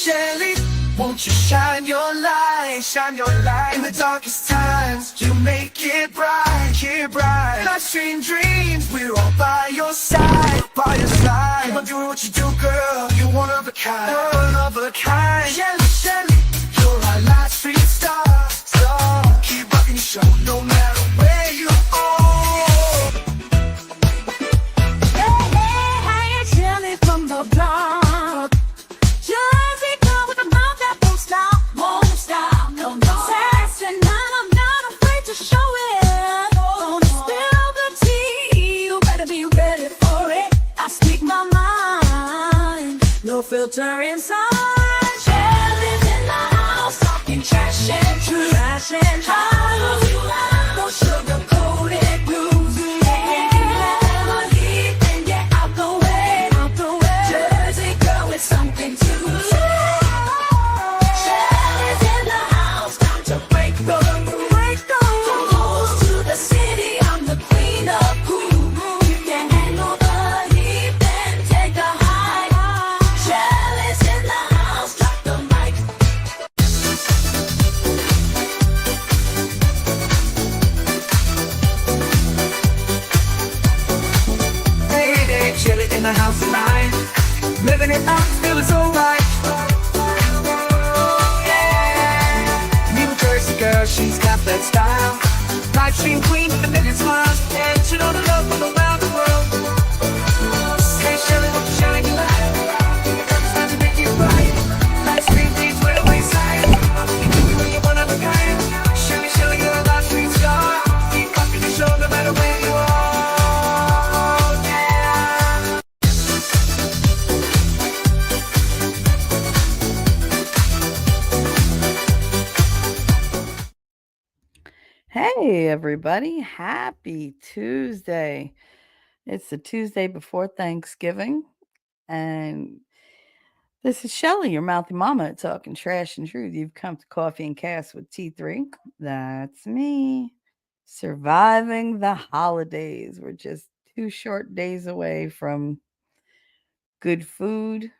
Shelly, won't you shine your light in the darkest times? You make it bright. Life stream dreams, we're all by your side, Keep on doing what you do, girl. You're one of a kind. Shelly, you're our light stream star. Keep rocking your show, no matter where you are. Hey, Shelly from the block. Jersey girl with a mouth that won't stop, no. Sassy, and I'm not afraid to show it. Gonna spill the tea, you better be ready for it. I speak my mind, no filter inside. Shelly's in the house, talking trash and truth. No sugar-coated blues. Out the way. Jersey girl with something to say. Shelly's in the house, time to break the rules. From coast to the city, I'm the queen of cool. You can handle the heat, then take a hike. Shelly's in the house, drop the mic. Hey, Shelly in the house tonight. Living it up, feeling so right. New Jersey girl, she's got that style. Live stream queen with a million smiles. And she know the love from around the world. Hey, Shelly, won't you shine your light? It's time to make it right. Live stream dreams, we're wayside. You're one of a kind. Shelly, you're a live stream star. Keep rocking the show no matter where you are. Hey, everybody. Happy Tuesday. It's the Tuesday before Thanksgiving. And this is Shelly, your mouthy mama, talking trash and truth. You've come to Coffee and Cast with T3. That's me. Surviving the holidays. We're just 2 short days away from good food,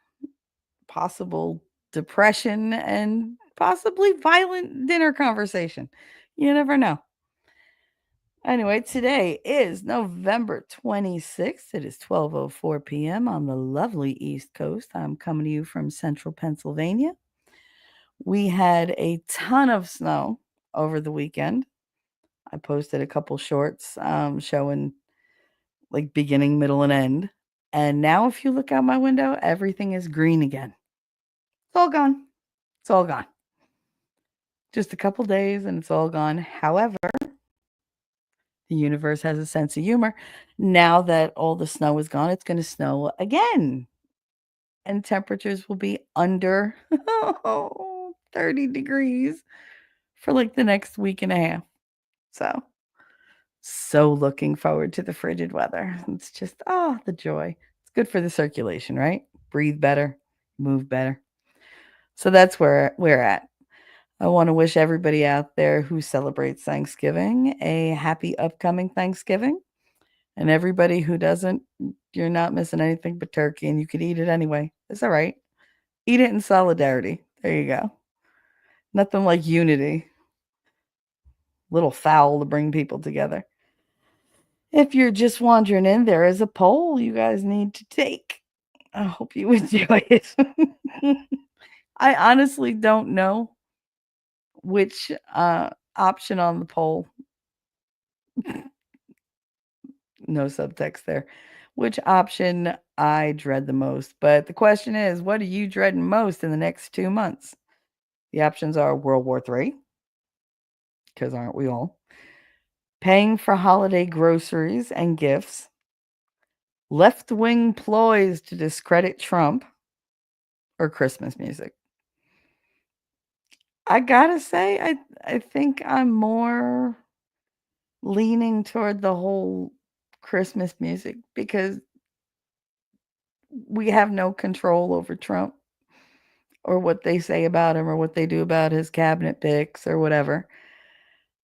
possible depression, and possibly violent dinner conversation. You never know. Anyway, today is November 26th. It is 12:04 p.m. on the lovely East Coast. I'm coming to you from central Pennsylvania. We had a ton of snow over the weekend. I posted a couple shorts showing like beginning, middle, and end. And now if you look out my window, everything is green again. It's all gone. It's all gone. Just a couple days and it's all gone. However, the universe has a sense of humor. Now that all the snow is gone, it's going to snow again. And temperatures will be under 30 degrees for like the next week and a half. So looking forward to the frigid weather. It's just, the joy. It's good for the circulation, right? Breathe better, move better. So that's where we're at. I want to wish everybody out there who celebrates Thanksgiving a happy upcoming Thanksgiving. And everybody who doesn't, you're not missing anything but turkey, and you could eat it anyway. It's all right. Eat it in solidarity. There you go. Nothing like unity. Little foul to bring people together. If you're just wandering in, there is a poll you guys need to take. I hope you enjoy it. I honestly don't know which option on the poll, no subtext there, which option I dread the most. But the question is, what are you dreading most in the next 2 months? The options are World War III, because aren't we all? Paying for holiday groceries and gifts, left-wing ploys to discredit Trump, or Christmas music. I gotta say, I think I'm more leaning toward the whole Christmas music because we have no control over Trump or what they say about him or what they do about his cabinet picks or whatever.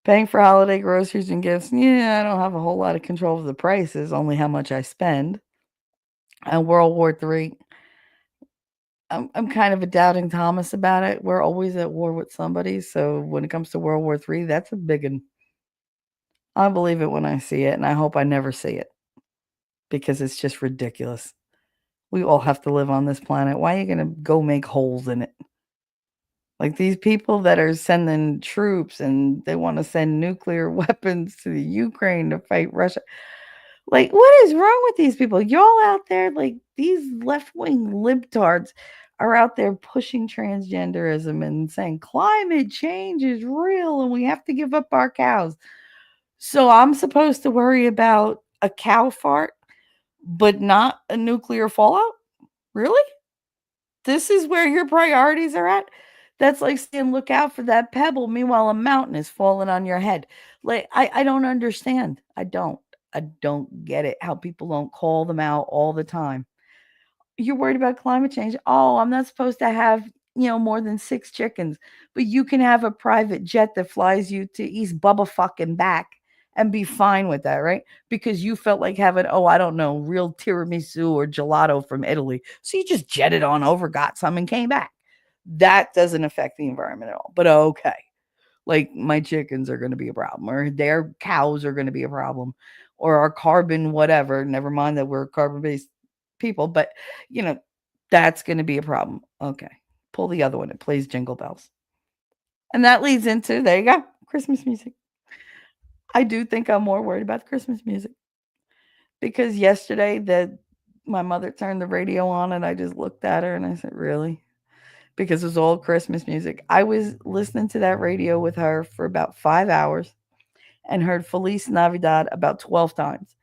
Paying for holiday groceries and gifts, I don't have a whole lot of control over the prices, only how much I spend. And World War III, I'm kind of a doubting Thomas about it. We're always at war with somebody, so when it comes to World War III, that's a big one. I believe it when I see it, and I hope I never see it because it's just ridiculous. We all have to live on this planet. Why are you gonna go make holes in it? Like these people that are sending troops and they want to send nuclear weapons to the Ukraine to fight Russia. Like, what is wrong with these people? Y'all out there, like these left wing libtards are out there pushing transgenderism and saying climate change is real and we have to give up our cows. So I'm supposed to worry about a cow fart, but not a nuclear fallout? Really? This is where your priorities are at? That's like saying, look out for that pebble. Meanwhile, a mountain is falling on your head. Like, I don't understand. I don't. I don't get it how people don't call them out all the time. You're worried about climate change. Oh, I'm not supposed to have, more than 6 chickens, but you can have a private jet that flies you to East Bubba fucking back and be fine with that, right? Because you felt like having, oh, I don't know, real tiramisu or gelato from Italy. So you just jetted on over, got some, and came back. That doesn't affect the environment at all. But okay, like my chickens are going to be a problem, or their cows are going to be a problem, or our carbon, whatever. Never mind that we're carbon based people, but you know, that's going to be a problem. Okay, pull the other one. It plays Jingle Bells. And that leads into, there you go, Christmas music. I do think I'm more worried about the Christmas music because yesterday that my mother turned the radio on and I just looked at her and I said, really? Because it was all Christmas music. I was listening to that radio with her for about 5 hours and heard Feliz Navidad about 12 times.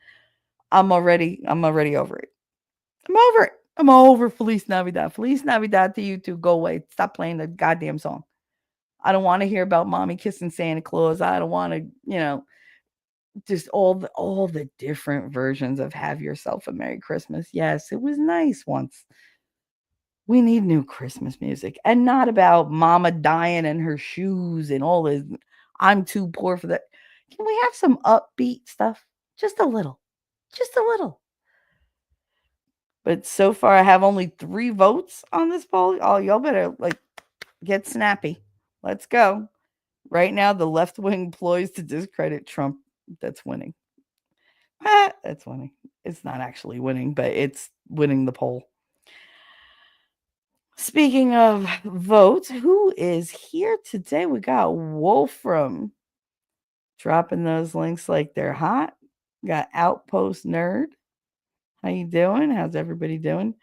I'm already over it. I'm over it. I'm over Feliz Navidad. Feliz Navidad to you too. Go away. Stop playing the goddamn song. I don't want to hear about mommy kissing Santa Claus. I don't want to, just all the different versions of have yourself a Merry Christmas. Yes, it was nice once. We need new Christmas music and not about mama dying in her shoes and all this. I'm too poor for that. Can we have some upbeat stuff? Just a little. Just a little. But so far, I have only 3 votes on this poll. Oh, y'all better like get snappy. Let's go. Right now, the left wing ploys to discredit Trump. That's winning. That's winning. It's not actually winning, but it's winning the poll. Speaking of votes, who is here today? We got Wolfram dropping those links like they're hot. Got Outpost Nerd. How you doing? How's everybody doing?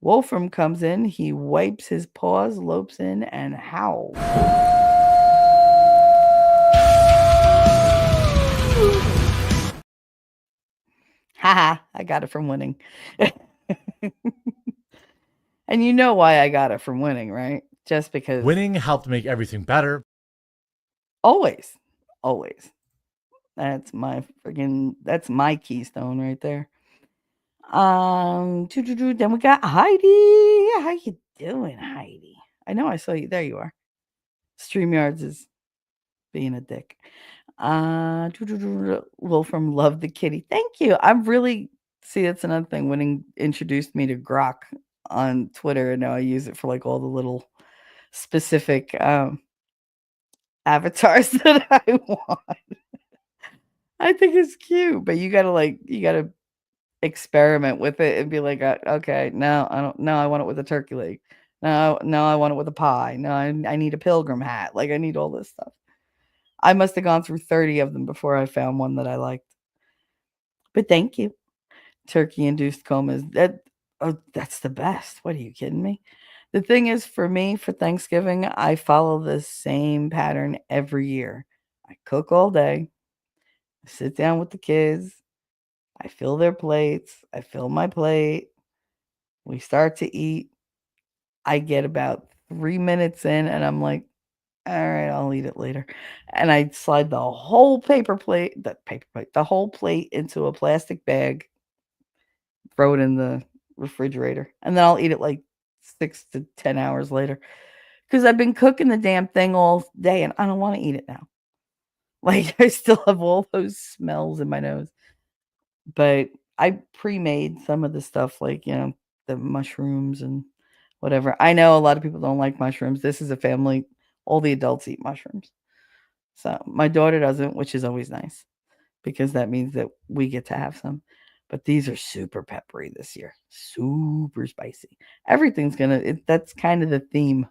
Wolfram comes in, he wipes his paws, lopes in, and howls. Haha, I got it from winning. And you know why I got it from winning, right? Just because winning helped make everything better. Always. Always. That's my keystone right there. Then we got Heidi. How you doing, Heidi? I know I saw you. There you are. StreamYards is being a dick. Wolfram loved the kitty. Thank you. I'm really see that's another thing. Winning introduced me to Grok on Twitter, and now I use it for like all the little specific avatars that I want. I think it's cute, but you gotta experiment with it and be like, okay, no, I don't. No, I want it with a turkey leg. No, no, I want it with a pie. No, I need a pilgrim hat. Like I need all this stuff. I must have gone through 30 of them before I found one that I liked. But thank you. Turkey-induced comas. That's the best. What are you kidding me? The thing is, for me, for Thanksgiving, I follow the same pattern every year. I cook all day. I sit down with the kids. I fill their plates. I fill my plate. We start to eat. I get about 3 minutes in, and I'm like, all right, I'll eat it later. And I slide the whole the whole plate into a plastic bag, throw it in the refrigerator, and then I'll eat it like 6 to 10 hours later. Because I've been cooking the damn thing all day and I don't want to eat it now. Like I still have all those smells in my nose. But I pre-made some of the stuff like, the mushrooms and whatever. I know a lot of people don't like mushrooms. This is a family, all the adults eat mushrooms. So my daughter doesn't, which is always nice because that means that we get to have some. But these are super peppery this year, super spicy. Everything's that's kind of the theme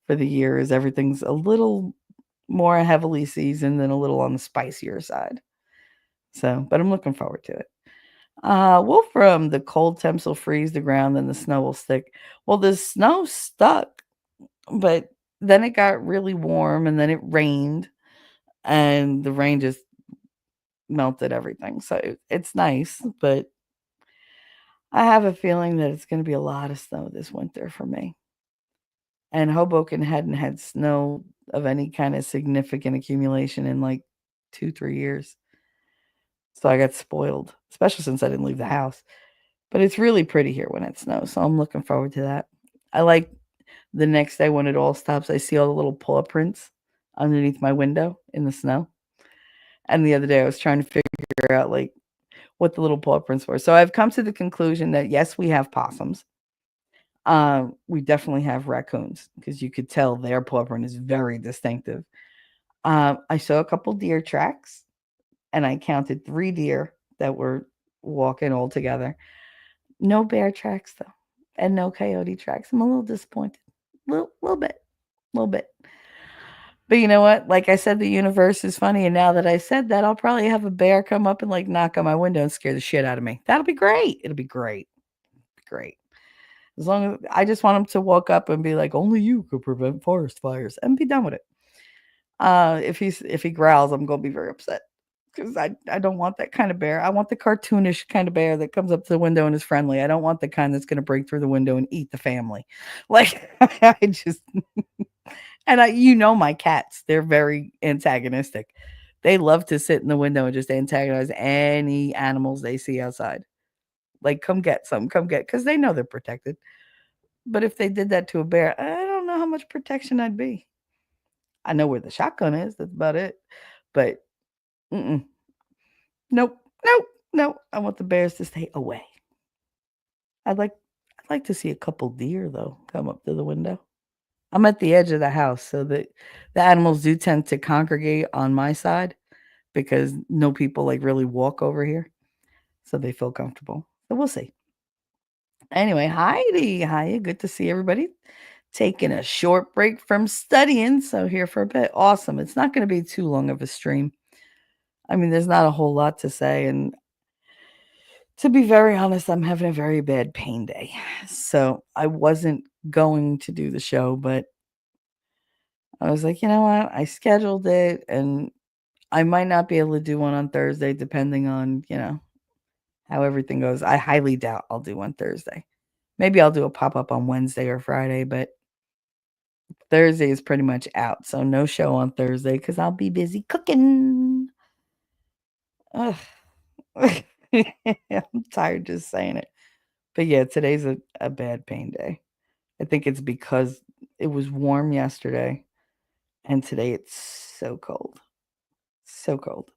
for the year is everything's a little more heavily seasoned and a little on the spicier side. So, but I'm looking forward to it. Wolfram, the cold temps will freeze the ground, then the snow will stick. Well, the snow stuck, but then it got really warm and then it rained, and the rain just melted everything. So it's nice, but I have a feeling that it's going to be a lot of snow this winter for me. And Hoboken hadn't had snow of any kind of significant accumulation in like 2, 3 years. So I got spoiled, especially since I didn't leave the house. But it's really pretty here when it snows. So I'm looking forward to that. I like the next day when it all stops, I see all the little paw prints underneath my window in the snow. And the other day I was trying to figure out like what the little paw prints were. So I've come to the conclusion that yes, we have possums. We definitely have raccoons because you could tell their paw print is very distinctive. I saw a couple deer tracks, and I counted 3 deer that were walking all together. No bear tracks though, and no coyote tracks. I'm a little disappointed, little bit, little bit. But you know what? Like I said, the universe is funny, and now that I said that, I'll probably have a bear come up and like knock on my window and scare the shit out of me. That'll be great. It'll be great, great. As long as I just want him to walk up and be like, "Only you could prevent forest fires," and be done with it. If he growls, I'm gonna be very upset because I don't want that kind of bear. I want the cartoonish kind of bear that comes up to the window and is friendly. I don't want the kind that's gonna break through the window and eat the family. Like I just and my cats, they're very antagonistic. They love to sit in the window and just antagonize any animals they see outside. Like, come get some, come get, because they know they're protected. But if they did that to a bear, I don't know how much protection I'd be. I know where the shotgun is. That's about it. But mm-mm. Nope, nope, nope. I want the bears to stay away. I'd like I'd like to see a couple deer though come up to the window. I'm at the edge of the house, so that the animals do tend to congregate on my side because no people like really walk over here, so they feel comfortable. So we'll see. Anyway, Heidi, hiya, good to see everybody. Taking a short break from studying, so here for a bit. Awesome. It's not going to be too long of a stream. I mean, there's not a whole lot to say, and to be very honest, I'm having a very bad pain day. So I wasn't going to do the show, but I was like, you know what? I scheduled it, and I might not be able to do one on Thursday, depending on, how everything goes. I highly doubt I'll do one Thursday. Maybe I'll do a pop up on Wednesday or Friday, but Thursday is pretty much out. So no show on Thursday because I'll be busy cooking. Ugh. I'm tired just saying it. But yeah, today's a bad pain day. I think it's because it was warm yesterday and today it's so cold. So cold.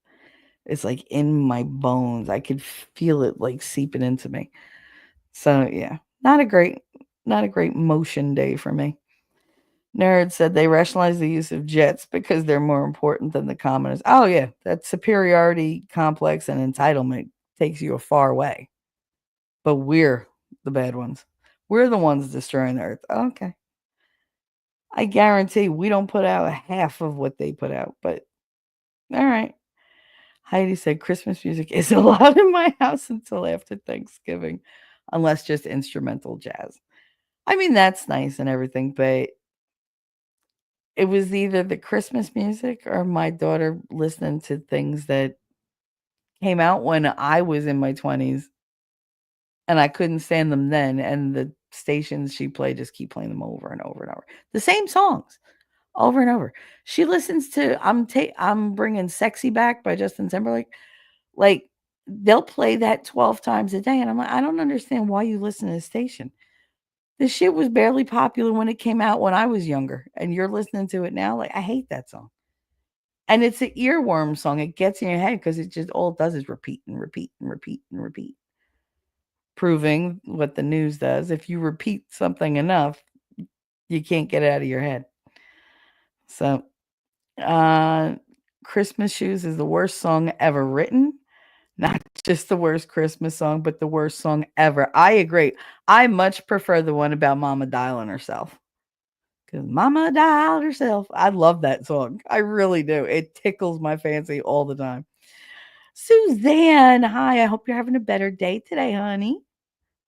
It's like in my bones. I could feel it like seeping into me. So yeah, not a great motion day for me. Nerd said they rationalize the use of jets because they're more important than the commoners. Oh yeah, that superiority complex and entitlement takes you a far way. But we're the bad ones. We're the ones destroying the earth. Okay. I guarantee we don't put out half of what they put out, but all right. Heidi said Christmas music is allowed in my house until after Thanksgiving, unless just instrumental jazz. I mean, that's nice and everything, but it was either the Christmas music or my daughter listening to things that came out when I was in my 20s and I couldn't stand them then. And the stations she played just keep playing them over and over and over. The same songs over and over. She listens to I'm bringing Sexy Back by Justin Timberlake. Like they'll play that 12 times a day. And I'm like, I don't understand why you listen to the station. This shit was barely popular when it came out when I was younger. And you're listening to it now. Like, I hate that song. And it's an earworm song. It gets in your head because it just all it does is repeat and repeat and repeat and repeat. proving what the news does. If you repeat something enough, you can't get it out of your head. So, uh, Christmas Shoes is the worst song ever written. Not just the worst Christmas song, but the worst song ever. I agree. I much prefer the one about Mama dialing herself. Because Mama dialed herself. I love that song. I really do. It tickles my fancy all the time. Suzanne, hi. I hope you're having a better day today, honey.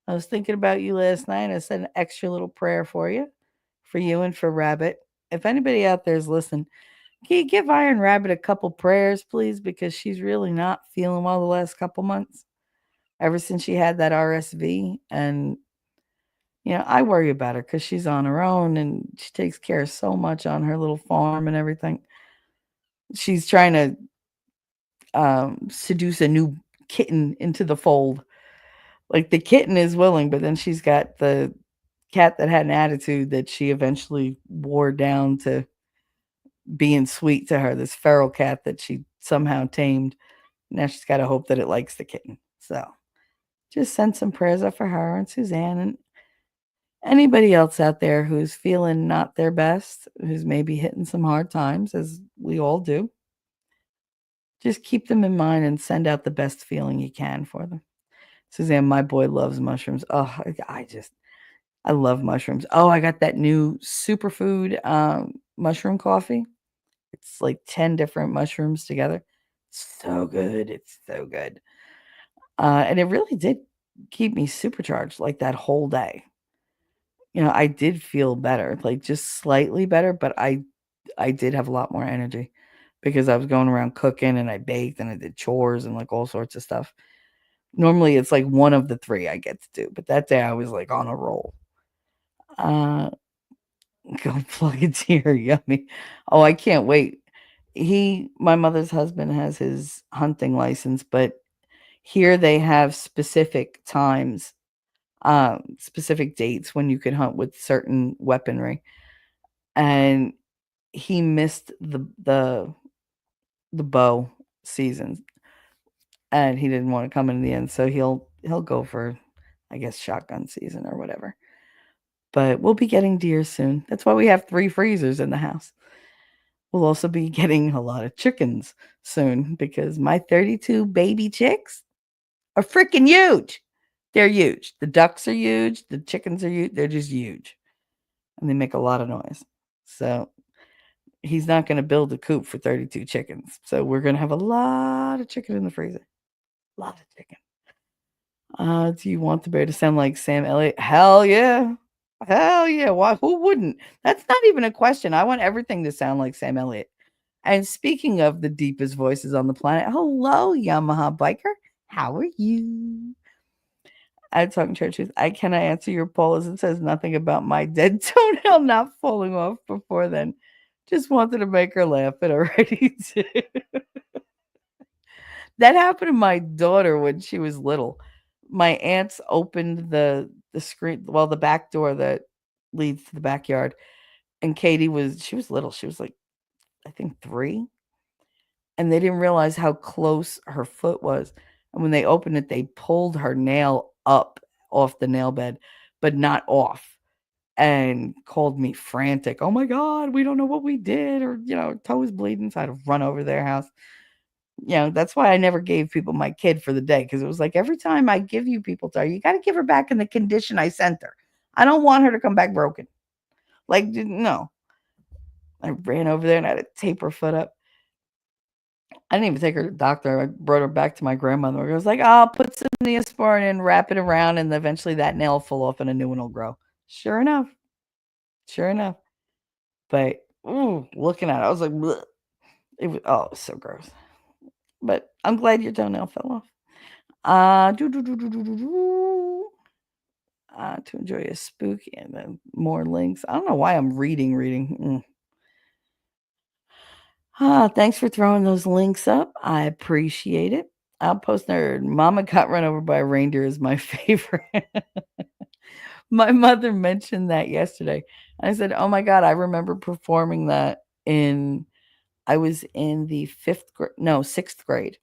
I was thinking about you last night. I said an extra little prayer for you and for Rabbit. If anybody out there is listening, can you give Iron Rabbit a couple prayers, please? Because she's really not feeling well the last couple months. Ever since she had that RSV. And, I worry about her because she's on her own and she takes care of so much on her little farm and everything. She's trying to seduce a new kitten into the fold. Like the kitten is willing, but then she's got the cat that had an attitude that she eventually wore down to being sweet to her, this feral cat that she somehow tamed. Now she's got to hope that it likes the kitten. So just send some prayers up for her and Suzanne and anybody else out there who's feeling not their best, who's maybe hitting some hard times, as we all do. Just keep them in mind and send out the best feeling you can for them. Suzanne, my boy loves mushrooms. Oh, I love mushrooms. Oh, I got that new superfood mushroom coffee. It's like 10 different mushrooms together. So good. It's so good. And it really did keep me supercharged like that whole day. I did feel better, like just slightly better, but I did have a lot more energy because I was going around cooking and I baked and I did chores and like all sorts of stuff. Normally it's like one of the three I get to do, but that day I was like on a roll. Uh, Go plug a tear, yummy. Oh, I can't wait. My mother's husband has his hunting license, but here they have specific times, specific dates when you can hunt with certain weaponry. And he missed the bow season and he didn't want to come in the end, so he'll go for, I guess, shotgun season or whatever. But we'll be getting deer soon. That's why we have 3 freezers in the house. We'll also be getting a lot of chickens soon because my 32 baby chicks are freaking huge. They're huge. The ducks are huge. The chickens are huge. They're just huge. And they make a lot of noise. So he's not going to build a coop for 32 chickens. So we're going to have a lot of chicken in the freezer. A lot of chicken. Do you want the bear to sound like Sam Elliott? Hell yeah. Hell yeah. Why? Who wouldn't? That's not even a question. I want everything to sound like Sam Elliott. And speaking of the deepest voices on the planet, hello, Yamaha biker. How are you? I'm talking churches. I cannot answer your poll as it says nothing about my dead toenail not falling off before then. Just wanted to make her laugh it already too. That happened to my daughter when she was little. My aunts opened the screen, well, the back door that leads to the backyard, and she was little. She was like, I think 3, and they didn't realize how close her foot was. And when they opened it, they pulled her nail up off the nail bed, but not off, and called me frantic. Oh my God, we don't know what we did, or toe was bleeding, so I had to run over to their house. That's why I never gave people my kid for the day, because it was like every time I give you people to her, you got to give her back in the condition I sent her. I don't want her to come back broken. Like, no. I ran over there and I had to tape her foot up. I didn't even take her to the doctor. I brought her back to my grandmother. I was like, I'll put some Neosporin in, wrap it around, and eventually that nail will fall off and a new one will grow. Sure enough. Sure enough. But, looking at it, I was like, bleh. It was so gross. But I'm glad your toenail fell off. To enjoy a spooky and then more links. I don't know why I'm reading. Thanks for throwing those links up. I appreciate it. Outpost nerd. Mama got run over by a reindeer is my favorite. My mother mentioned that yesterday. I said, oh my God, I remember performing that I was in the 6th grade.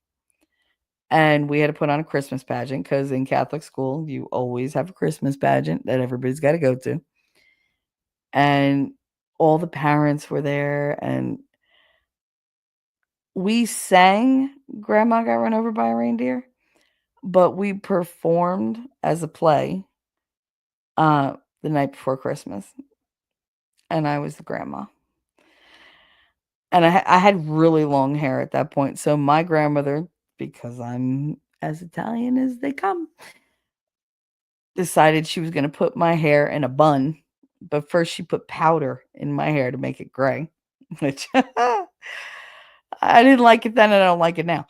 And we had to put on a Christmas pageant because in Catholic school, you always have a Christmas pageant that everybody's got to go to. And all the parents were there, and we sang Grandma Got Run Over by a Reindeer, but we performed as a play the night before Christmas, and I was the grandma. And I had really long hair at that point, so my grandmother, because I'm as Italian as they come, decided she was gonna put my hair in a bun, but first she put powder in my hair to make it gray, which I didn't like it then, and I don't like it now.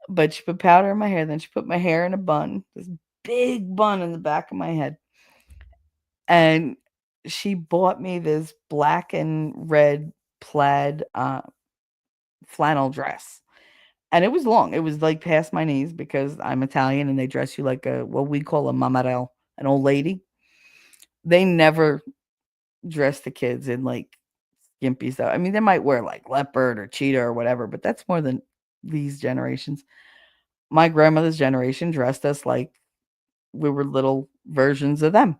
But she put powder in my hair, then she put my hair in a bun, this big bun in the back of my head, and she bought me this black and red plaid, flannel dress, and it was long. It was, like, past my knees because I'm Italian and they dress you like a what we call a mamarel, an old lady. They never dress the kids in, like, skimpy stuff. I mean, they might wear, like, leopard or cheetah or whatever, but that's more than these generations. My grandmother's generation dressed us like we were little versions of them.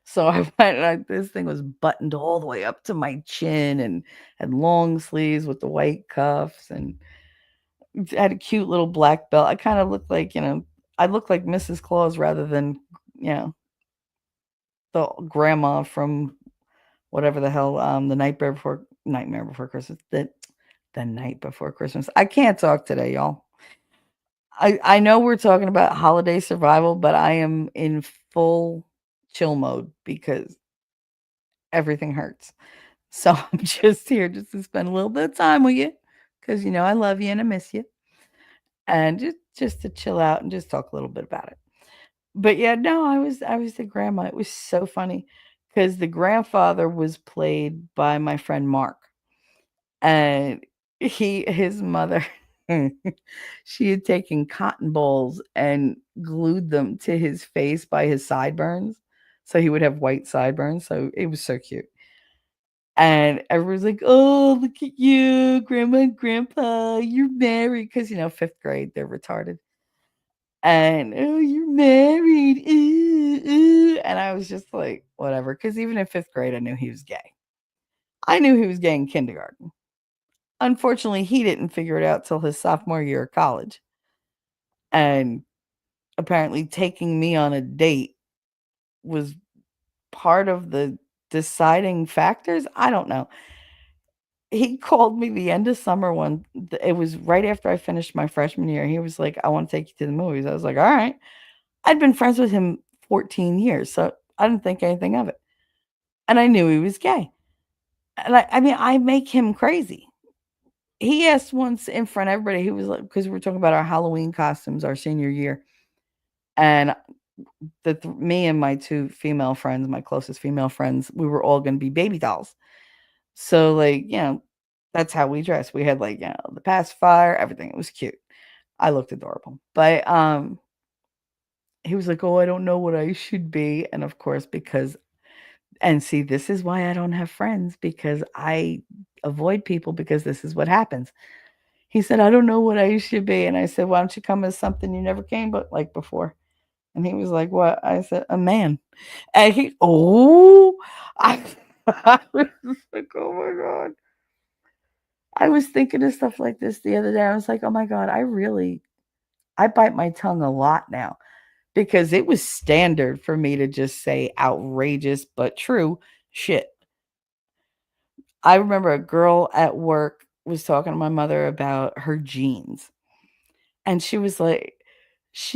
So I went and this thing was buttoned all the way up to my chin and had long sleeves with the white cuffs and had a cute little black belt. I kind of looked like, I looked like Mrs. Claus rather than, you know, the grandma from whatever the hell, the Nightmare Before Christmas, the night before Christmas. I can't talk today, y'all. I know we're talking about holiday survival, but I am in full chill mode because everything hurts. So I'm just here just to spend a little bit of time with you because I love you and I miss you, and just to chill out and just talk a little bit about it. But yeah, no, I was the grandma. It was so funny because the grandfather was played by my friend Mark, and his mother she had taken cotton balls and glued them to his face by his sideburns, so he would have white sideburns, so it was so cute. And everyone's like, "Oh, look at you, grandma and grandpa, you're married," 'cause, 5th grade, they're retarded. And, "Oh, you're married, ooh, ooh," and I was just like, "Whatever," 'cause even in 5th grade, I knew he was gay. I knew he was gay in kindergarten. Unfortunately, he didn't figure it out till his sophomore year of college, and apparently taking me on a date was part of the deciding factors? I don't know. He called me the end of summer it was right after I finished my freshman year. He was like, "I wanna take you to the movies." I was like, "Alright." I'd been friends with him 14 years, so I didn't think anything of it, and I knew he was gay, and I mean, I make him crazy. He asked once in front of everybody, he was like, because we were talking about our Halloween costumes our senior year, and me and my 2 female friends, my closest female friends, we were all gonna be baby dolls. So, like, that's how we dressed. We had, like, the pacifier, everything. It was cute. I looked adorable. But, he was like, "Oh, I don't know what I should be." And of course, and see, this is why I don't have friends because I avoid people because this is what happens. He said, "I don't know what I should be." And I said, "Why don't you come as something you never came but like before?" And he was like, "What?" I said, "A man." And I, I was like, "Oh my God." I was thinking of stuff like this the other day. I was like, "Oh my God, I bite my tongue a lot now." Because it was standard for me to just say outrageous but true shit. I remember a girl at work was talking to my mother about her jeans, and she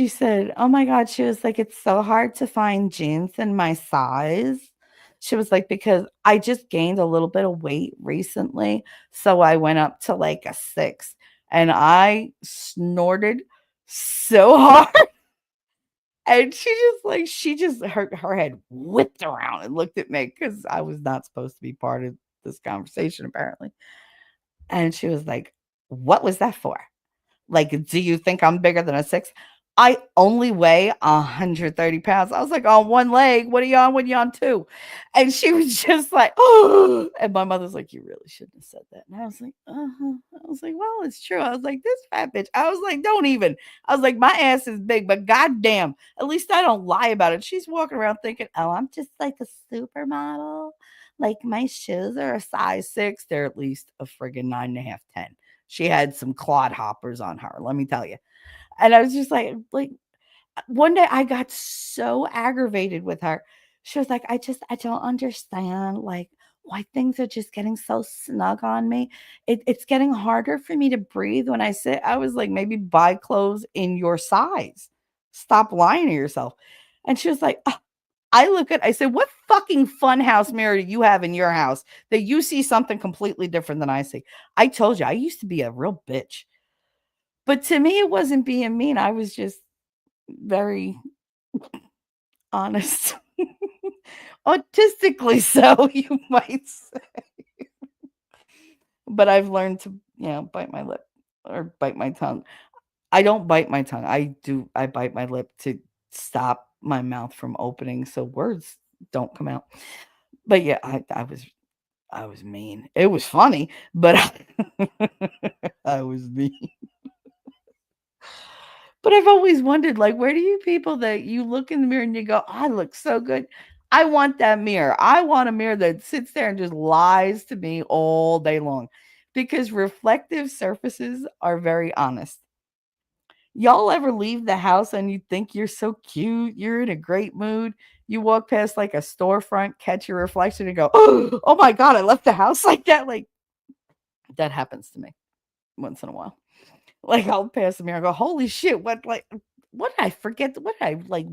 said, "Oh my God," she was like, "it's so hard to find jeans in my size." She was like, "Because I just gained a little bit of weight recently, so I went up to like a 6." And I snorted so hard. And her head whipped around and looked at me because I was not supposed to be part of this conversation apparently. And she was like, "What was that for? Like, do you think I'm bigger than a 6?" I only weigh 130 pounds. I was like, on one leg. What are you on? What are you on two? And she was just like, oh. And my mother's like, you really shouldn't have said that. And I was like, uh-huh. I was like, well, it's true. I was like, this fat bitch. I was like, don't even. I was like, my ass is big, but goddamn, at least I don't lie about it. She's walking around thinking, oh, I'm just like a supermodel. Like my shoes are a size 6. They're at least a friggin' 9.5, 10. She had some clod hoppers on her, let me tell you. And I was just like one day I got so aggravated with her. She was like, I don't understand like why things are just getting so snug on me. It's getting harder for me to breathe when I sit. I was like, maybe buy clothes in your size. Stop lying to yourself. And she was like, "Ah." I said, what fucking funhouse mirror do you have in your house that you see something completely different than I see? I told you I used to be a real bitch. But to me, it wasn't being mean. I was just very honest. Autistically so, you might say. But I've learned to, bite my lip or bite my tongue. I don't bite my tongue. I bite my lip to stop my mouth from opening so words don't come out. But yeah, I was mean. It was funny, but I was mean. But I've always wondered, like, where do you people that you look in the mirror and you go, I look so good. I want that mirror. I want a mirror that sits there and just lies to me all day long because reflective surfaces are very honest. Y'all ever leave the house and you think you're so cute? You're in a great mood. You walk past like a storefront, catch your reflection and go, oh my God, I left the house like that. Like that happens to me once in a while. Like I'll pass the mirror and go, holy shit, what did I forget? What did I like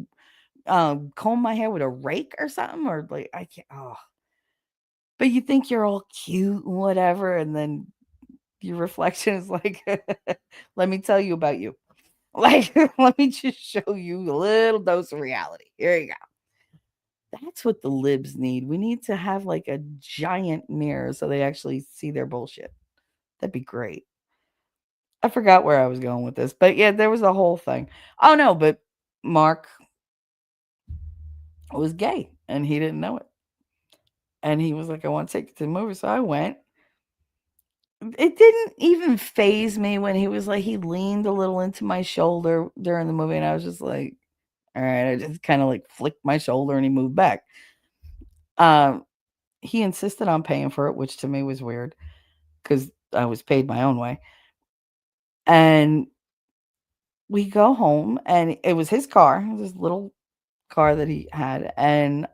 comb my hair with a rake or something? Or like I can't but you think you're all cute and whatever, and then your reflection is like, let me tell you about you. Like, let me just show you a little dose of reality. Here you go. That's what the libs need. We need to have like a giant mirror so they actually see their bullshit. That'd be great. I forgot where I was going with this, but yeah, there was a whole thing. Oh no, but Mark was gay and he didn't know it. And he was like, I want to take you to the movie. So I went. It didn't even phase me when he was like, he leaned a little into my shoulder during the movie. And I was just like, all right. I just kind of like flicked my shoulder and he moved back. Um, he insisted on paying for it, which to me was weird because I was paid my own way. And we go home and it was his car, this little car that he had. And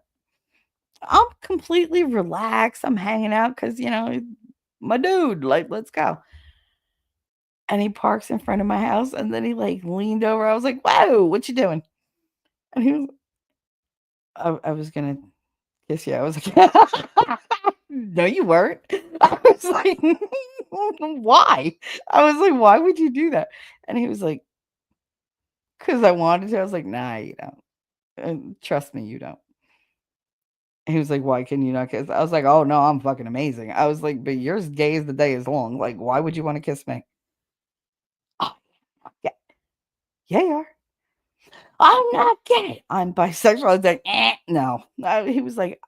I'm completely relaxed. I'm hanging out because, my dude, like, let's go. And he parks in front of my house and then he like leaned over. I was like, whoa, what you doing? And he was, I was gonna kiss you. I was like, no, you weren't. I was like, why? I was like, why would you do that? And he was like, because I wanted to. I was like, nah, you don't. And trust me, you don't. He was like, "Why can you not kiss?" I was like, "Oh no, I'm fucking amazing." I was like, "But you're as gay as the day is long. Like, why would you want to kiss me?" Oh, yeah, yeah, you are. I'm not gay. I'm bisexual. I was like, no. He was like,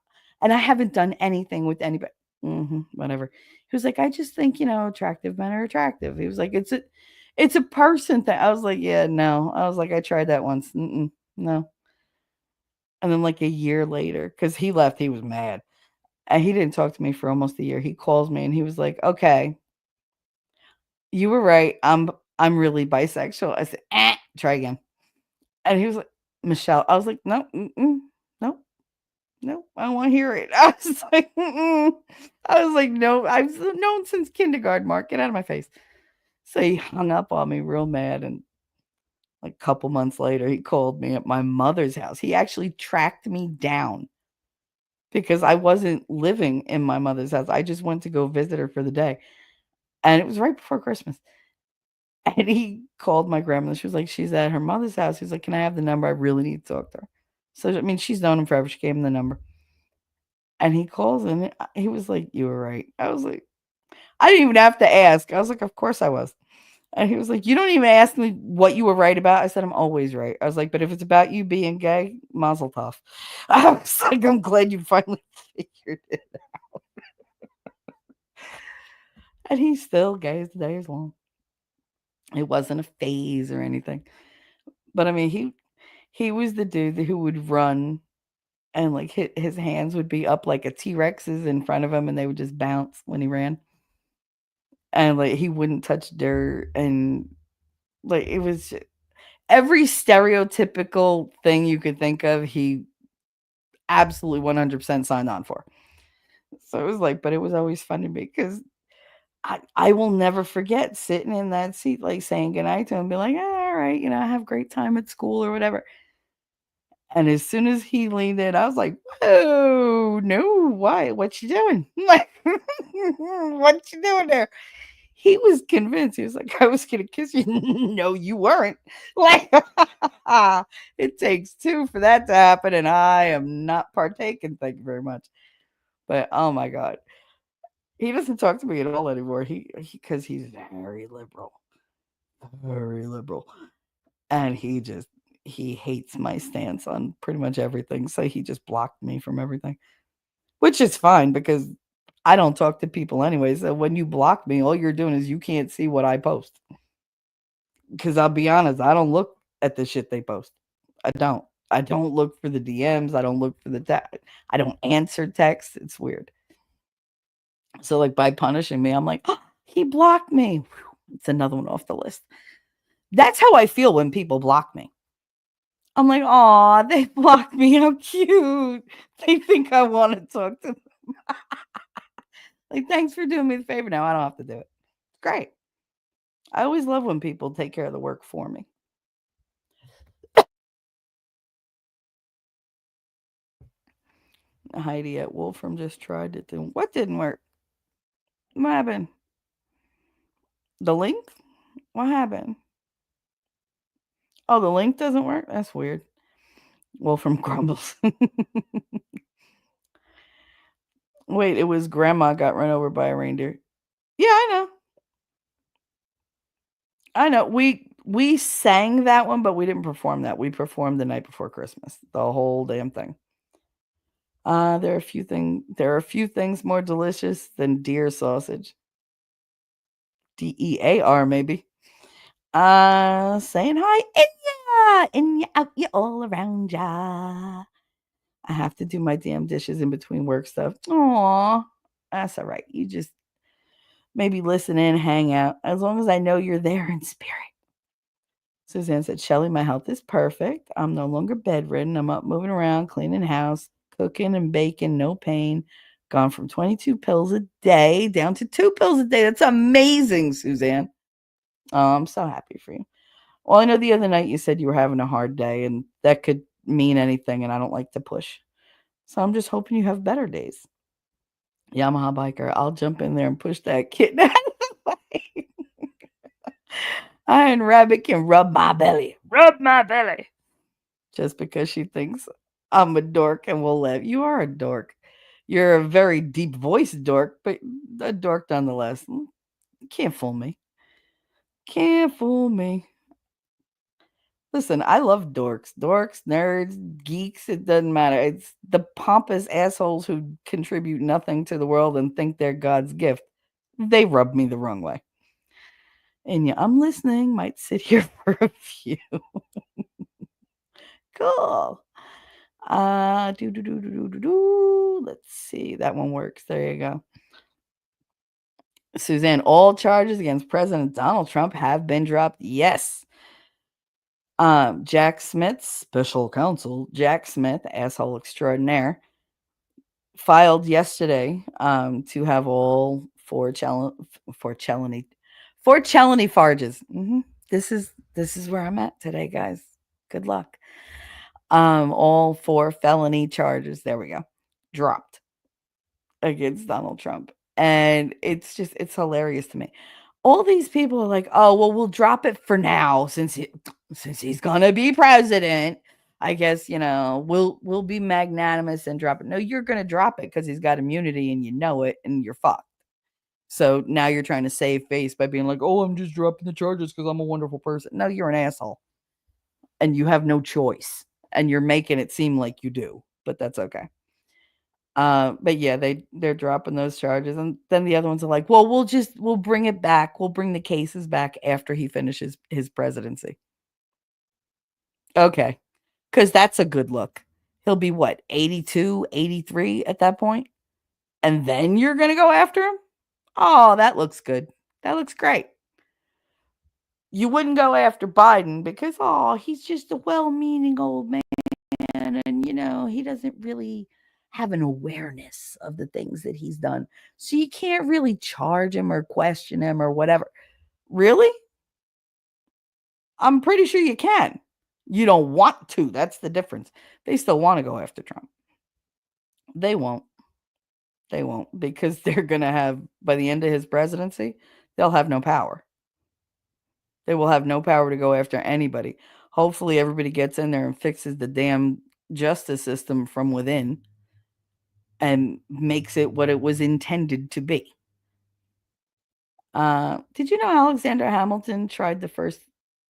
and I haven't done anything with anybody. Whatever. He was like, I just think attractive men are attractive. He was like, it's a person thing. I was like, yeah, no. I was like, I tried that once. No. And then like a year later, because he left, he was mad. And he didn't talk to me for almost a year. He calls me and he was like, okay, you were right. I'm really bisexual. I said, try again. And he was like, Michelle. I was like, no, no, no, I don't want to hear it. I was like, I was like, no, I've known since kindergarten, Mark. Get out of my face. So he hung up on me real mad. And like a couple months later, he called me at my mother's house. He actually tracked me down because I wasn't living in my mother's house. I just went to go visit her for the day. And it was right before Christmas. And he called my grandmother. She was like, she's at her mother's house. He's like, can I have the number? I really need to talk to her. So, I mean, she's known him forever. She gave him the number. And he calls and he was like, you were right. I was like, I didn't even have to ask. I was like, of course I was. And he was like, "You don't even ask me what you were right about." I said, "I'm always right." I was like, "But if it's about you being gay, mazel tov." I was like, "I'm glad you finally figured it." And he's still gay as the day is long. It wasn't a phase or anything. But I mean, he was the dude who would run and like his hands would be up like a T-Rex's in front of him and they would just bounce when he ran. And like he wouldn't touch dirt and like it was every stereotypical thing you could think of, he absolutely 100% signed on for. So it was like, but it was always fun to me because I will never forget sitting in that seat, like saying goodnight to him, and be like, all right, have a great time at school or whatever. And as soon as he leaned in, I was like, "Whoa, no, why? What you doing? Like, what you doing there?" He was convinced. He was like, "I was gonna kiss you." No, you weren't. Like, it takes two for that to happen, and I am not partaking. Thank you very much. But oh my god, he doesn't talk to me at all anymore. He because he's very liberal, and he hates my stance on pretty much everything. So he just blocked me from everything, which is fine because I don't talk to people anyway. So when you block me, all you're doing is you can't see what I post. Because I'll be honest, I don't look at the shit they post. I don't. I don't look for the DMs. I don't look for the I don't answer texts. It's weird. So like by punishing me, I'm like, oh, he blocked me. Whew, it's another one off the list. That's how I feel when people block me. I'm like, "Aw, they blocked me. How cute. They think I want to talk to them. Like, thanks for doing me the favor. Now I don't have to do it. Great. I always love when people take care of the work for me." Heidi at Wolfram just tried it. Then what didn't work? What happened? The link? What happened? Oh, the link doesn't work? That's weird. Wolfram grumbles. Wait, it was grandma got run over by a reindeer. Yeah, I know. I know. We sang that one, but we didn't perform that. We performed the night before Christmas. The whole damn thing. There are a few things more delicious than deer sausage. DEAR maybe. Saying hi, Inya, out ya, all around ya. I have to do my damn dishes in between work stuff. Aw, that's all right. You just maybe listen in, hang out, as long as I know you're there in spirit. Suzanne said, Shelly, my health is perfect. I'm no longer bedridden. I'm up moving around, cleaning house, cooking and baking, no pain. Gone from 22 pills a day down to 2 pills a day. That's amazing, Suzanne. Oh, I'm so happy for you. Well, I know the other night you said you were having a hard day, and that could mean anything, and I don't like to push. So I'm just hoping you have better days. Yamaha biker, I'll jump in there and push that kitten out of the way. Iron Rabbit can rub my belly. Rub my belly. Just because she thinks I'm a dork and will laugh. You are a dork. You're a very deep voiced dork, but a dork nonetheless. Can't fool me. Can't fool me. Listen, I love dorks. Dorks, nerds, geeks, it doesn't matter. It's the pompous assholes who contribute nothing to the world and think they're God's gift. They rub me the wrong way. And yeah, I'm listening. Might sit here for a few. Cool. Let's see. That one works. There you go. Suzanne, all charges against President Donald Trump have been dropped. Yes. Jack Smith, special counsel, Jack Smith, asshole extraordinaire, filed yesterday to have all four felony charges. This is where I'm at today, guys. Good luck. All four felony charges. There we go. Dropped against Donald Trump. And it's hilarious to me. All these people are like, "Oh, well, we'll drop it for now since he's gonna be president. I guess, we'll be magnanimous and drop it." No, you're gonna drop it because he's got immunity and you know it, and you're fucked. So now you're trying to save face by being like, oh, I'm just dropping the charges because I'm a wonderful person. No, you're an asshole. And you have no choice. And you're making it seem like you do. But that's okay. But yeah, they're dropping those charges. And then the other ones are like, well, we'll bring it back. We'll bring the cases back after he finishes his presidency. Okay. Because that's a good look. He'll be what, 82, 83 at that point? And then you're going to go after him? Oh, that looks good. That looks great. You wouldn't go after Biden because, oh, he's just a well meaning old man. And, he doesn't really have an awareness of the things that he's done. So you can't really charge him or question him or whatever. Really? I'm pretty sure you can. You don't want to. That's the difference. They still want to go after Trump. They won't. They won't because they're going to have, by the end of his presidency, they'll have no power. They will have no power to go after anybody. Hopefully, everybody gets in there and fixes the damn justice system from within and makes it what it was intended to be. Did you know Alexander Hamilton tried the first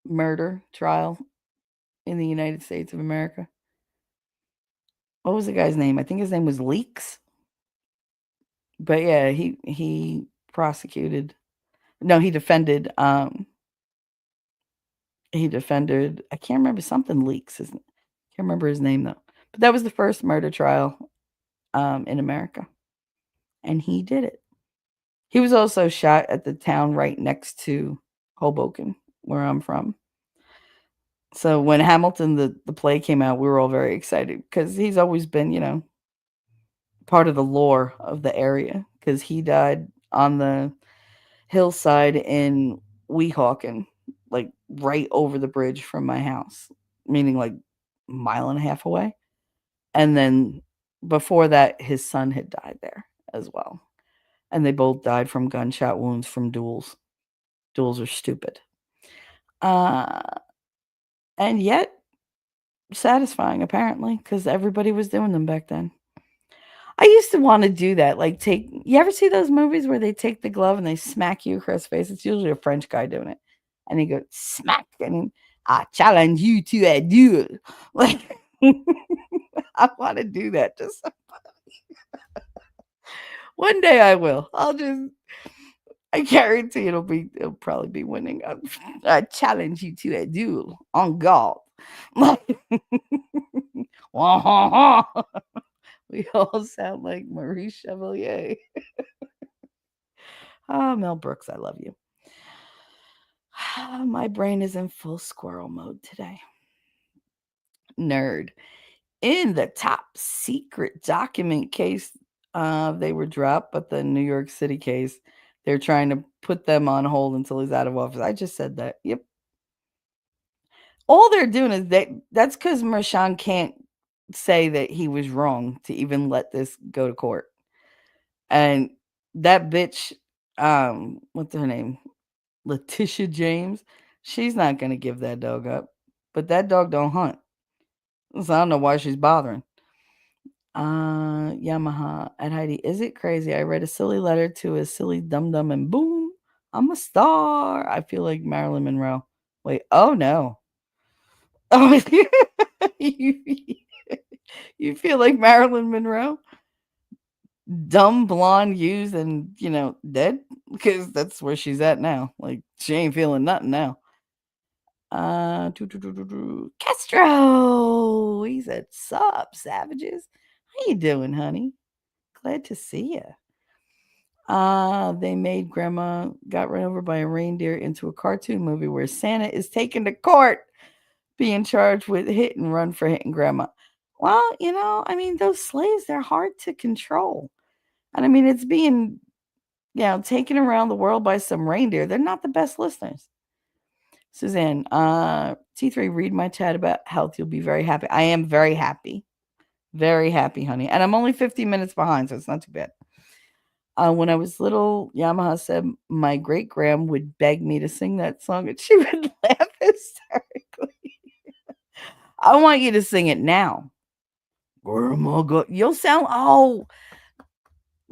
murder trial in the United States of America? What was the guy's name? I think his name was Leaks. But yeah, he prosecuted. No, he defended. I can't remember, something Leaks. Can't remember his name though. But that was the first murder trial in America, and he did it. He was also shot at the town right next to Hoboken, where I'm from. So when Hamilton, the play came out, we were all very excited because he's always been, part of the lore of the area because he died on the hillside in Weehawken, like right over the bridge from my house, meaning like a mile and a half away. And then before that, his son had died there as well. And they both died from gunshot wounds from duels. Duels are stupid. And yet satisfying, apparently, because everybody was doing them back then. I used to want to do that. Like, you ever see those movies where they take the glove and they smack you across the face? It's usually a French guy doing it. And he goes, smack. And I challenge you to a duel. Like, I want to do that to somebody. One day I will. I guarantee it'll probably be winning. I challenge you to a duel on guard. We all sound like Maurice Chevalier. Mel Brooks, I love you. My brain is in full squirrel mode today. Nerd. In the top secret document case, they were dropped, but the New York City case, they're trying to put them on hold until he's out of office. I just said that. Yep. All they're doing is that's because Mershon can't say that he was wrong to even let this go to court. And that bitch, what's her name? Letitia James, she's not going to give that dog up. But that dog don't hunt. So I don't know why she's bothering. Yamaha at Heidi. Is it crazy? I read a silly letter to a silly dum-dum and boom, I'm a star. I feel like Marilyn Monroe. Wait, oh no. Oh, you feel like Marilyn Monroe? Dumb, blonde, used, and, dead? Because that's where she's at now. Like, she ain't feeling nothing now. Castro! He said, sup, savages? How you doing, honey? Glad to see you. They made Grandma got run over by a reindeer into a cartoon movie where Santa is taken to court being charged with hit and run for hitting Grandma. Well, those sleighs, they're hard to control. And it's being, taken around the world by some reindeer. They're not the best listeners. Suzanne, T3, read my chat about health. You'll be very happy. I am very happy. Very happy, honey. And I'm only 15 minutes behind, so it's not too bad. When I was little, Yamaha said my great gram would beg me to sing that song, and she would laugh hysterically. I want you to sing it now. You'll sound,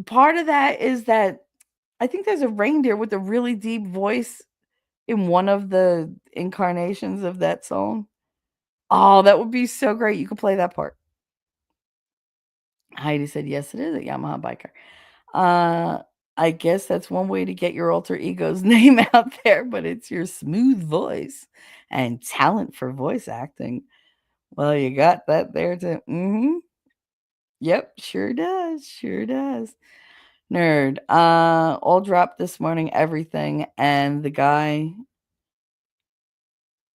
part of that is that I think there's a reindeer with a really deep voice in one of the incarnations of that song. Oh, that would be so great. You could play that part. Heidi said, yes, it is a Yamaha biker. Uh, I guess that's one way to get your alter ego's name out there, but it's your smooth voice and talent for voice acting. Well, you got that there too. Yep, sure does. Sure does. Nerd. All dropped this morning, everything. And the guy,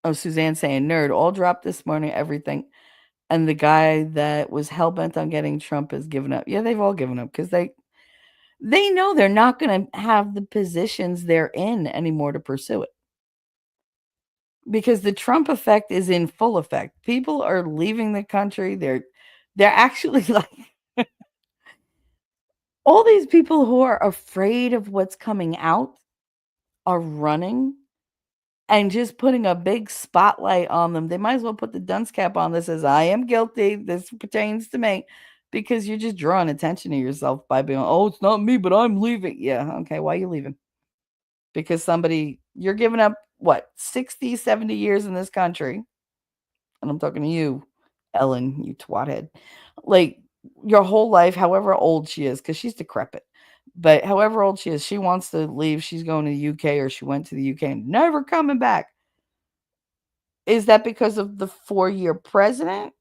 oh, Suzanne saying, nerd, all dropped this morning, everything. And the guy that was hell bent on getting Trump has given up. Yeah, they've all given up because they know they're not going to have the positions they're in anymore to pursue it. Because the Trump effect is in full effect. People are leaving the country. They're actually like all these people who are afraid of what's coming out are running and just putting a big spotlight on them. They might as well put the dunce cap on that says, I am guilty. This pertains to me. Because you're just drawing attention to yourself by being, oh, it's not me, but I'm leaving. Yeah, okay, why are you leaving? Because you're giving up, what, 60, 70 years in this country. And I'm talking to you, Ellen, you twathead. Like, your whole life, however old she is, because she's decrepit. But however old she is, she wants to leave. She's going to the UK, or she went to the UK and never coming back. Is that because of the 4-year president?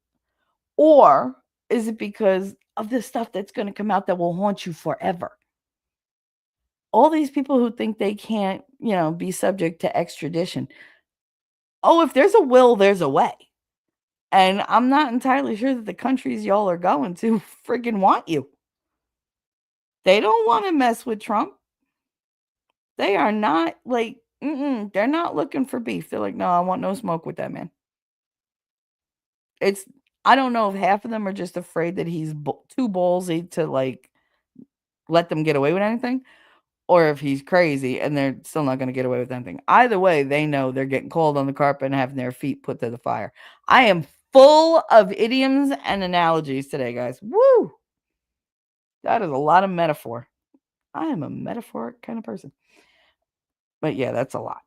Or is it because of the stuff that's going to come out that will haunt you forever? All these people who think they can't, be subject to extradition. Oh, if there's a will, there's a way. And I'm not entirely sure that the countries y'all are going to freaking want you. They don't want to mess with Trump. They are not like, they're not looking for beef. They're like, no, I want no smoke with that man. I don't know if half of them are just afraid that he's too ballsy to like let them get away with anything, or if he's crazy and they're still not going to get away with anything. Either way, they know they're getting cold on the carpet and having their feet put to the fire. I am full of idioms and analogies today, guys. Woo! That is a lot of metaphor. I am a metaphoric kind of person. But yeah, that's a lot.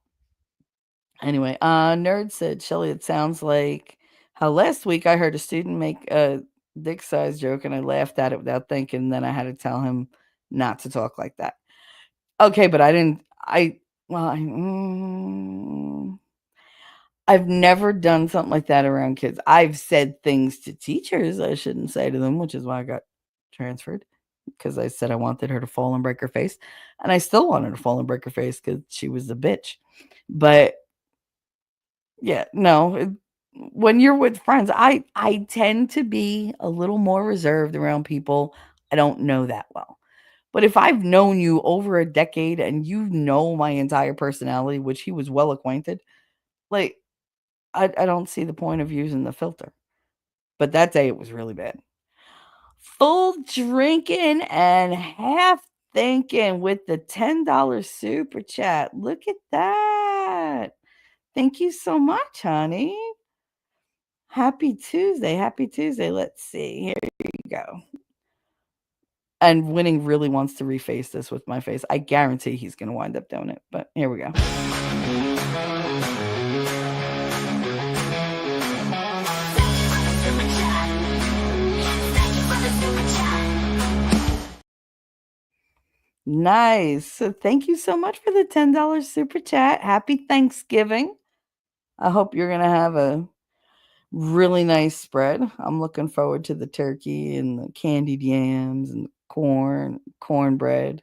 Anyway, Nerd said, Shelly, it sounds like how last week I heard a student make a dick size joke and I laughed at it without thinking. Then I had to tell him not to talk like that. Okay, but I've never done something like that around kids. I've said things to teachers I shouldn't say to them, which is why I got transferred, because I said I wanted her to fall and break her face. And I still want her to fall and break her face because she was a bitch. But yeah, no, when you're with friends, I tend to be a little more reserved around people I don't know that well. But if I've known you over a decade and you know my entire personality, which he was well acquainted, like I don't see the point of using the filter. But that day it was really bad. Full drinking and half thinking with the $10 super chat. Look at that. Thank you so much, honey. Happy Tuesday. Happy Tuesday. Let's see. Here you go. And Winning really wants to reface this with my face. I guarantee he's going to wind up doing it. But here we go. Nice. So thank you so much for the $10 super chat. Happy Thanksgiving. I hope you're going to have a really nice spread. I'm looking forward to the turkey and the candied yams and cornbread.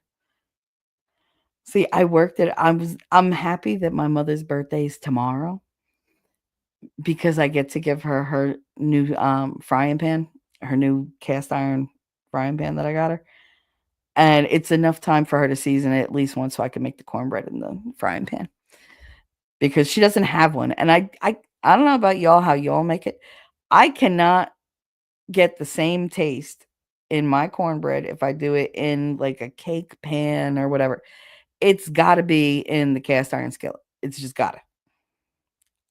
See, I'm happy that my mother's birthday is tomorrow because I get to give her her new frying pan, her new cast iron frying pan that I got her. And it's enough time for her to season it at least once so I can make the cornbread in the frying pan. Because she doesn't have one. And I don't know about y'all, how y'all make it. I cannot get the same taste in my cornbread if I do it in like a cake pan or whatever. It's got to be in the cast iron skillet. It's just got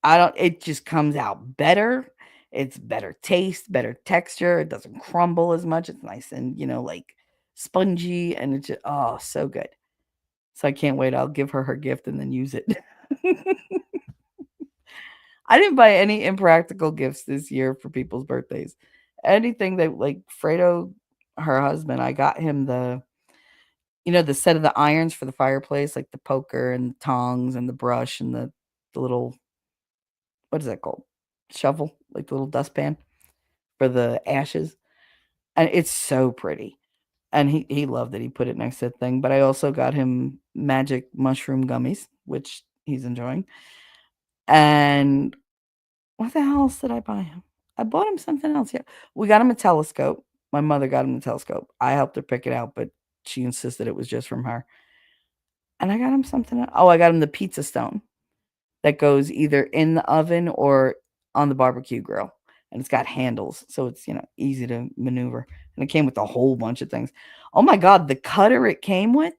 to. It just comes out better. It's better taste, better texture. It doesn't crumble as much. It's nice and, like spongy, and it's just, oh, so good. So I can't wait. I'll give her gift and then use it. I didn't buy any impractical gifts this year for people's birthdays. Anything that like Fredo, her husband, I got him the set of the irons for the fireplace, like the poker and the tongs and the brush and the little, what is that called? Shovel, like the little dustpan for the ashes. And it's so pretty. And he loved it. He put it next to the thing. But I also got him magic mushroom gummies, which he's enjoying. And what the hell else did I buy him? I bought him something else. Yeah. We got him a telescope. My mother got him the telescope. I helped her pick it out, but she insisted it was just from her. And I got him something else. Oh, I got him the pizza stone that goes either in the oven or on the barbecue grill. And it's got handles, so it's, easy to maneuver. And it came with a whole bunch of things. Oh my god, the cutter it came with.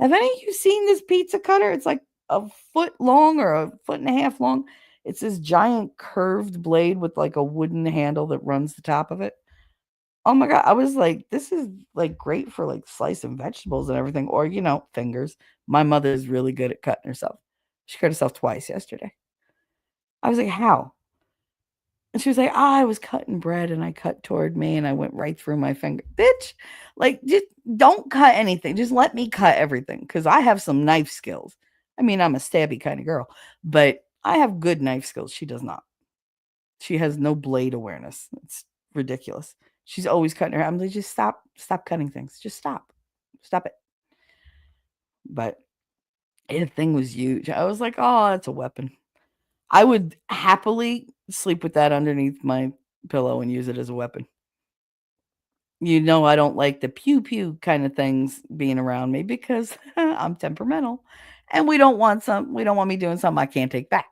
Have any of you seen this pizza cutter? It's like a foot long or a foot and a half long. It's this giant curved blade with like a wooden handle that runs the top of it. Oh my god, I was like, this is like great for like slicing vegetables and everything, or fingers. My mother's really good at cutting herself. She cut herself twice yesterday. I was like, how? And she was like, I was cutting bread and I cut toward me and I went right through my finger. Bitch, like, just don't cut anything. Just let me cut everything because I have some knife skills. I mean, I'm a stabby kind of girl, but I have good knife skills. She does not. She has no blade awareness. It's ridiculous. She's always cutting her. I'm like, just stop cutting things. Just stop it. But the thing was huge. I was like, oh, that's a weapon. I would happily sleep with that underneath my pillow and use it as a weapon. I don't like the pew pew kind of things being around me because I'm temperamental and we don't want me doing something I can't take back.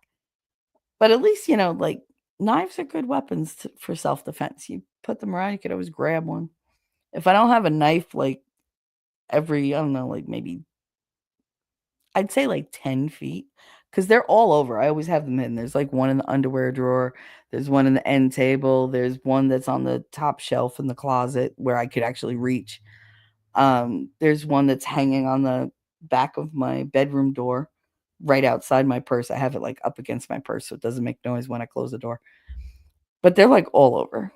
But at least, like knives are good weapons for self-defense. You put them around, you could always grab one. If I don't have a knife like every, I don't know, like maybe I'd say like 10 feet because they're all over. I always have them hidden. There's like one in the underwear drawer. There's one in the end table. There's one that's on the top shelf in the closet where I could actually reach. There's one that's hanging on the back of my bedroom door right outside my purse. I have it like up against my purse so it doesn't make noise when I close the door. But they're like all over.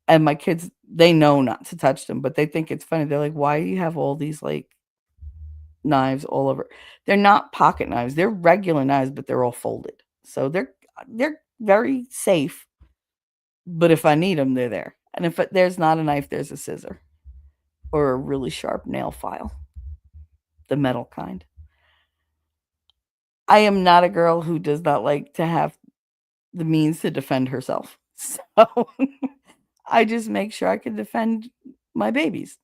And my kids, they know not to touch them, but they think it's funny. They're like, why do you have all these like knives all over? They're not pocket knives. They're regular knives, but they're all folded. So they're very safe. But if I need them, they're there. And if there's not a knife, there's a scissor or a really sharp nail file, the metal kind. I am not a girl who does not like to have the means to defend herself. So I just make sure I can defend my babies.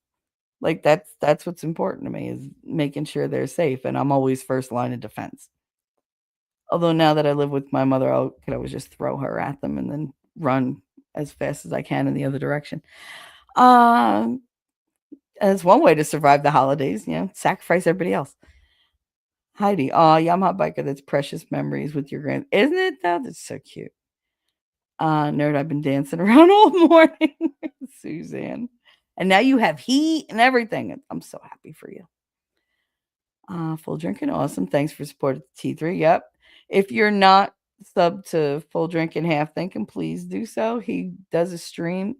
Like that's what's important to me is making sure they're safe, and I'm always first line of defense. Although now that I live with my mother, I could always just throw her at them and then run as fast as I can in the other direction. Um, as one way to survive the holidays, sacrifice everybody else. Heidi, oh, Yamaha biker, that's precious memories with your isn't it though? That's so cute. Nerd, I've been dancing around all morning, Suzanne. And now you have heat and everything. I'm so happy for you. Full drinking, awesome. Thanks for support T3. Yep. If you're not sub to Full Drinking Half Thinking, please do so. He does a stream.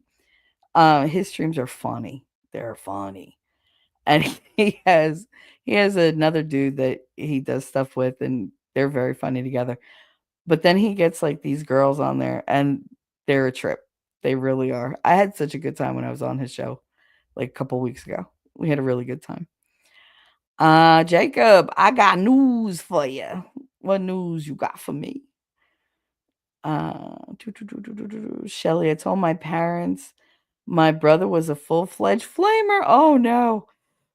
His streams are funny. They're funny. And he has another dude that he does stuff with, and they're very funny together. But then he gets like these girls on there, and they're a trip. They really are. I had such a good time when I was on his show like a couple weeks ago. We had a really good time. Jacob, I got news for you. What news you got for me? Shelly, I told my parents my brother was a full-fledged flamer. Oh no.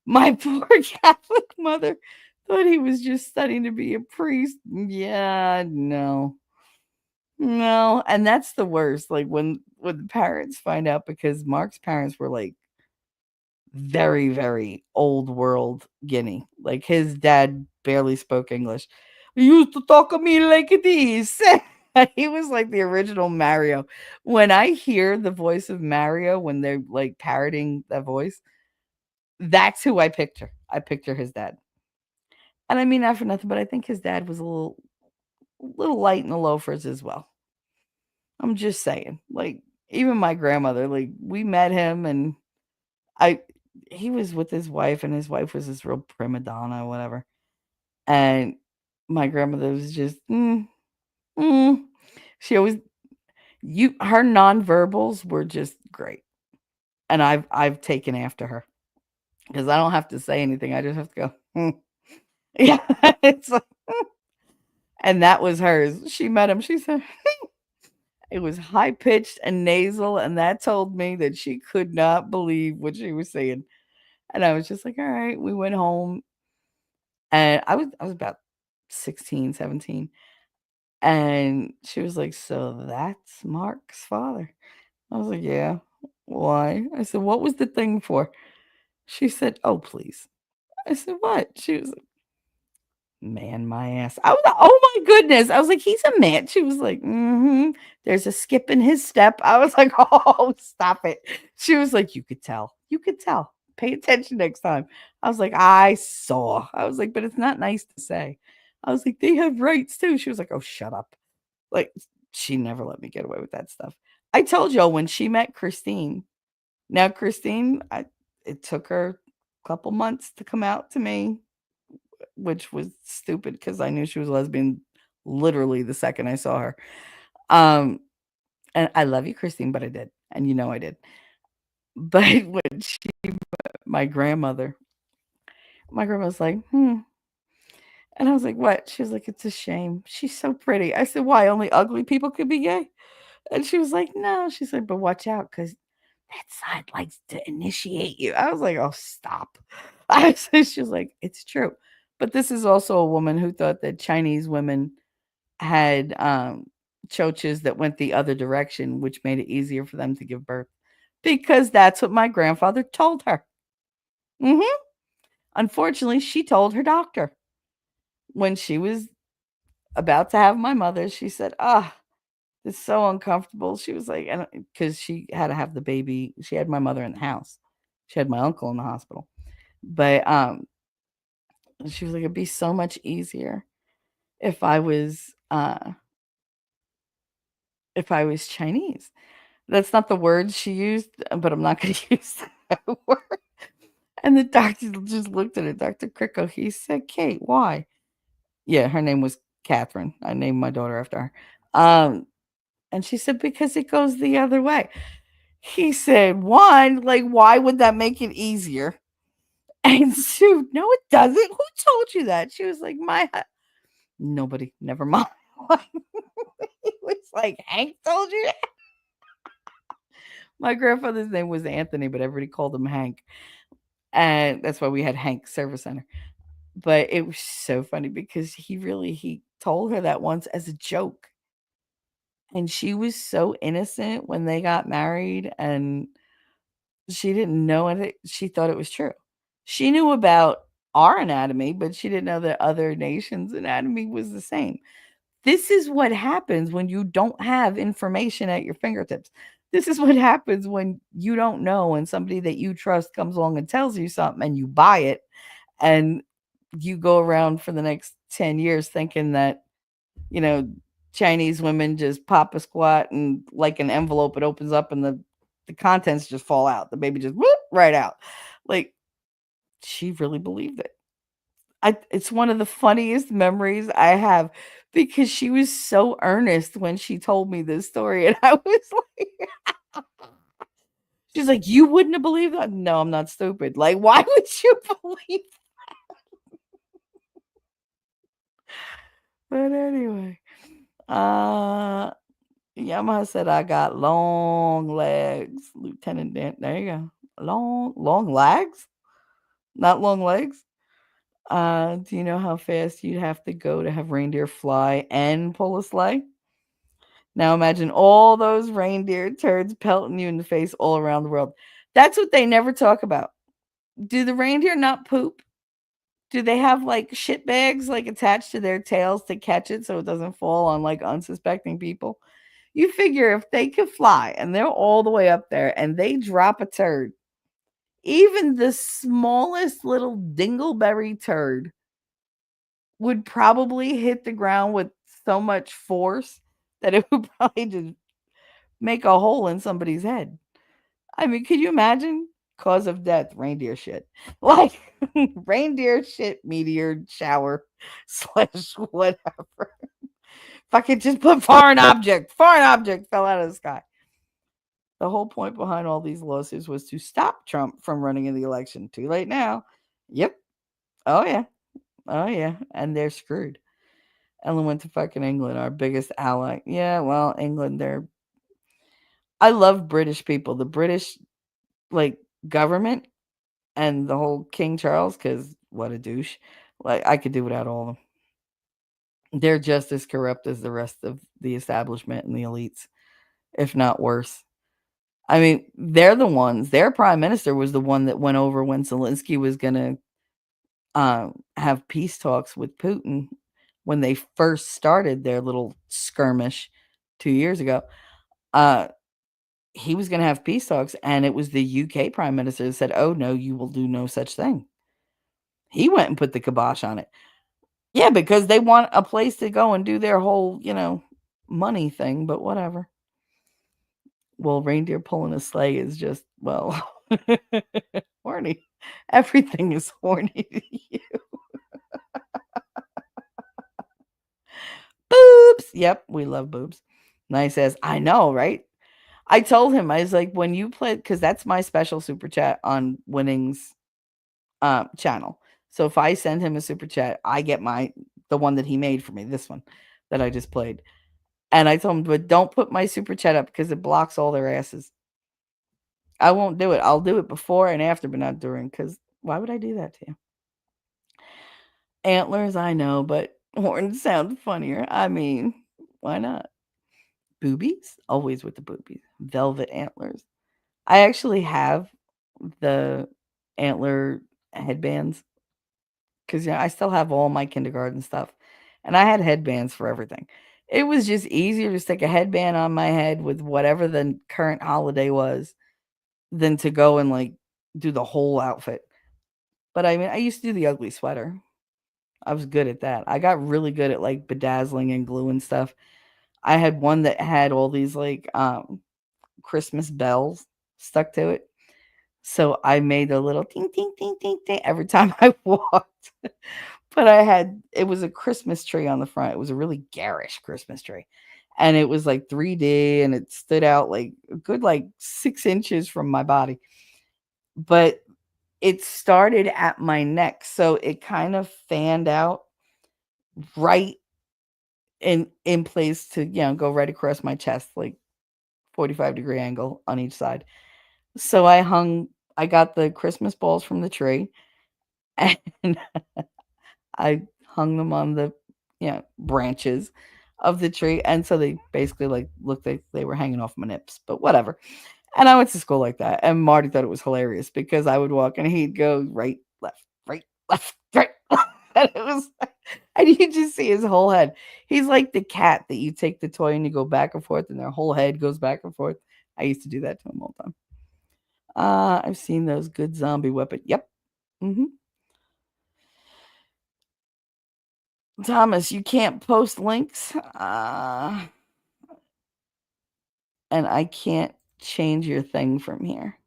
My poor Catholic mother thought he was just studying to be a priest. Yeah, no. No, and that's the worst. Like when the parents find out because Mark's parents were like very, very old world Guinea. Like his dad barely spoke English. He used to talk to me like this. He was like the original Mario. When I hear the voice of Mario when they're like parroting that voice, that's who I picture. I picture his dad. And I mean that for nothing, but I think his dad was a little light in the loafers as well. I'm just saying. Like, even my grandmother, like, we met him and I he was with his wife, and his wife was this real prima donna, whatever. And my grandmother was just, mm. She always her nonverbals were just great. And I've taken after her because I don't have to say anything. I just have to go, Yeah. It's like, and that was hers. She met him. She said it was high pitched and nasal, and that told me that she could not believe what she was saying. And I was just like, all right. We went home, and I was about 16, 17. And she was like, "So that's Mark's father?" I was like, "Yeah." "Why?" I said, "What was the thing for?" She said, "Oh, please." I said, "What?" She was like, "Man, my ass." I was like, "Oh my goodness." I was like, "He's a man." She was like, "Mhm. There's a skip in his step." I was like, "Oh, stop it." She was like, "You could tell. You could tell. Pay attention next time." I was like, "I saw." I was like, "But it's not nice to say." I was like, "They have rights too." She was like, "Oh, shut up." Like, she never let me get away with that stuff. I told y'all when she met Christine. Now Christine, it took her a couple months to come out to me, which was stupid because I knew she was a lesbian literally the second I saw her. Um, and I love you, Christine, but I did, and you know I did. But when she my grandmother, my grandma's like, and I was like, "What?" She was like, "It's a shame. She's so pretty." I said, "Why? Only ugly people could be gay?" And she was like, "No." She said, "But watch out, cause that side likes to initiate you." I was like, "Oh, stop." She was like, "It's true." But this is also a woman who thought that Chinese women had, choaches that went the other direction, which made it easier for them to give birth, because that's what my grandfather told her. Mhm. Unfortunately, she told her doctor. When she was about to have my mother, she said, "Ah, it's so uncomfortable." She was like, and because she had to have the baby, she had my mother in the house. She had my uncle in the hospital. But she was like, "It'd be so much easier if I was Chinese." That's not the word she used, but I'm not gonna use that word. And the doctor just looked at it, Dr. Cricko. He said, "Kate, why?" Yeah, her name was Catherine. I named my daughter after her. And she said, "Because it goes the other way." He said, "One, like, why would that make it easier?" And two, "No, it doesn't. Who told you that?" She was like, Nobody, never mind." He was like, "Hank told you that?" My grandfather's name was Anthony, but everybody called him Hank. And that's why we had Hank Service Center. But it was so funny because he told her that once as a joke. And she was so innocent when they got married, and she didn't know it. She thought it was true. She knew about our anatomy, but she didn't know that other nations' anatomy was the same. This is what happens when you don't have information at your fingertips. This is what happens when you don't know and somebody that you trust comes along and tells you something and you buy it, and you go around for the next 10 years thinking that, you know, Chinese women just pop a squat and like an envelope, it opens up and the contents just fall out. The baby just whoop right out. Like, she really believed it. It's one of the funniest memories I have because she was so earnest when she told me this story, and I was like, she's like, "You wouldn't have believed that?" No, I'm not stupid. Like, why would you believe? But anyway, uh, Yamaha said I got long legs. Lieutenant Dan, there you go. Long legs, not long legs. Do you know how fast you'd have to go to have reindeer fly and pull a sleigh? Now imagine all those reindeer turds pelting you in the face all around the world. That's what they never talk about. Do the reindeer not poop? Do they have like shit bags like attached to their tails to catch it so it doesn't fall on like unsuspecting people? You figure if they could fly and they're all the way up there and they drop a turd, even the smallest little dingleberry turd would probably hit the ground with so much force that it would probably just make a hole in somebody's head. I mean, could you imagine? Cause of death, reindeer shit. Like reindeer shit, meteor shower slash whatever. If I could just put foreign object fell out of the sky. The whole point behind all these lawsuits was to stop Trump from running in the election. Too late now. Yep. Oh yeah. Oh yeah. And they're screwed. Ellen went to fucking England, our biggest ally. Yeah, well, England, I love British people. The British like government and the whole King Charles, because what a douche. Like I could do without all of them. They're just as corrupt as the rest of the establishment and the elites, if not worse. I mean, they're the ones. Their prime minister was the one that went over when Zelensky was going to have peace talks with Putin when they first started their little skirmish 2 years ago. He was going to have peace talks, and it was the UK prime minister that said, "Oh no, you will do no such thing." He went and put the kibosh on it. Yeah, because they want a place to go and do their whole, money thing, but whatever. Well, reindeer pulling a sleigh is just, well, horny. Everything is horny to you. Boobs. Yep, we love boobs. Nice as I know, right? I told him, I was like, when you play, because that's my special super chat on Winning's channel. So if I send him a super chat, I get the one that he made for me, this one that I just played. And I told him, but don't put my super chat up because it blocks all their asses. I won't do it. I'll do it before and after, but not during, because why would I do that to you? Antlers, I know, but horns sound funnier. I mean, why not? Boobies? Always with the boobies. Velvet antlers. I actually have the antler headbands because I still have all my kindergarten stuff. And I had headbands for everything. It was just easier to stick a headband on my head with whatever the current holiday was than to go and like do the whole outfit. But I mean, I used to do the ugly sweater. I was good at that. I got really good at like bedazzling and glue and stuff. I had one that had all these like Christmas bells stuck to it. So I made a little ting ting ting ting ting every time I walked. But it was a Christmas tree on the front. It was a really garish Christmas tree. And it was like 3D and it stood out like a good like 6 inches from my body. But it started at my neck. So it kind of fanned out right in place to, go right across my chest, like 45-degree angle on each side. So I got the Christmas balls from the tree and I hung them on the, branches of the tree. And so they basically like looked like they were hanging off my nips, but whatever. And I went to school like that. And Marty thought it was hilarious because I would walk and he'd go right, left, right, left, right. And it was, and you just see his whole head. He's like the cat that you take the toy and you go back and forth and their whole head goes back and forth. I used to do that to him all the time. I've seen those good zombie weapon. Yep. Mm-hmm. Thomas, you can't post links. And I can't change your thing from here.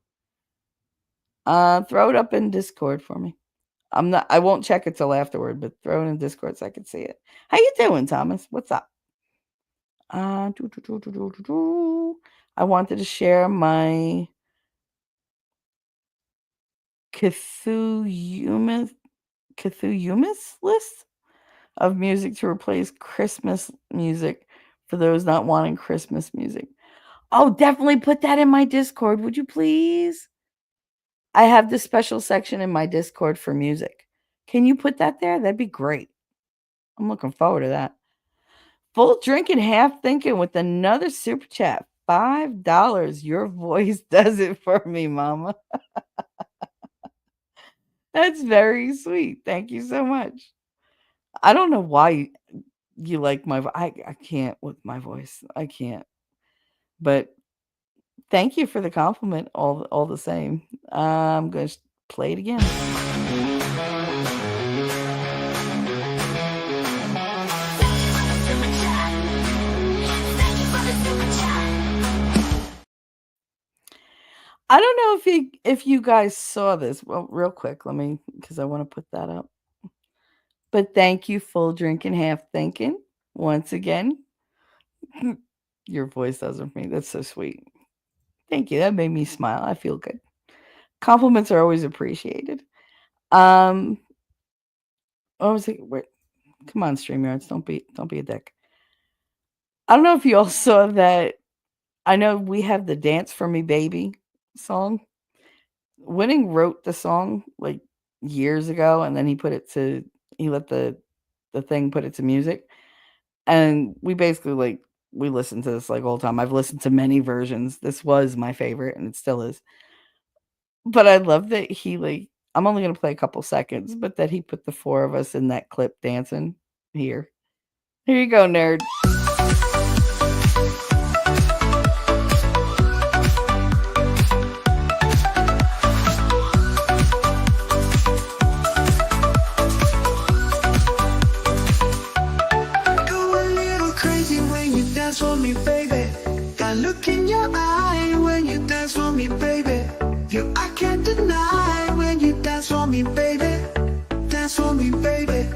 Throw it up in Discord for me. I won't check it till afterward, but throw it in Discord so I can see it. How you doing, Thomas? What's up? I wanted to share my Cthulhumus list of music to replace Christmas music for those not wanting Christmas music. Oh, definitely put that in my Discord, would you please? I have this special section in my Discord for music. Can you put that there? That'd be great. I'm looking forward to that. Full drinking, half thinking with another super chat. $5. Your voice does it for me, mama. That's very sweet. Thank you so much. I don't know why you like my voice. I can't with my voice. I can't. But thank you for the compliment all the same. I'm going to play it again. I don't know if you guys saw this. Well, real quick, let me because I want to put that up. But thank you, full drinking, half thinking. Once again, your voice does it for me. That's so sweet. Thank you. That made me smile. I feel good. Compliments are always appreciated. Um, what was it? Wait, come on, StreamYards. Don't be a dick. I don't know if you all saw that. I know we have the "Dance for Me, Baby" song. Winning wrote the song like years ago, and then he let the thing put it to music, and we basically like we listened to this like all the time. I've listened to many versions. This was my favorite, and it still is. But I love that he like. I'm only gonna play a couple seconds, but that he put the four of us in that clip dancing here. Here you go, nerd. Go a little crazy when you dance for me, baby. That look in your eye when you dance for me, baby. You I can't deny when you dance for me, baby. Dance for me, baby.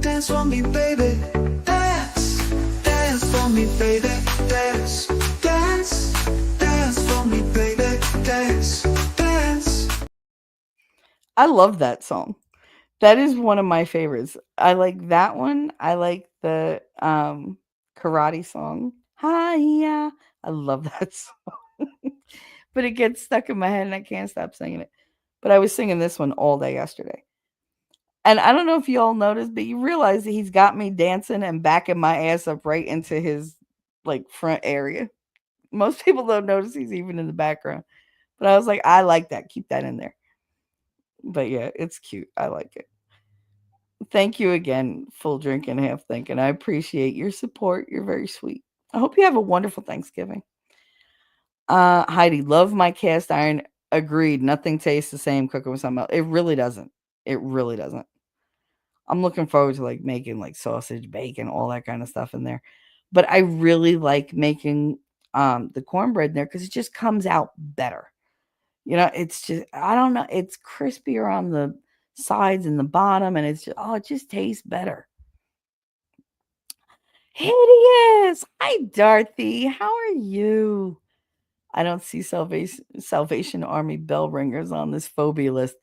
Dance for me, baby. Dance, dance for me, baby. Dance, dance, dance for me, baby. Dance, dance. I love that song. That is one of my favorites. I like that one. I like the karate song. Hiya. I love that song. But it gets stuck in my head and I can't stop singing it. But I was singing this one all day yesterday. And I don't know if you all noticed, but you realize that he's got me dancing and backing my ass up right into his like front area. Most people don't notice he's even in the background. But I was like, I like that. Keep that in there. But yeah, it's cute. I like it. Thank you again, full drink and half thinking. I appreciate your support. You're very sweet. I hope you have a wonderful Thanksgiving. Heidi, love my cast iron. Agreed. Nothing tastes the same cooking with something else. It really doesn't. It really doesn't. I'm looking forward to like making like sausage, bacon, all that kind of stuff in there. But I really like making the cornbread in there because it just comes out better. It's just I don't know, it's crispier on the sides and the bottom, and it's just it just tastes better. Hideous! Hi, Dorothy. How are you? I don't see Salvation Army bell ringers on this phobia list.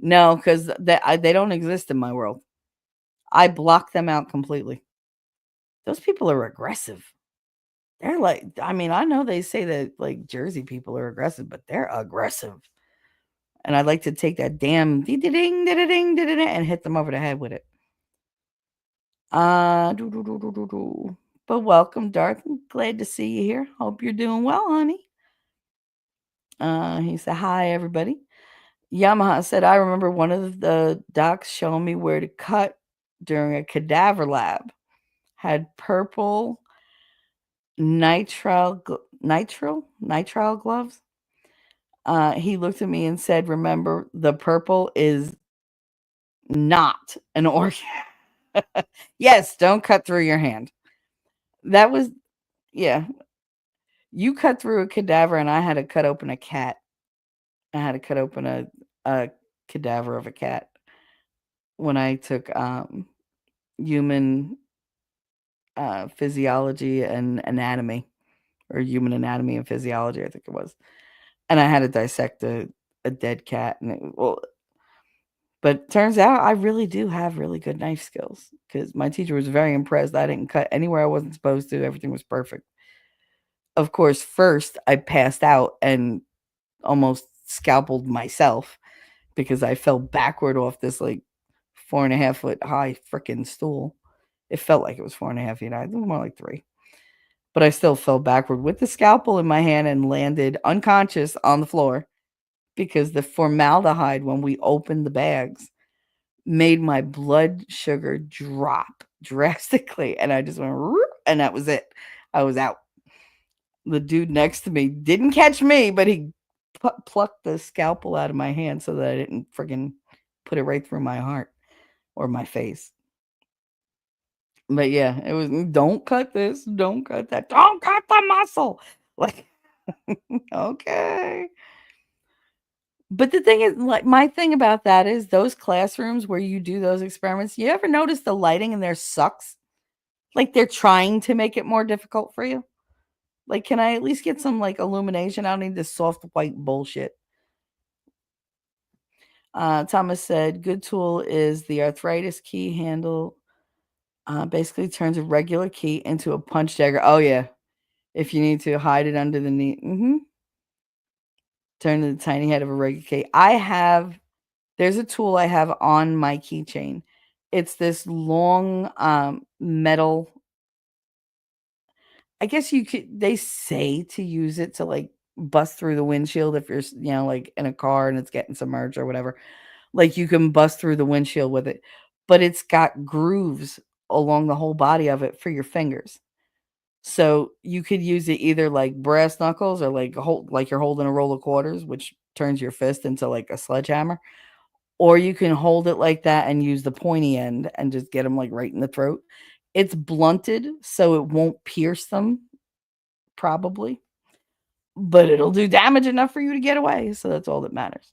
No, because they don't exist in my world. I block them out completely. Those people are aggressive. They're like, I mean, I know they say that like Jersey people are aggressive, but they're aggressive. And I'd like to take that damn ding ding ding and hit them over the head with it. Do, do, do, do, do, do. But welcome, Darth. Glad to see you here. Hope you're doing well, honey. He said, hi, everybody. Yamaha said, I remember one of the docs showing me where to cut during a cadaver lab. Had purple nitrile gloves. He looked at me and said, remember, the purple is not an organ. Yes, don't cut through your hand. That was, yeah. You cut through a cadaver, and I had to cut open a cat. I had to cut open a cadaver of a cat when I took human physiology and anatomy, or human anatomy and physiology, I think it was. And I had to dissect a dead cat. But turns out I really do have really good knife skills because my teacher was very impressed. I didn't cut anywhere I wasn't supposed to. Everything was perfect. Of course, first I passed out and almost scalpeled myself because I fell backward off this like 4.5 foot high freaking stool. It felt like it was 4.5 feet high. It was more like 3. But I still fell backward with the scalpel in my hand and landed unconscious on the floor because the formaldehyde, when we opened the bags, made my blood sugar drop drastically. And I just went, and that was it. I was out. The dude next to me didn't catch me, but he plucked the scalpel out of my hand so that I didn't friggin' put it right through my heart or my face. But yeah, it was don't cut this, don't cut that, don't cut the muscle. Like, okay. But the thing is, like, my thing about that is those classrooms where you do those experiments, you ever notice the lighting in there sucks? Like they're trying to make it more difficult for you? Like, can I at least get some like illumination? I don't need this soft white bullshit. Thomas said, good tool is the arthritis key handle. Basically turns a regular key into a punch dagger. Oh, yeah. If you need to hide it under the knee. Turn the tiny head of a regular key. There's a tool I have on my keychain. It's this long metal. I guess they say to use it to like bust through the windshield if you're, like in a car and it's getting submerged or whatever. Like you can bust through the windshield with it, but it's got grooves along the whole body of it for your fingers. So you could use it either like brass knuckles or like you're holding a roll of quarters, which turns your fist into like a sledgehammer. Or you can hold it like that and use the pointy end and just get them like right in the throat. It's blunted, so it won't pierce them, probably, but it'll do damage enough for you to get away. So that's all that matters.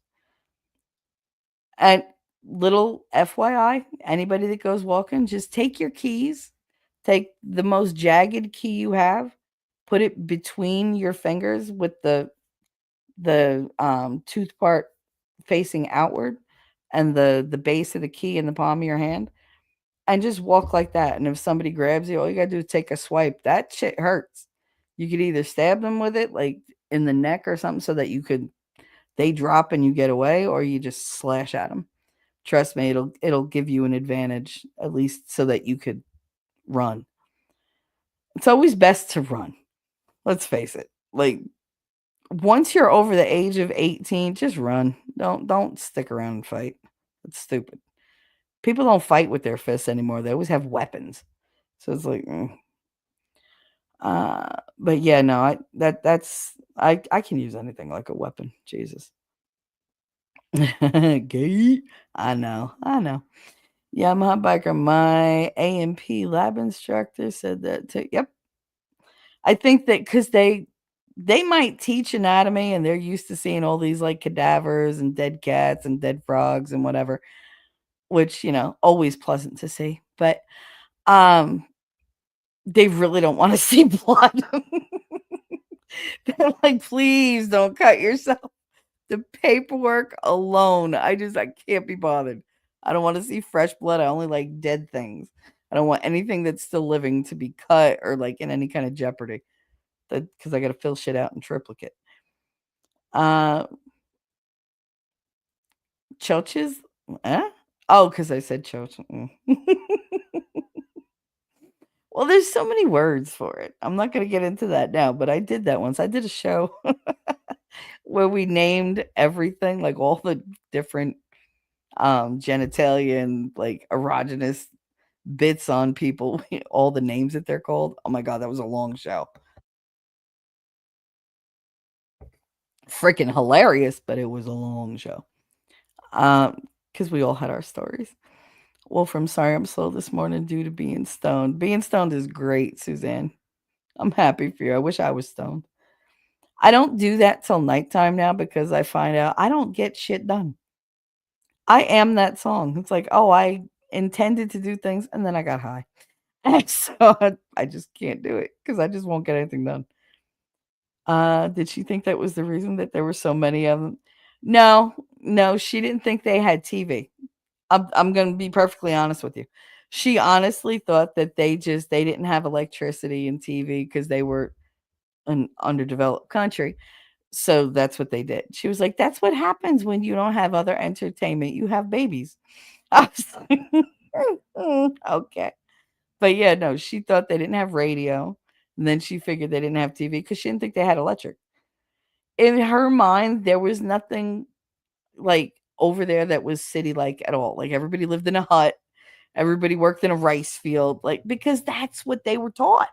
And little FYI, anybody that goes walking, just take your keys, take the most jagged key you have, put it between your fingers with the tooth part facing outward and the base of the key in the palm of your hand, and just walk like that. And if somebody grabs you, all you gotta do is take a swipe. That shit hurts. You could either stab them with it like in the neck or something so that they drop and you get away, or you just slash at them. Trust me, it'll give you an advantage, at least so that you could run. It's always best to run. Let's face it. Like once you're over the age of 18, just run. Don't stick around and fight. It's stupid. People don't fight with their fists anymore. They always have weapons. So it's like but yeah, no, I can use anything like a weapon. Jesus. Gay. I know. Yeah, I'm a hot biker. My A&P lab instructor said that too. Yep. I think that because they might teach anatomy and they're used to seeing all these like cadavers and dead cats and dead frogs and whatever, which, always pleasant to see. But they really don't want to see blood. They're like, please don't cut yourself. The paperwork alone, I can't be bothered. I don't want to see fresh blood. I only like dead things. I don't want anything that's still living to be cut or like in any kind of jeopardy. Because I got to fill shit out in triplicate. Choches? Eh? Oh, because I said choch. Well, there's so many words for it. I'm not going to get into that now, but I did that once. I did a show where we named everything, like all the different genitalia and like erogenous bits on people, all the names that they're called. Oh my god, that was a long show. Freaking hilarious, but it was a long show. Because we all had our stories. Wolf, I'm sorry I'm slow this morning due to being stoned. Being stoned is great, Suzanne. I'm happy for you. I wish I was stoned. I don't do that till nighttime now because I find out I don't get shit done. I am that song. It's like, oh, I intended to do things and then I got high. And so I just can't do it because I just won't get anything done. Did she think that was the reason that there were so many of them? No, she didn't think they had TV. I'm gonna be perfectly honest with you. She honestly thought that they didn't have electricity and TV because they were an underdeveloped country. So that's what they did. She was like, "That's what happens when you don't have other entertainment. You have babies." I was like, okay. But yeah, no, she thought they didn't have radio. And then she figured they didn't have TV because she didn't think they had electric. In her mind, there was nothing like over there that was city like at all. Like everybody lived in a hut, everybody worked in a rice field, like because that's what they were taught.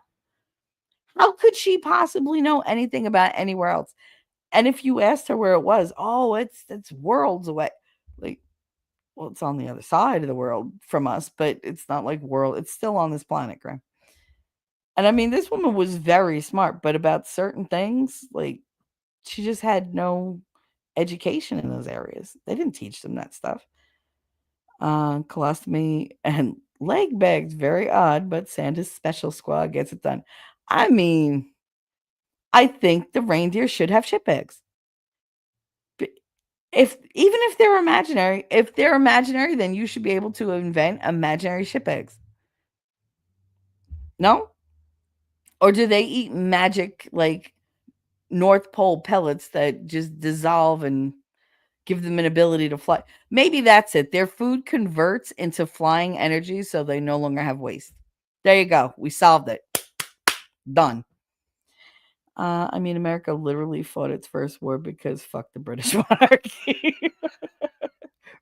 How could she possibly know anything about anywhere else? And if you asked her where it was, oh, it's worlds away. Like, well, it's on the other side of the world from us, but it's not like world. It's still on this planet, Graham. And I mean, this woman was very smart, but about certain things, like she just had no education in those areas. They didn't teach them that stuff. Colostomy and leg bags, very odd, but Santa's special squad gets it done. I mean, I think the reindeer should have shit bags. If even if they're imaginary, then you should be able to invent imaginary shit bags. No? Or do they eat magic like North Pole pellets that just dissolve and give them an ability to fly? Maybe that's it. Their food converts into flying energy so they no longer have waste. There you go. We solved it. Done. I mean, America literally fought its first war because fuck the British monarchy.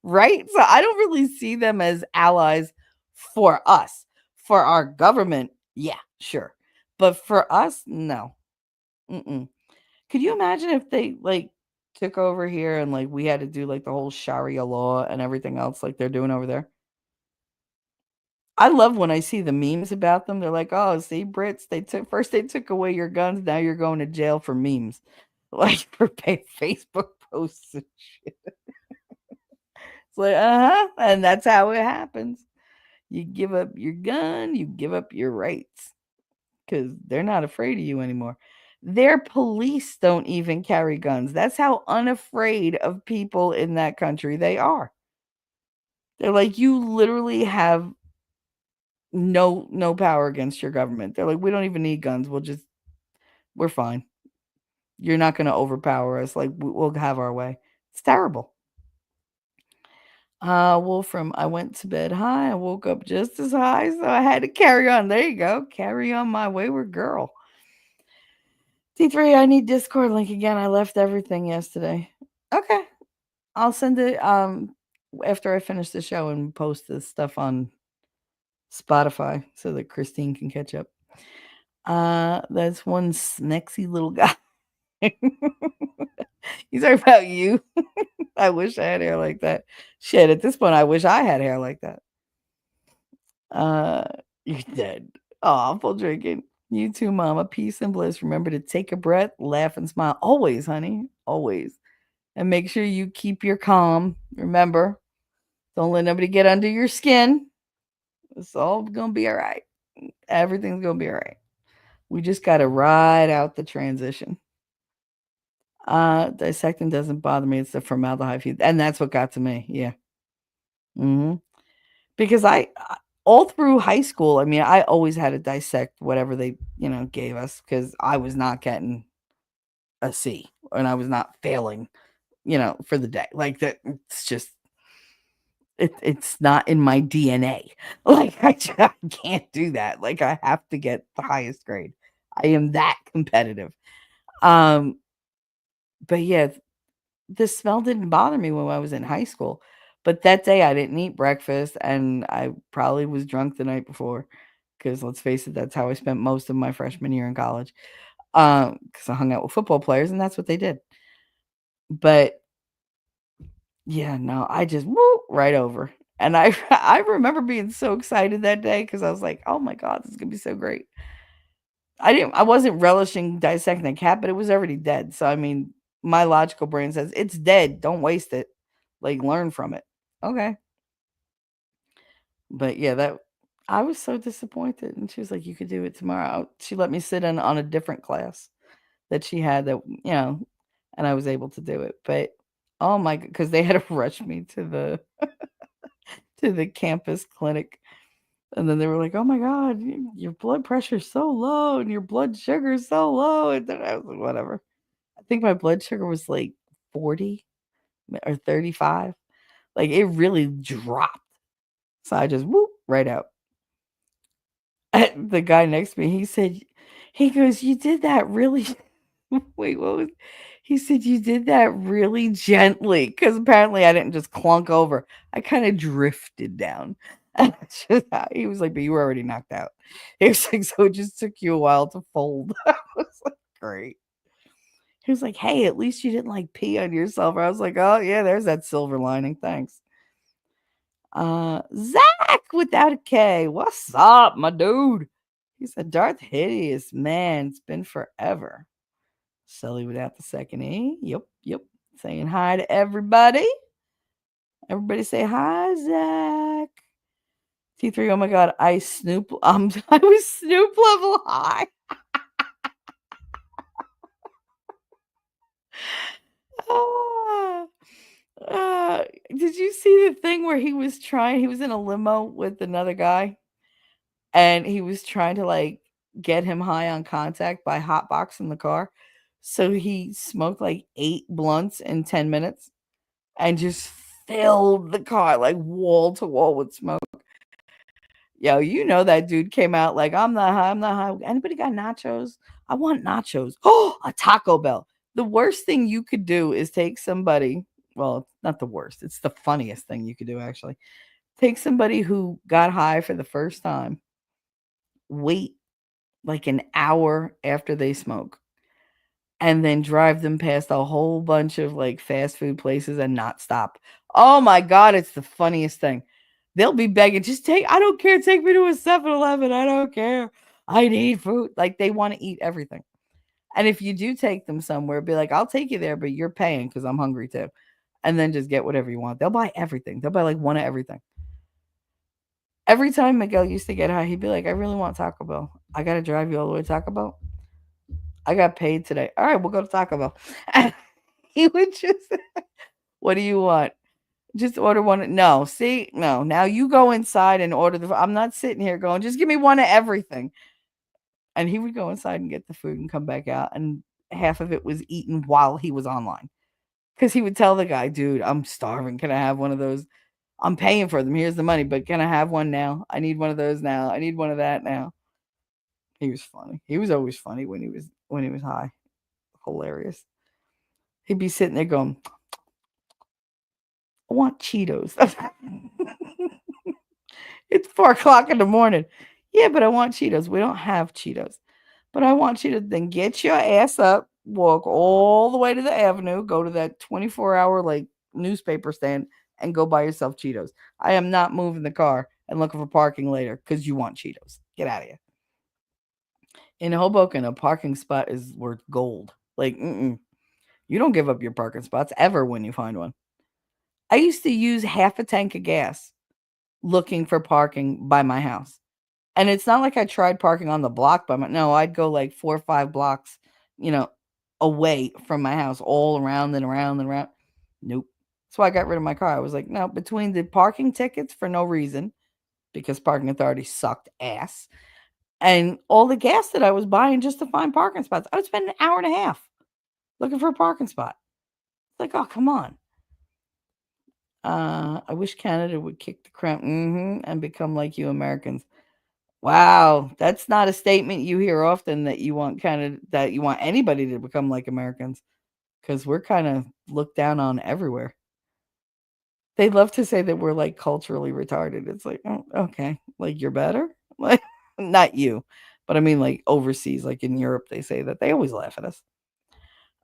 Right? So I don't really see them as allies for us. For our government, yeah, sure. But for us, no. Mm-mm. Could you imagine if they like took over here and like we had to do like the whole Sharia law and everything else like they're doing over there? I love when I see the memes about them. They're like, "Oh, see, Brits, they took away your guns, now you're going to jail for memes." Like for Facebook posts and shit. It's like, uh-huh, and that's how it happens. You give up your gun, you give up your rights because they're not afraid of you anymore. Their police don't even carry guns. That's how unafraid of people in that country they are. They're like, you literally have no power against your government. They're like, we don't even need guns. We're fine. You're not going to overpower us. Like we'll have our way. It's terrible. Wolfram, I went to bed high. I woke up just as high, so I had to carry on. There you go. Carry on my wayward girl. D3, I need Discord link again. I left everything yesterday. Okay. I'll send it after I finish the show and post this stuff on Spotify so that Christine can catch up. That's one snexy little guy. He's talking about you. I wish I had hair like that. Shit, at this point, I wish I had hair like that. Uh, you're dead. Oh, full drinking. You too, mama. Peace and bliss. Remember to take a breath, laugh, and smile. Always, honey. Always. And make sure you keep your calm. Remember, don't let nobody get under your skin. It's all gonna be all right. Everything's gonna be all right. We just gotta ride out the transition. Dissecting doesn't bother me. It's the formaldehyde, and that's what got to me. Yeah. Because all through high school, I mean, I always had to dissect whatever they, gave us because I was not getting a C and I was not failing, for the day. Like that, it's just it's not in my DNA. Like I can't do that. Like I have to get the highest grade. I am that competitive. Um, but yeah, the smell didn't bother me when I was in high school. But that day I didn't eat breakfast and I probably was drunk the night before. Because let's face it, that's how I spent most of my freshman year in college. Because I hung out with football players and that's what they did. But yeah, no, I just right over. And I I remember being so excited that day because I was like, oh my God, this is gonna be so great. I wasn't relishing dissecting a cat, but it was already dead. So I mean, my logical brain says it's dead. Don't waste it. Like learn from it. Okay. But yeah, that I was so disappointed. And she was like, you could do it tomorrow. She let me sit in on a different class that she had that, and I was able to do it. But oh my god, because they had to rush me to the to the campus clinic. And then they were like, "Oh my god, your blood pressure's so low and your blood sugar's so low." And then I was like, "Whatever." I think my blood sugar was like 40 or 35. Like it really dropped. So I just whoop right out. The guy next to me, he goes, "You did that really." Wait, what was he said, "You did that really gently," because apparently I didn't just clunk over. I kinda drifted down. And it's just he was like, "But you were already knocked out." He was like, "So it just took you a while to fold." I was like, "Great." He was like, "Hey, at least you didn't, like, pee on yourself." I was like, "Oh, yeah, there's that silver lining, thanks." Zach without a K. What's up, my dude? He said, "Darth Hideous, man, it's been forever." Sully without the second E. Yep, yep. Saying hi to everybody. Everybody say hi, Zach. T3, oh my god, I Snoop. I was Snoop level high. Ah, ah, did you see the thing where he was trying? He was in a limo with another guy, and he was trying to like get him high on contact by hotboxing the car. So he smoked like 8 blunts in 10 minutes and just filled the car like wall to wall with smoke. Yo, you know that dude came out like, I'm not high, I'm not high. Anybody got nachos? I want nachos. Oh, a Taco Bell. The worst thing you could do is take somebody, well, not the worst, it's the funniest thing you could do actually. Take somebody who got high for the first time, wait like an hour after they smoke, and then drive them past a whole bunch of like fast food places and not stop. Oh my God, it's the funniest thing. They'll be begging, just I don't care, take me to a 7-Eleven. I don't care. I need food. Like they want to eat everything. And if you do take them somewhere, be like, I'll take you there, but you're paying because I'm hungry too. And then just get whatever you want. They'll buy everything. They'll buy like one of everything. Every time Miguel used to get high, he'd be like, I really want Taco Bell. I got to drive you all the way to Taco Bell. I got paid today. All right, we'll go to Taco Bell. And he would just, what do you want? Just order one. No, see, no. Now you go inside and order the. I'm not sitting here going, just give me one of everything. And he would go inside and get the food and come back out. And half of it was eaten while he was online. Because he would tell the guy, dude, I'm starving. Can I have one of those? I'm paying for them. Here's the money, but can I have one now? I need one of those now. I need one of that now. He was funny. He was always funny when he was high. Hilarious. He'd be sitting there going, I want Cheetos. It's 4 o'clock in the morning. Yeah, but I want Cheetos. We don't have Cheetos. But I want you to then get your ass up, walk all the way to the avenue, go to that 24-hour like newspaper stand and go buy yourself Cheetos. I am not moving the car and looking for parking later because you want Cheetos. Get out of here. In Hoboken, a parking spot is worth gold. Like, you don't give up your parking spots ever when you find one. I used to use half a tank of gas looking for parking by my house. And it's not like I tried parking on the block no, I'd go like 4 or 5 blocks, you know, away from my house, all around and around and around. Nope. So I got rid of my car. I was like, no, between the parking tickets for no reason, because parking authority sucked ass, and all the gas that I was buying just to find parking spots, I would spend an hour and a half looking for a parking spot. It's like, oh, come on. I wish Canada would kick the crown and become like you Americans. Wow, that's not a statement you hear often, that you want that you want anybody to become like Americans, because we're kind of looked down on everywhere. They love to say that we're like culturally retarded. It's like, oh, okay, like you're better, like not you, but I mean like overseas, like in Europe, they say that. They always laugh at us.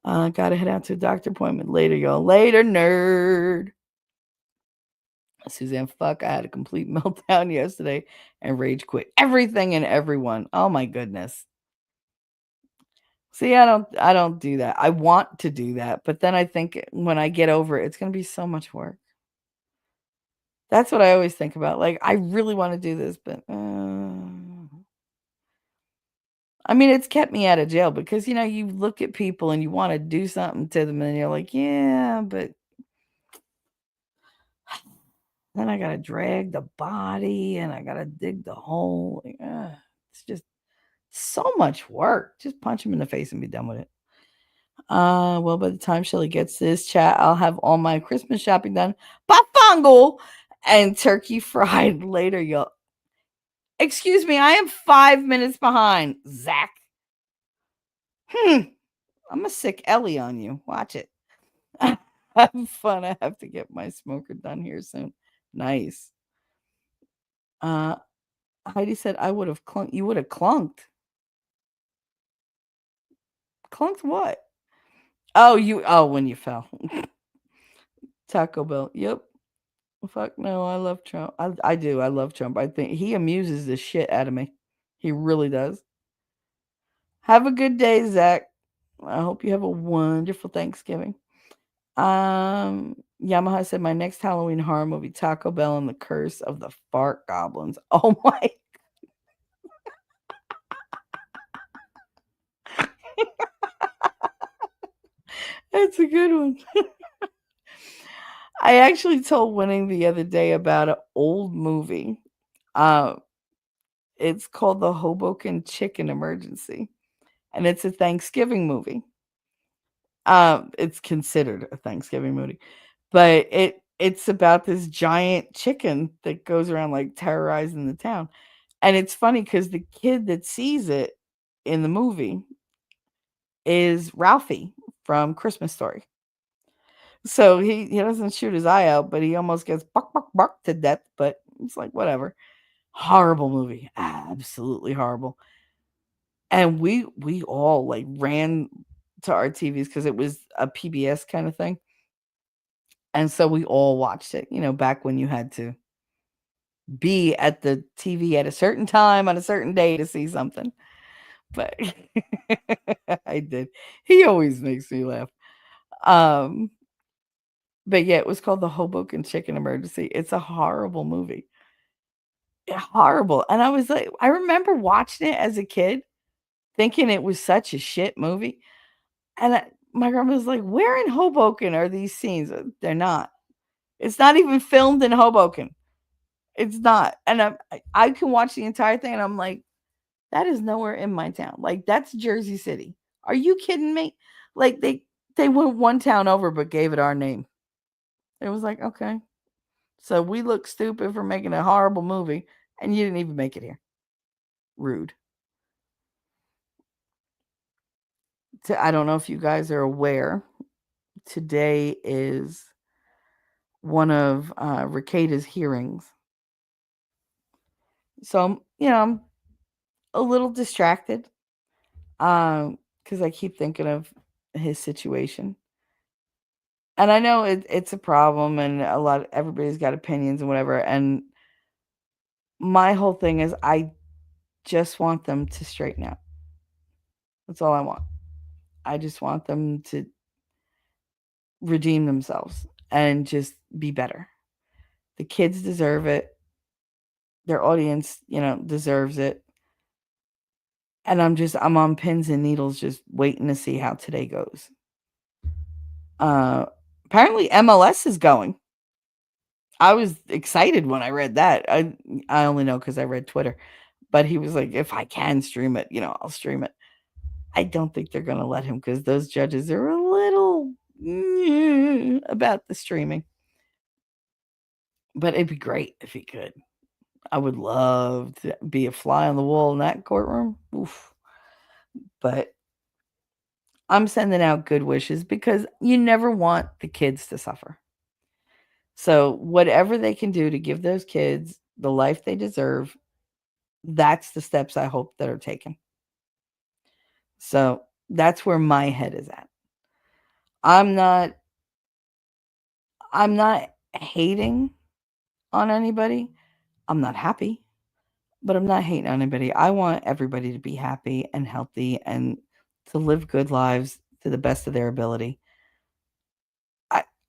Gotta head out to a doctor appointment later, y'all. Later, nerd. Suzanne, fuck, I had a complete meltdown yesterday and rage quit everything and everyone. Oh my goodness. See, I don't do that. I want to do that, but then I think when I get over it, it's going to be so much work. That's what I always think about. Like, I really want to do this, but I mean, it's kept me out of jail because you look at people and you want to do something to them, and you're like, yeah, but then I gotta drag the body and I gotta dig the hole. Like, it's just so much work. Just punch him in the face and be done with it. Well, by the time Shelly gets this chat, I'll have all my Christmas shopping done. Pafango and turkey fried later, y'all. Excuse me, I am 5 minutes behind, Zach. I'm a sick Ellie on you. Watch it. Have fun. I have to get my smoker done here soon. Nice. Heidi said I would have clunked. You would have clunked. Clunked what? Oh, when you fell. Taco Bell. Yep. Fuck no, I love Trump. I do. I love Trump. I think he amuses the shit out of me. He really does. Have a good day, Zach. I hope you have a wonderful Thanksgiving. Yamaha said my next Halloween horror movie, Taco Bell and the Curse of the Fart Goblins. Oh my, that's a good one. I actually told Winning the other day about an old movie. Uh, it's called The Hoboken Chicken Emergency, and it's a Thanksgiving movie. It's considered a Thanksgiving movie, but it's about this giant chicken that goes around like terrorizing the town. And it's funny because the kid that sees it in the movie is Ralphie from Christmas Story. So he doesn't shoot his eye out, but he almost gets buck to death. But it's like whatever. Horrible movie, absolutely horrible. And we all like ran to our TVs because it was a PBS kind of thing, and so we all watched it. Back when you had to be at the TV at a certain time on a certain day to see something. But I did. He always makes me laugh. Um, but yeah, it was called The Hoboken Chicken Emergency. It's a horrible movie. Horrible. And I was like, I remember watching it as a kid, thinking it was such a shit movie. And my grandma was like, "Where in Hoboken are these scenes?" They're not. It's not even filmed in Hoboken. It's not. And I can watch the entire thing, and I'm like, that is nowhere in my town. Like that's Jersey City. Are you kidding me? Like they went one town over, but gave it our name. It was like, okay, so we look stupid for making a horrible movie, and you didn't even make it here. Rude. I don't know if you guys are aware. Today is one of Ricada's hearings. So I'm a little distracted because I keep thinking of his situation, and I know it's a problem, and everybody's got opinions and whatever. And my whole thing is, I just want them to straighten out. That's all I want. I just want them to redeem themselves and just be better. The kids deserve it. Their audience, deserves it. And I'm on pins and needles just waiting to see how today goes. Uh Apparently MLS is going. I was excited when I read that. I only know cuz I read Twitter. But he was like, if I can stream it, I'll stream it. I don't think they're going to let him cuz those judges are a little about the streaming. But it'd be great if he could. I would love to be a fly on the wall in that courtroom. Oof. But I'm sending out good wishes because you never want the kids to suffer. So, whatever they can do to give those kids the life they deserve, that's the steps I hope that are taken. So, that's where my head is at. I'm not I'm not hating on anybody. I'm not happy, but I'm not hating on anybody. I want everybody to be happy and healthy and to live good lives to the best of their ability.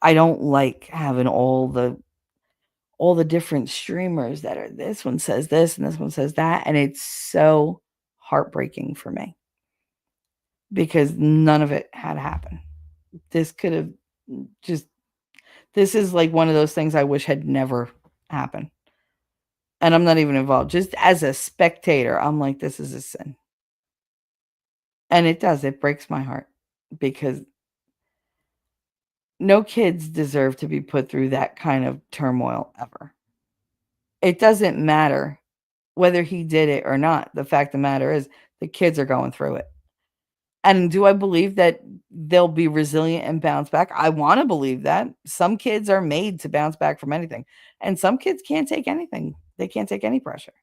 I don't like having all the different streamers that are this one says this and this one says that, and it's so heartbreaking for me because none of it had happened. This could have just this is like one of those things I wish had never happened. And I'm not even involved. Just as a spectator, I'm like, this is a sin. And it does. It breaks my heart because no kids deserve to be put through that kind of turmoil ever. It doesn't matter whether he did it or not. The fact of the matter is the kids are going through it. And do I believe that they'll be resilient and bounce back? I want to believe that. Some kids are made to bounce back from anything, and some kids can't take anything. They can't take any pressure.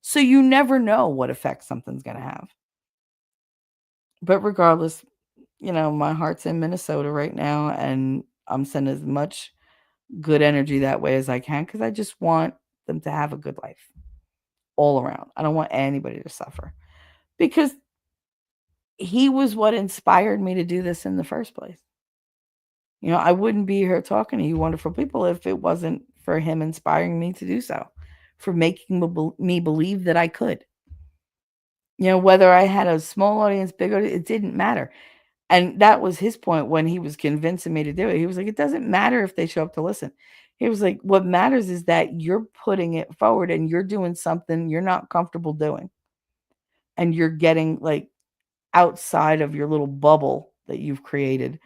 So you never know what effect something's going to have. But regardless, my heart's in Minnesota right now, and I'm sending as much good energy that way as I can because I just want them to have a good life all around. I don't want anybody to suffer because he was what inspired me to do this in the first place. I wouldn't be here talking to you wonderful people if it wasn't for him inspiring me to do so, for making me believe that I could. Whether I had a small audience, big audience, it didn't matter. And that was his point when he was convincing me to do it. He was like, it doesn't matter if they show up to listen. He was like, what matters is that you're putting it forward and you're doing something you're not comfortable doing. And you're getting like outside of your little bubble that you've created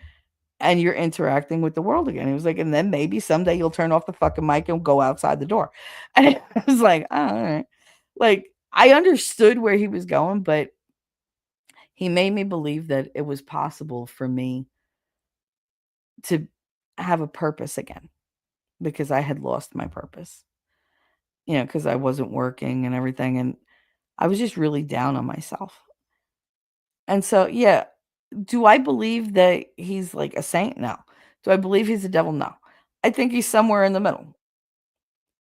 and you're interacting with the world again. He was like, and then maybe someday you'll turn off the fucking mic and go outside the door. And I was like, oh, all right. Like, I understood where he was going, but he made me believe that it was possible for me to have a purpose again because I had lost my purpose, because I wasn't working and everything. And I was just really down on myself. And so, yeah, do I believe that he's like a saint? No. Do I believe he's a devil? No. I think he's somewhere in the middle.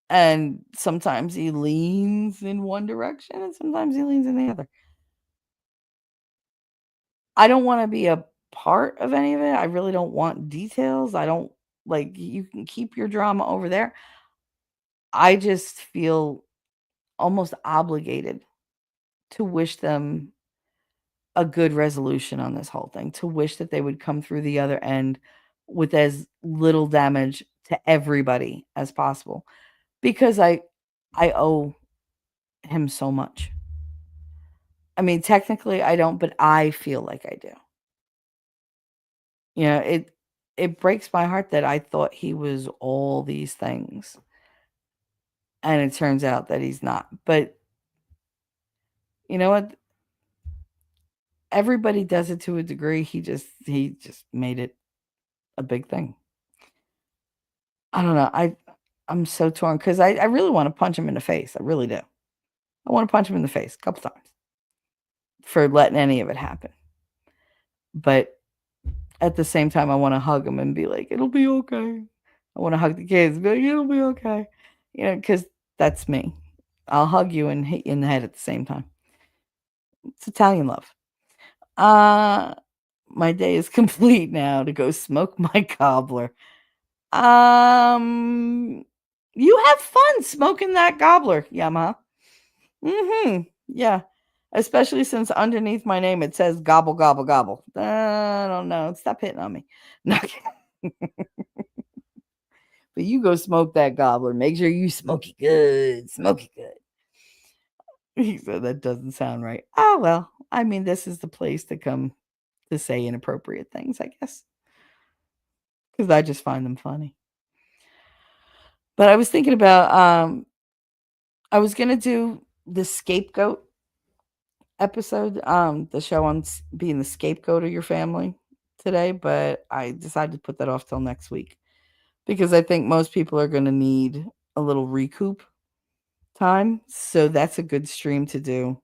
And sometimes he leans in one direction and sometimes he leans in the other. I don't want to be a part of any of it. I really don't want details. I don't like you can keep your drama over there. I just feel almost obligated to wish them a good resolution on this whole thing, to wish that they would come through the other end with as little damage to everybody as possible because I owe him so much. I mean, technically I don't, but I feel like I do. It breaks my heart that I thought he was all these things. And it turns out that he's not. But you know what? Everybody does it to a degree. He just made it a big thing. I don't know. I'm so torn because I really want to punch him in the face. I really do. I want to punch him in the face a couple times for letting any of it happen. But at the same time, I want to hug him and be like, it'll be okay. I want to hug the kids, be like, it'll be okay. Because that's me. I'll hug you and hit you in the head at the same time. It's Italian love. My day is complete now to go smoke my cobbler. You have fun smoking that gobbler, Yamaha. Yeah. Especially since underneath my name it says gobble, gobble, gobble. I don't know. Stop hitting on me. No. But you go smoke that gobbler. Make sure you smoke it good. Smoke it good. He said that doesn't sound right. Oh, well. I mean, this is the place to come to say inappropriate things, I guess. Because I just find them funny. But I was thinking about I was gonna do the scapegoat episode, the show on being the scapegoat of your family today, but I decided to put that off till next week because I think most people are gonna need a little recoup time. So that's a good stream to do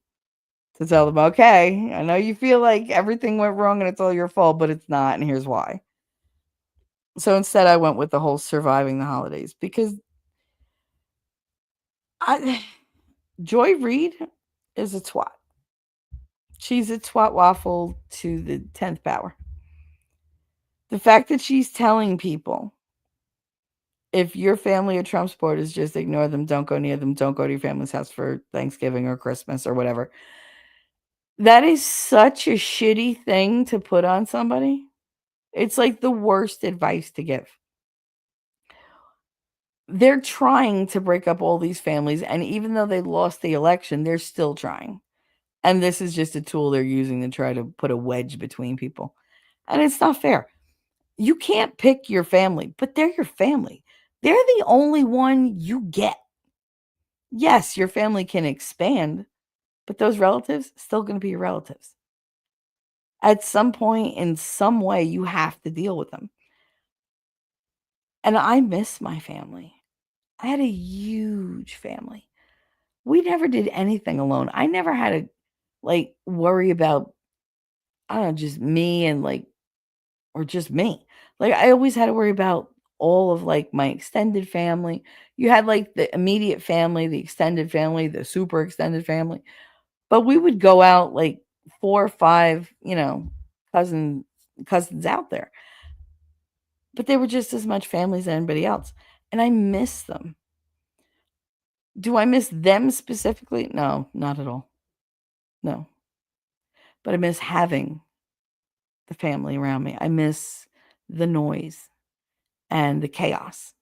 to tell them, okay, I know you feel like everything went wrong and it's all your fault, but it's not, and here's why. So instead I went with the whole surviving the holidays because I Joy Reid is a twat. She's a twat waffle to the 10th power. The fact that she's telling people if your family or Trump supporters, just ignore them, don't go near them, don't go to your family's house for Thanksgiving or Christmas or whatever. That is such a shitty thing to put on somebody. It's like the worst advice to give. They're trying to break up all these families, and even though they lost the election, they're still trying. And this is just a tool they're using to try to put a wedge between people. And it's not fair. You can't pick your family, but they're your family. They're the only one you get. Yes, your family can expand, but those relatives still going to be your relatives. At some point, in some way, you have to deal with them. And I miss my family. I had a huge family. We never did anything alone. I never had to worry about, I don't know, just me and or just me. I always had to worry about all of my extended family. You had the immediate family, the extended family, the super extended family. But we would go out 4 or 5, cousins out there. but they were just as much family as anybody else. And I miss them. Do I miss them specifically? No, not at all. No. But I miss having the family around me. I miss the noise and the chaos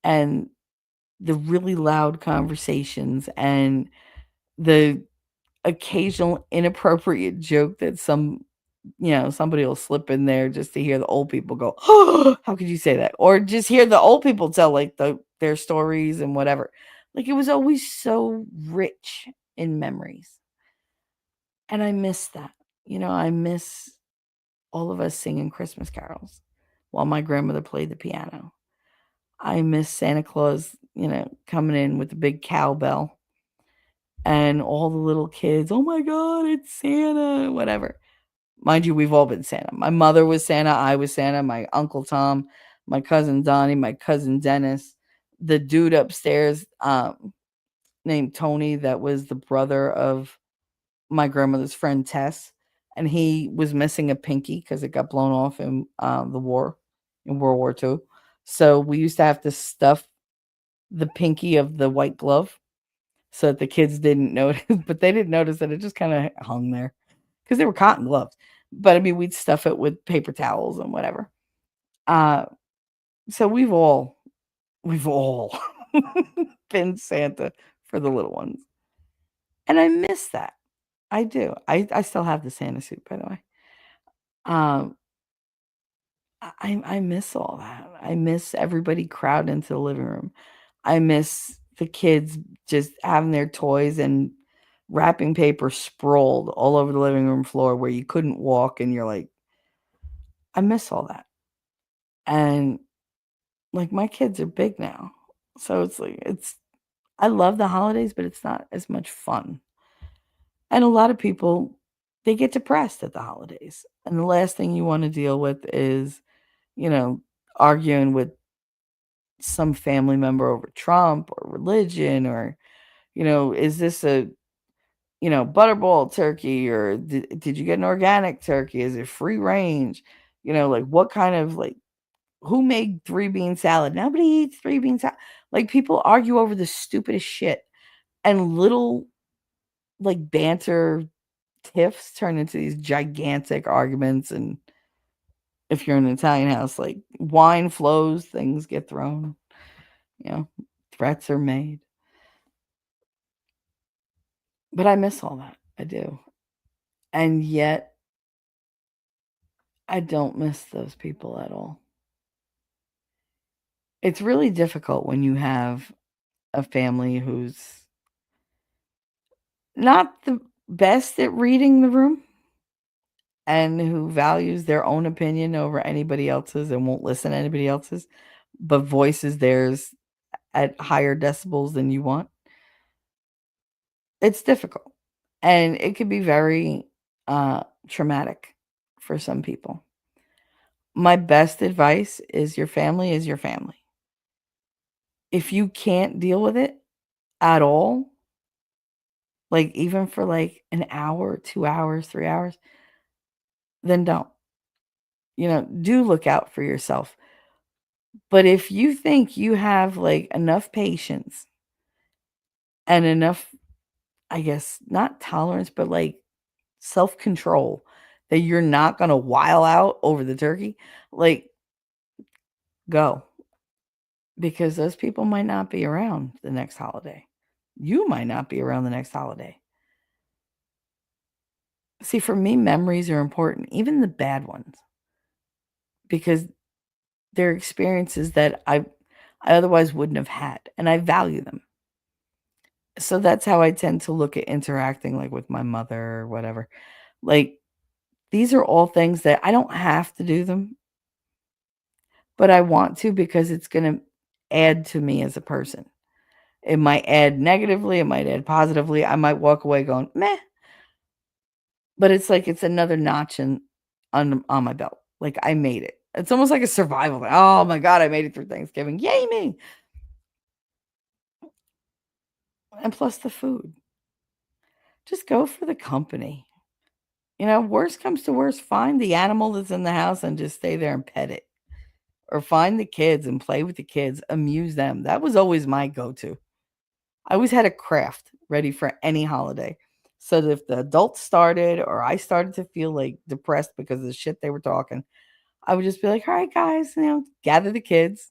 and the really loud conversations and the occasional inappropriate joke that somebody will slip in there just to hear the old people go, "Oh, how could you say that?" Or just hear the old people tell like their stories and whatever. Like it was always so rich in memories. And I miss that. I miss all of us singing Christmas carols while my grandmother played the piano. I miss Santa Claus, coming in with the big cowbell and all the little kids, "Oh my god, it's Santa," whatever. Mind you, we've all been Santa. My mother was Santa, I was Santa, my uncle Tom, my cousin Donnie, my cousin Dennis, the dude upstairs, named Tony that was the brother of my grandmother's friend Tess, and he was missing a pinky because it got blown off in, the war in World War II. So we used to have to stuff the pinky of the white glove so that the kids didn't notice, but they didn't notice that it just kinda hung there because they were cotton gloves. But, I mean, we'd stuff it with paper towels and whatever. Uh, so we've all been Santa for the little ones, and I miss that. I do. I still have the Santa suit, by the way. Um, I miss all that. I miss everybody crowding into the living room. I miss the kids just having their toys and wrapping paper sprawled all over the living room floor where you couldn't walk, and you're like, I miss all that. And like my kids are big now. So it's like I love the holidays, but it's not as much fun. And a lot of people they get depressed at the holidays. And the last thing you want to deal with is, you know, arguing with some family member over Trump or religion or, is this a, butterball turkey or did you get an organic turkey? Is it free range? Like what kind of like who made three bean salad? Nobody eats three bean salad. Like people argue over the stupidest shit and little like banter tiffs turn into these gigantic arguments. And if you're in an Italian house, like wine flows, things get thrown, you know, threats are made. But I miss all that. I do. And yet I don't miss those people at all. It's really difficult when you have a family who's not the best at reading the room and who values their own opinion over anybody else's and won't listen to anybody else's, but voices theirs at higher decibels than you want. It's difficult. And it could be very traumatic for some people. My best advice is your family is your family. If you can't deal with it at all, like even for like an hour, 2 hours, 3 hours, then don't. Do look out for yourself. But if you think you have like enough patience and enough, I guess, not tolerance, but like self-control that you're not going to while out over the turkey, like go because those people might not be around the next holiday. You might not be around the next holiday. See, for me, memories are important, even the bad ones, because they're experiences that I otherwise wouldn't have had, and I value them. So that's how I tend to look at interacting, like, with my mother or whatever. Like, these are all things that I don't have to do them, but I want to because it's gonna add to me as a person. It might add negatively, it might add positively. I might walk away going, "Meh," but it's like it's another notch on my belt. Like, I made it. It's almost like a survival thing. "Oh my god, I made it through Thanksgiving. Yay me." And plus the food. Just go for the company. Worst comes to worst, find the animal that's in the house and just stay there and pet it. or find the kids and play with the kids, amuse them. That was always my go-to. I always had a craft ready for any holiday. So that if the adults started or I started to feel like depressed because of the shit they were talking, I would just be like, all right, guys, gather the kids,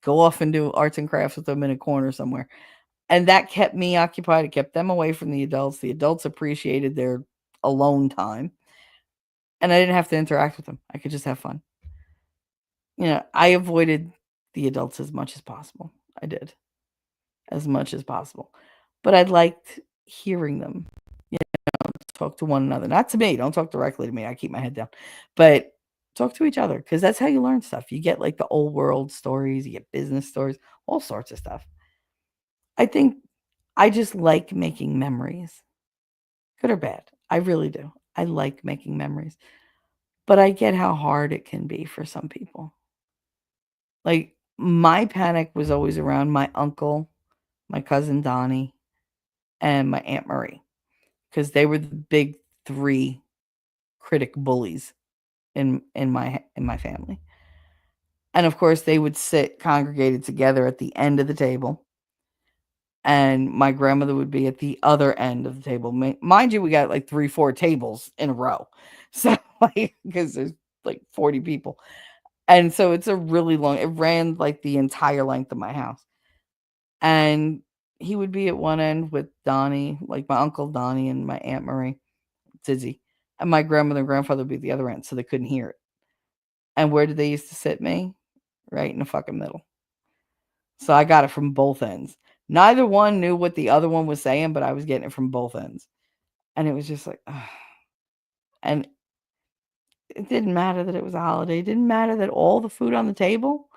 go off and do arts and crafts with them in a corner somewhere. And that kept me occupied. It kept them away from the adults. The adults appreciated their alone time. And I didn't have to interact with them. I could just have fun. I avoided the adults as much as possible. I did. As much as possible. But I liked hearing them, talk to one another. Not to me. Don't talk directly to me. I keep my head down. But talk to each other because that's how you learn stuff. You get like the old world stories, you get business stories, all sorts of stuff. I think I just like making memories, good or bad. I really do. I like making memories. But I get how hard it can be for some people. Like, my panic was always around my uncle, my cousin Donnie, and my Aunt Marie because they were the big 3 critic bullies in my family. And, of course, they would sit congregated together at the end of the table, and my grandmother would be at the other end of the table. Mind you, we got, like, 3, 4 tables in a row. So, like, because there's, like, 40 people. And so it's a really long it ran, like, the entire length of my house. And he would be at one end with Donnie, like, my uncle Donnie and my Aunt Marie, Dizzy, and my grandmother and grandfather would be at the other end, so they couldn't hear it. And where did they used to sit me? Right in the fucking middle. So I got it from both ends. Neither one knew what the other one was saying, but I was getting it from both ends. And it was just like, ugh. And it didn't matter that it was a holiday. It didn't matter that all the food on the table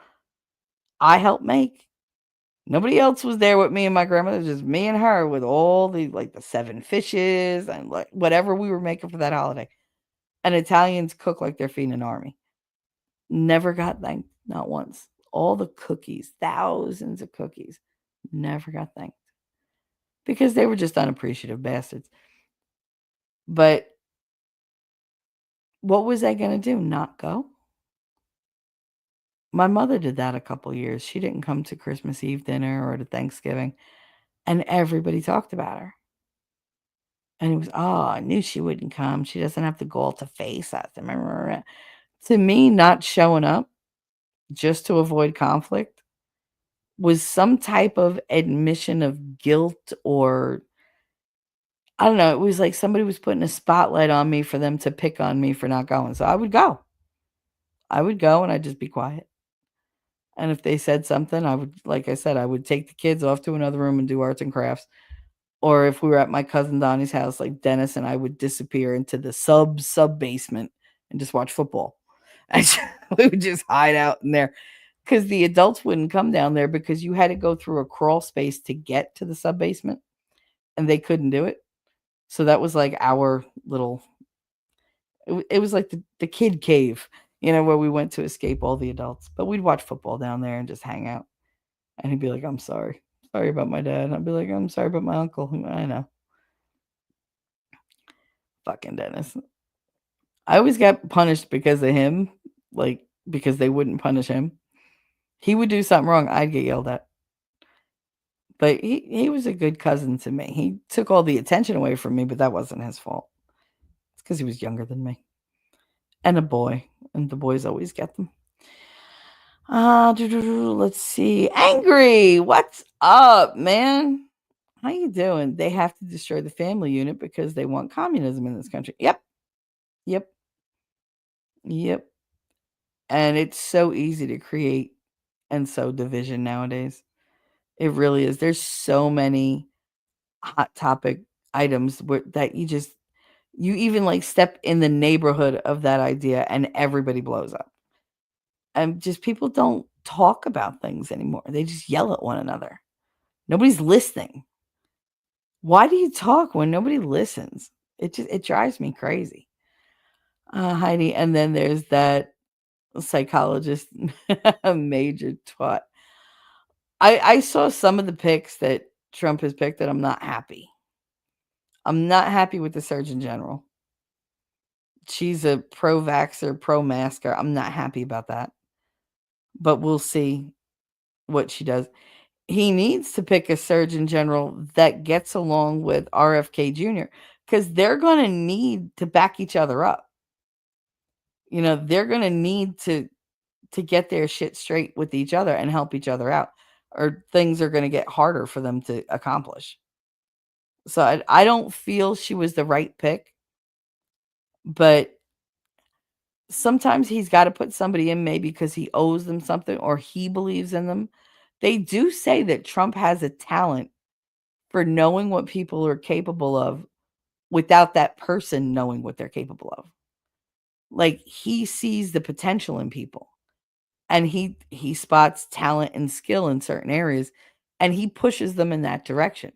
I helped make. Nobody else was there with me and my grandmother, just me and her with all the 7 fishes and like whatever we were making for that holiday. And Italians cook like they're feeding an army. Never got thanked, not once. All the cookies, thousands of cookies, never got thanked because they were just unappreciative bastards. But what was I going to do? Not go? My mother did that a couple years. She didn't come to Christmas Eve dinner or to Thanksgiving, and everybody talked about her. And it was, oh, I knew she wouldn't come. She doesn't have the gall to face us. To me, not showing up just to avoid conflict was some type of admission of guilt, or I don't know. It was like somebody was putting a spotlight on me for them to pick on me for not going. So I would go. I would go and I'd just be quiet. And if they said something, like I said, I would take the kids off to another room and do arts and crafts. Or if we were at my cousin Donnie's house, like Dennis and I would disappear into the sub basement and just watch football. We would just hide out in there because the adults wouldn't come down there because you had to go through a crawl space to get to the sub basement, and they couldn't do it. So that was like our little. It was like the kid cave, where we went to escape all the adults. But we'd watch football down there and just hang out. And he'd be like, "I'm sorry, sorry about my dad." And I'd be like, "I'm sorry about my uncle." I know. Fucking Dennis. I always got punished because of him, like, because they wouldn't punish him. He would do something wrong, I'd get yelled at. But he was a good cousin to me. He took all the attention away from me, but that wasn't his fault. It's because he was younger than me. And a boy, and the boys always get them. Let's see. Angry, what's up, man? How you doing? They have to destroy the family unit because they want communism in this country. Yep. Yep. Yep. And it's so easy to create and sow division nowadays. It really is. There's so many hot topic items that you even like step in the neighborhood of that idea and everybody blows up. And just people don't talk about things anymore. They just yell at one another. Nobody's listening. Why do you talk when nobody listens? It drives me crazy. Heidi, and then there's that psychologist major twat. I saw some of the pics that Trump has picked that I'm not happy. I'm not happy with the Surgeon General. She's a pro-vaxxer, pro-masker. I'm not happy about that. but we'll see what she does. He needs to pick a surgeon general that gets along with RFK Jr. because they're going to need to back each other up. They're going to need to get their shit straight with each other and help each other out, or things are going to get harder for them to accomplish. So I don't feel she was the right pick, but sometimes he's got to put somebody in maybe because he owes them something or he believes in them. They do say that Trump has a talent for knowing what people are capable of without that person knowing what they're capable of. Like, he sees the potential in people, and he spots talent and skill in certain areas, and he pushes them in that direction.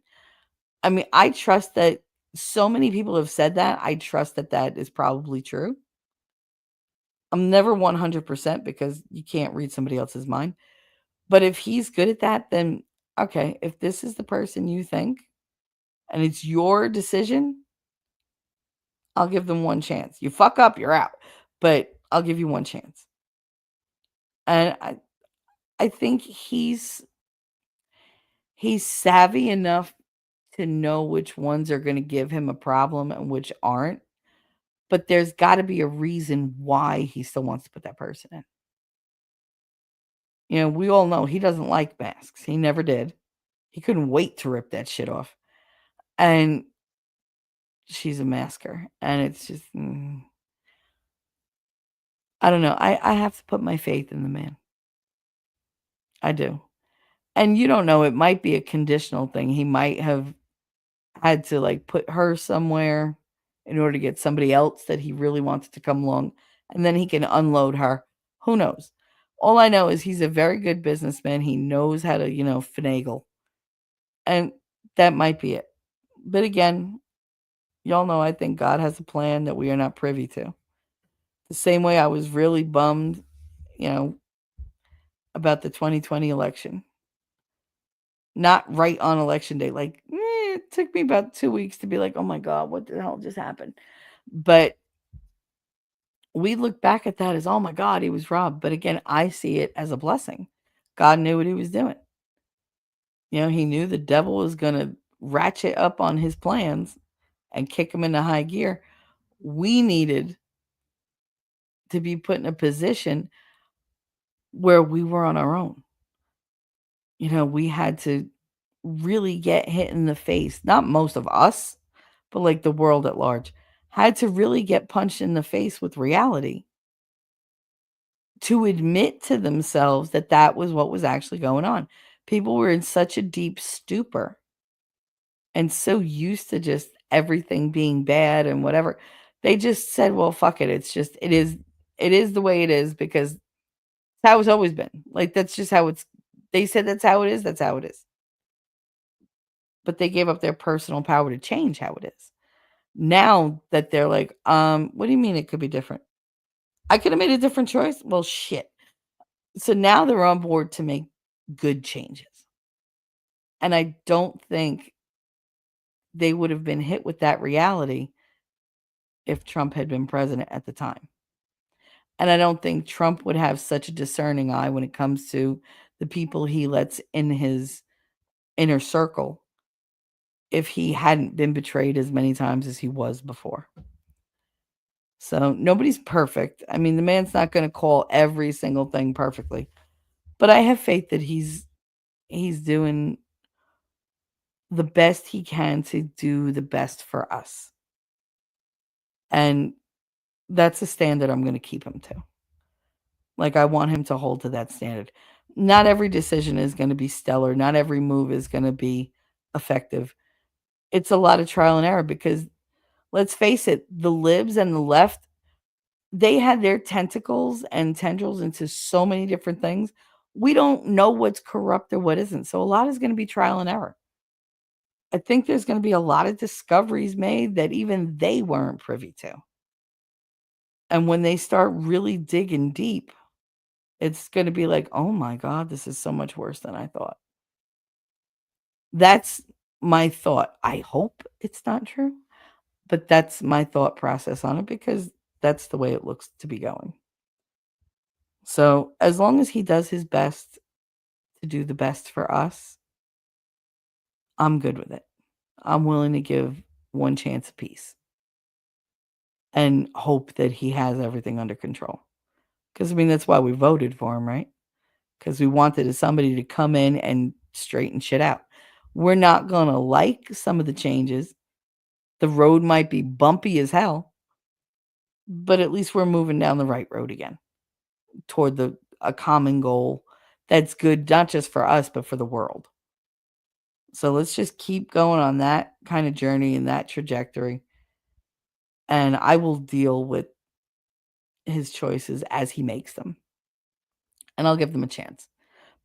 I mean, I trust that. So many people have said that. I trust that that is probably true. I'm never 100% because you can't read somebody else's mind. But if he's good at that, then okay, if this is the person you think and it's your decision, I'll give them one chance. You fuck up, you're out. But I'll give you one chance. And I think he's savvy enough to know which ones are going to give him a problem and which aren't. But there's got to be a reason why he still wants to put that person in. We all know he doesn't like masks. He never did. He couldn't wait to rip that shit off. And she's a masker. And it's just, I don't know. I have to put my faith in the man. I do. And you don't know, it might be a conditional thing. He might have had to like put her somewhere in order to get somebody else that he really wanted to come along, and then he can unload her. Who knows? All I know is he's a very good businessman. He knows how to, finagle. And that might be it. But again, y'all know I think God has a plan that we are not privy to. The same way I was really bummed, about the 2020 election. Not right on election day. Like, it took me about 2 weeks to be like, oh my God, what the hell just happened? But we look back at that as, oh my God, he was robbed. But again, I see it as a blessing. God knew what he was doing. He knew the devil was going to ratchet up on his plans and kick him into high gear. We needed to be put in a position where we were on our own. We had to really get hit in the face. Not most of us, but like the world at large had to really get punched in the face with reality to admit to themselves that that was what was actually going on. People were in such a deep stupor and so used to just everything being bad and whatever. They just said, well, fuck it. It is the way it is because that's how it's always been. Like, that's just how they said that's how it is. That's how it is. But they gave up their personal power to change how it is. Now that they're like, what do you mean it could be different? I could have made a different choice. Well, shit. So now they're on board to make good changes. And I don't think they would have been hit with that reality if Trump had been president at the time. And I don't think Trump would have such a discerning eye when it comes to the people he lets in his inner circle if he hadn't been betrayed as many times as he was before. So nobody's perfect. I mean, the man's not going to call every single thing perfectly, but I have faith that he's doing the best he can to do the best for us. And that's a standard I'm going to keep him to. Like, I want him to hold to that standard. Not every decision is going to be stellar. Not every move is going to be effective. It's a lot of trial and error because, let's face it, the libs and the left, they had their tentacles and tendrils into so many different things. We don't know what's corrupt or what isn't. So a lot is going to be trial and error. I think there's going to be a lot of discoveries made that even they weren't privy to. And when they start really digging deep, it's going to be like, oh my God, this is so much worse than I thought. That's my thought. I hope it's not true, but that's my thought process on it because that's the way it looks to be going. So as long as he does his best to do the best for us, I'm good with it. I'm willing to give one chance apiece and hope that he has everything under control. Because, I mean, that's why we voted for him, right? Because we wanted somebody to come in and straighten shit out. We're not going to like some of the changes. The road might be bumpy as hell, but at least we're moving down the right road again toward a common goal that's good, not just for us, but for the world. So let's just keep going on that kind of journey and that trajectory. And I will deal with his choices as he makes them. And I'll give them a chance.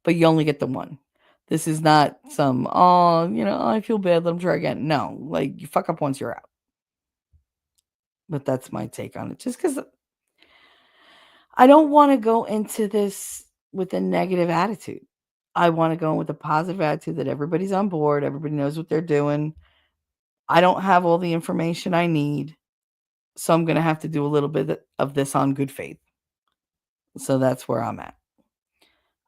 But you only get the one. This is not some, I feel bad, let him try again. No, like you fuck up once, you're out. But that's my take on it. Just because I don't want to go into this with a negative attitude. I want to go in with a positive attitude that everybody's on board, everybody knows what they're doing. I don't have all the information I need. So I'm going to have to do a little bit of this on good faith. So that's where I'm at.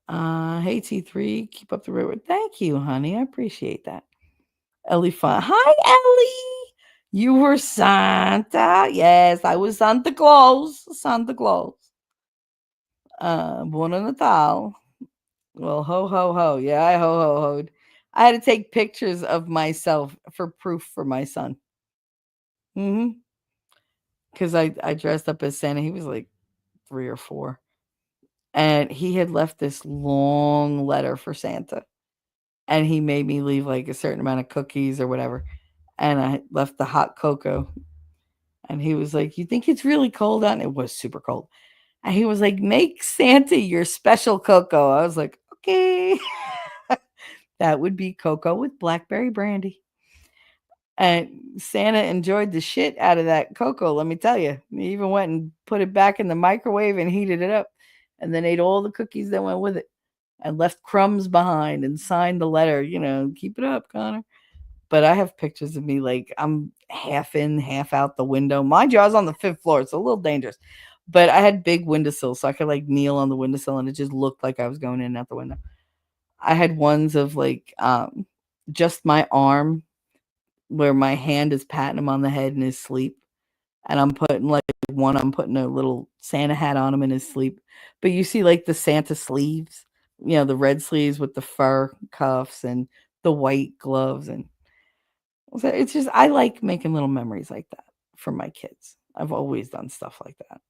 Hey T3, keep up the road. Thank you, honey. I appreciate that. Ellie Fun. Hi, Ellie. You were Santa. Yes, I was Santa Claus. Santa Claus. Buona Natal. Well, ho, ho, ho. Yeah, I ho, ho, hoed. I had to take pictures of myself for proof for my son. Because I dressed up as Santa. He was like 3 or 4. And he had left this long letter for Santa. And he made me leave like a certain amount of cookies or whatever. And I left the hot cocoa. And he was like, "You think it's really cold out?" And it was super cold. And he was like, "Make Santa your special cocoa." I was like, "Okay." That would be cocoa with blackberry brandy. And Santa enjoyed the shit out of that cocoa, let me tell you. He even went and put it back in the microwave and heated it up. And then ate all the cookies that went with it. And left crumbs behind and signed the letter, "Keep it up, Connor." But I have pictures of me like I'm half in, half out the window. Mind you, I was on the 5th floor. It's a little dangerous. But I had big windowsills, so I could like kneel on the windowsill and it just looked like I was going in and out the window. I had ones of like just my arm where my hand is patting him on the head in his sleep. And I'm putting a little Santa hat on him in his sleep. But you see like the Santa sleeves, the red sleeves with the fur cuffs and the white gloves. And so it's just, I like making little memories like that for my kids. I've always done stuff like that.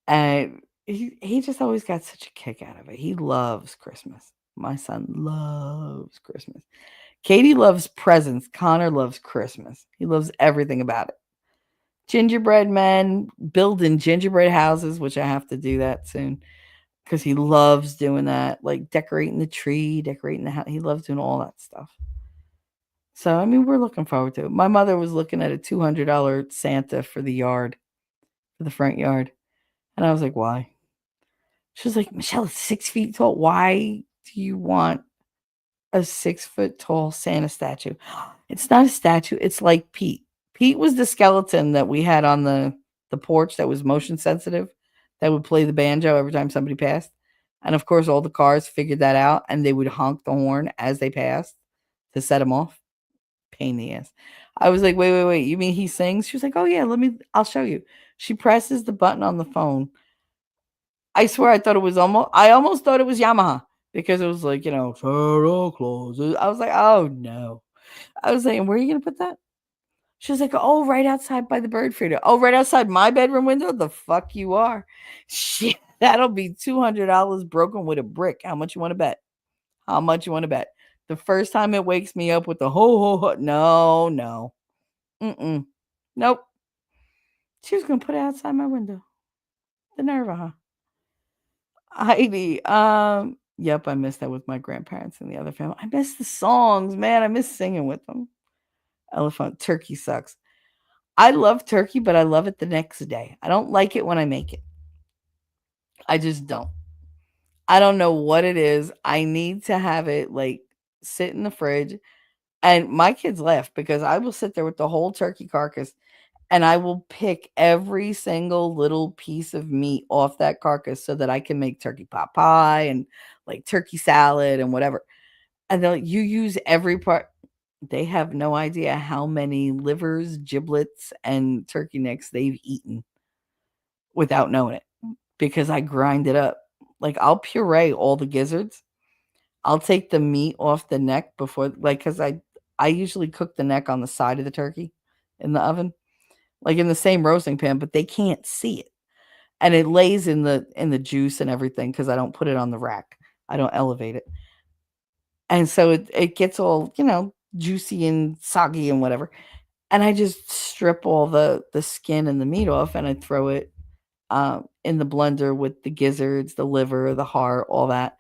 And he just always got such a kick out of it. He loves Christmas. My son loves Christmas. Katie loves presents. Connor loves Christmas. He loves everything about it. Gingerbread men, building gingerbread houses, which I have to do that soon because he loves doing that, like decorating the tree, decorating the house. He loves doing all that stuff. So, I mean, we're looking forward to it. My mother was looking at a $200 Santa for the yard, for the front yard. And I was like, why? She was like, "Michelle, it's 6 feet tall. Why do you want a 6 foot tall Santa statue?" It's not a statue. It's like Pete. Pete was the skeleton that we had on the porch that was motion sensitive, that would play the banjo every time somebody passed. And of course, all the cars figured that out and they would honk the horn as they passed to set them off. Pain in the ass. I was like, "Wait, wait, wait. You mean he sings?" She was like, "Oh, yeah, I'll show you." She presses the button on the phone. I swear I almost thought it was Yamaha because it was like, Santa Claus. I was like, "Oh, no." I was like, "And where are you going to put that?" She was like, "Oh, right outside by the bird feeder." "Oh, right outside my bedroom window?" The fuck you are. Shit, that'll be $200 broken with a brick. How much you want to bet? How much you want to bet? The first time it wakes me up with the ho, ho, ho. No, no. Mm-mm. Nope. She was going to put it outside my window. The nerve of her. Heidi, yep, I missed that with my grandparents and the other family. I miss the songs, man. I miss singing with them. Elephant, turkey sucks. I love turkey, but I love it the next day. I don't like it when I make it. I just don't. I don't know what it is. I need to have it like sit in the fridge. And my kids laugh because I will sit there with the whole turkey carcass and I will pick every single little piece of meat off that carcass so that I can make turkey pot pie and like turkey salad and whatever. And they're like, you use every part. They have no idea how many livers, giblets, and turkey necks they've eaten without knowing it because I grind it up. Like I'll puree all the gizzards. I'll take the meat off the neck before, like, because I usually cook the neck on the side of the turkey in the oven, like in the same roasting pan, but they can't see it, and it lays in the juice and everything because I don't put it on the rack. I don't elevate it, and so it gets all juicy and soggy and whatever. And I just strip all the skin and the meat off, and I throw it in the blender with the gizzards, the liver, the heart, all that.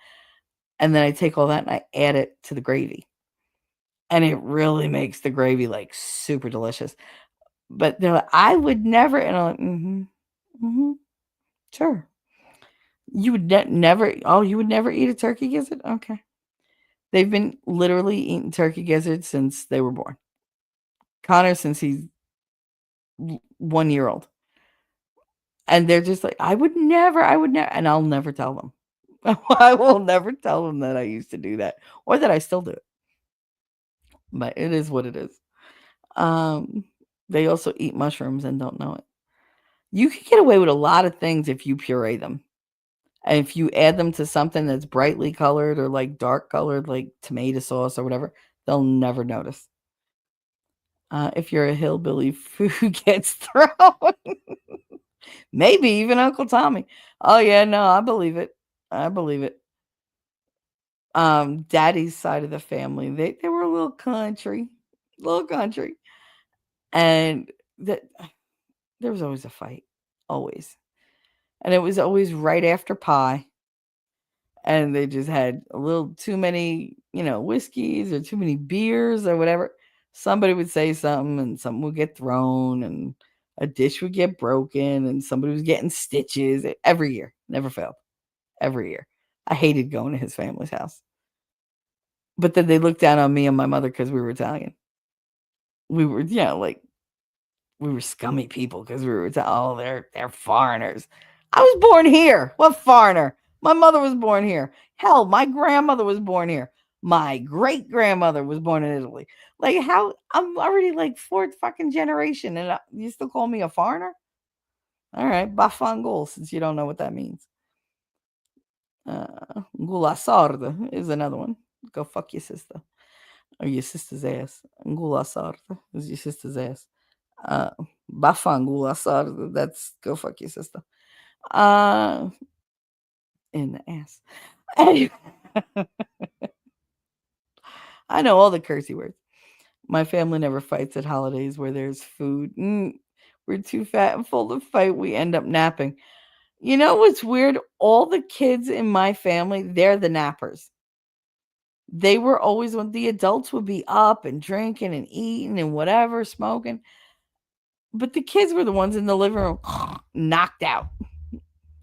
And then I take all that and I add it to the gravy. And it really makes the gravy like super delicious. But they're like, I would never. And I'm like, mm-hmm, sure. You would never, oh, you would never eat a turkey gizzard? Okay. They've been literally eating turkey gizzards since they were born. Connor, since he's 1 year old. And they're just like, I would never. And I'll never tell them. I will never tell them that I used to do that or that I still do it. But it is what it is. They also eat mushrooms and don't know it. You can get away with a lot of things if you puree them. And if you add them to something that's brightly colored or like dark colored, like tomato sauce or whatever, they'll never notice. If you're a hillbilly, food gets thrown. Maybe even Uncle Tommy. Oh yeah, no, I believe it. I believe it. Daddy's side of the family, they were a little country. And that there was always a fight. Always. And it was always right after pie. And they just had a little too many, whiskeys or too many beers or whatever. Somebody would say something and something would get thrown and a dish would get broken and somebody was getting stitches every year. Never failed. Every year. I hated going to his family's house. But then they looked down on me and my mother because we were Italian. We were, like we were scummy people because we were they're foreigners. I was born here. What foreigner? My mother was born here. Hell, my grandmother was born here. My great grandmother was born in Italy. Like how I'm already like fourth fucking generation, and you still call me a foreigner? All right, bafangol, since you don't know what that means. Gula sorda is another one. Go fuck your sister or your sister's ass. Gula sorda is your sister's ass. Uh, Bafangula sorda. That's go fuck your sister. Uh, in the ass. Anyway, I know all the cursey words. My family never fights at holidays where there's food. We're too fat and full to fight. We end up napping. You know what's weird? All the kids in my family, they're the nappers. They were always when the adults would be up and drinking and eating and whatever, smoking. But the kids were the ones in the living room knocked out.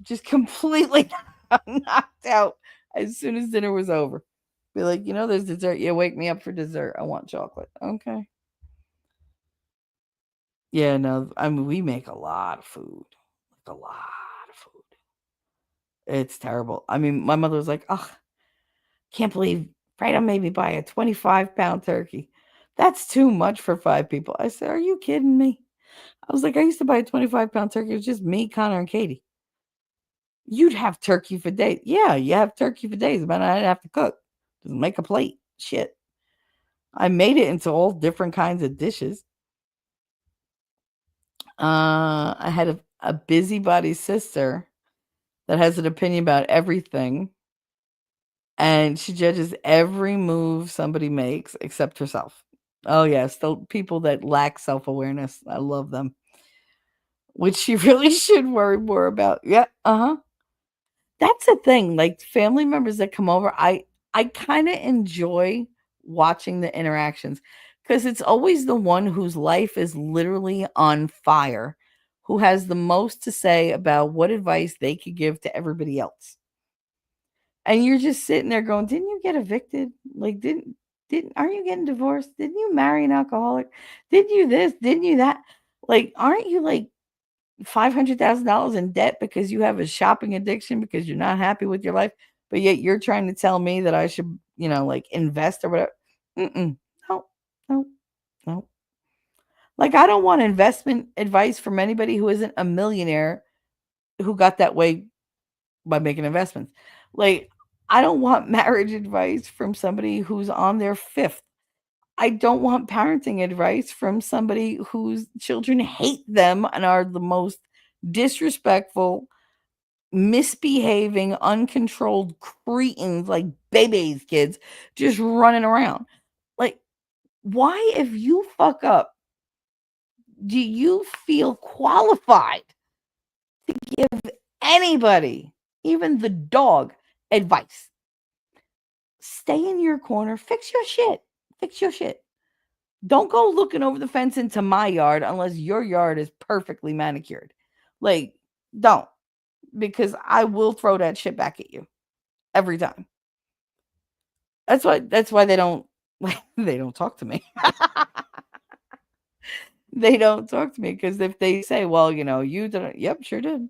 Just completely knocked out as soon as dinner was over. Be like, there's dessert. Yeah, wake me up for dessert. I want chocolate. Okay. Yeah, no, I mean, we make a lot of food. Like a lot of food. It's terrible. I mean, my mother was like, oh, can't believe Freda made me buy a 25-pound turkey. That's too much for 5 people. I said, are you kidding me? I was like, I used to buy a 25-pound turkey. It was just me, Connor, and Katie. You'd have turkey for days. Yeah, you have turkey for days, but I didn't have to cook. Just make a plate. Shit. I made it into all different kinds of dishes. I had a busybody sister that has an opinion about everything. And she judges every move somebody makes except herself. Oh, yes. The people that lack self-awareness. I love them. Which she really should worry more about. Yeah. Uh-huh. That's the thing, like, family members that come over, I kinda enjoy watching the interactions because it's always the one whose life is literally on fire, who has the most to say about what advice they could give to everybody else. And you're just sitting there going, "Didn't you get evicted? Like, didn't aren't you getting divorced? Didn't you marry an alcoholic? Didn't you this? Didn't you that?" Like, aren't you like $500,000 in debt because you have a shopping addiction because you're not happy with your life, but yet you're trying to tell me that I should, like invest or whatever? Mm-mm. No, no, no. Like, I don't want investment advice from anybody who isn't a millionaire who got that way by making investments. Like, I don't want marriage advice from somebody who's on their fifth. I don't want parenting advice from somebody whose children hate them and are the most disrespectful, misbehaving, uncontrolled cretins, like babies, kids, just running around. Like, why, if you fuck up, do you feel qualified to give anybody, even the dog, advice? Stay in your corner, fix your shit. Fix your shit. Don't go looking over the fence into my yard unless your yard is perfectly manicured. Like, don't, because I will throw that shit back at you every time. That's why they don't they don't talk to me. They don't talk to me because if they say, "Well, you did it," yep, sure did.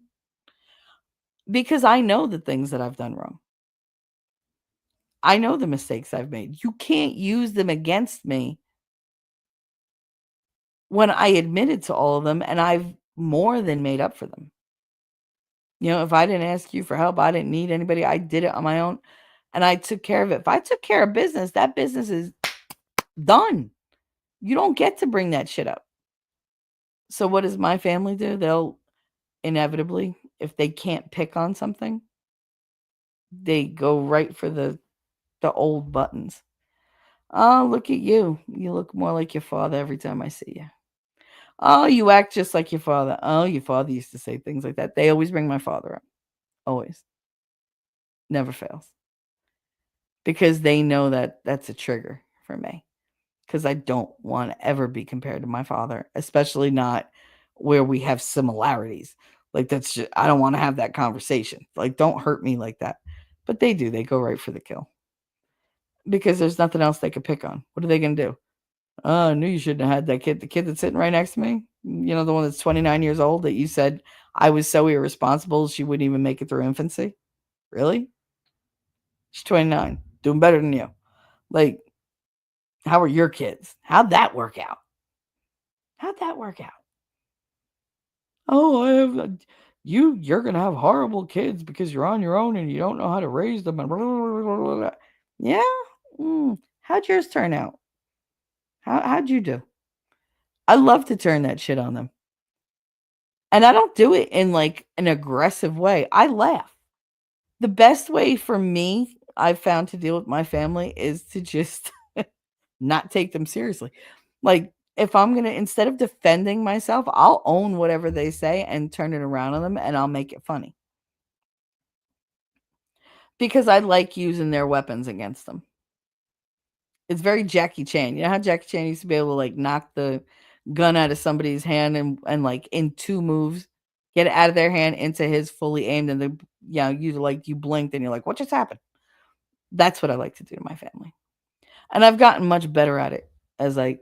Because I know the things that I've done wrong. I know the mistakes I've made. You can't use them against me when I admitted to all of them and I've more than made up for them. If I didn't ask you for help, I didn't need anybody. I did it on my own and I took care of it. If I took care of business, that business is done. You don't get to bring that shit up. So what does my family do? They'll inevitably, if they can't pick on something, they go right for the old buttons. Oh, look at you. You look more like your father every time I see you. Oh, you act just like your father. Oh, your father used to say things like that. They always bring my father up. Always. Never fails. Because they know that that's a trigger for me. Because I don't want to ever be compared to my father, especially not where we have similarities. Like, that's just, I don't want to have that conversation. Like, don't hurt me like that. But they do. They go right for the kill. Because there's nothing else they could pick on. What are they going to do? Oh, I knew you shouldn't have had that kid. The kid that's sitting right next to me, the one that's 29 years old that you said I was so irresponsible she wouldn't even make it through infancy. Really? She's 29, doing better than you. Like, how are your kids? How'd that work out? How'd that work out? Oh, I have you're gonna have horrible kids because you're on your own and you don't know how to raise them and blah, blah, blah, blah. Yeah. How'd yours turn out? How'd you do? I love to turn that shit on them. And I don't do it in like an aggressive way. I laugh. The best way for me, I've found, to deal with my family is to just not take them seriously. Like, if I'm going to, instead of defending myself, I'll own whatever they say and turn it around on them and I'll make it funny. Because I like using their weapons against them. It's very Jackie Chan. You know how Jackie Chan used to be able to like knock the gun out of somebody's hand and like in 2 moves, get it out of their hand into his fully aimed, and then you blinked and you're like, what just happened? That's what I like to do to my family. And I've gotten much better at it as I,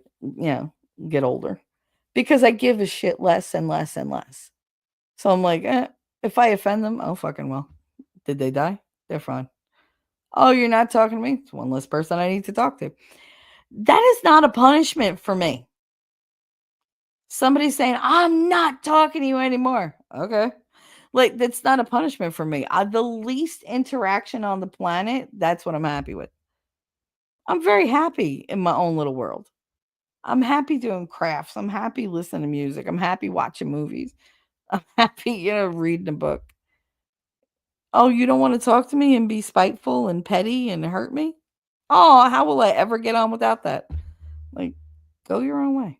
get older. Because I give a shit less and less and less. So I'm like, if I offend them, oh fucking well. Did they die? They're fine. Oh, you're not talking to me? It's one less person I need to talk to. That is not a punishment for me. Somebody saying, I'm not talking to you anymore. Okay. Like, that's not a punishment for me. The least interaction on the planet, that's what I'm happy with. I'm very happy in my own little world. I'm happy doing crafts. I'm happy listening to music. I'm happy watching movies. I'm happy, reading a book. Oh, you don't want to talk to me and be spiteful and petty and hurt me? Oh, how will I ever get on without that? Like, go your own way.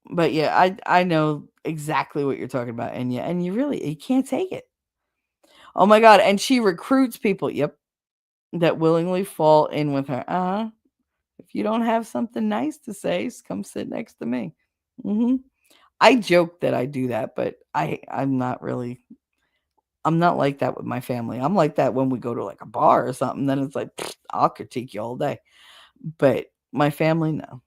But yeah, I know exactly what you're talking about, and you can't take it. Oh my god, and she recruits people, yep, that willingly fall in with her. If you don't have something nice to say, come sit next to me. I joke that I do that, but I'm not really. I'm not like that with my family. I'm like that when we go to like a bar or something. Then it's like, I'll critique you all day. But my family, no,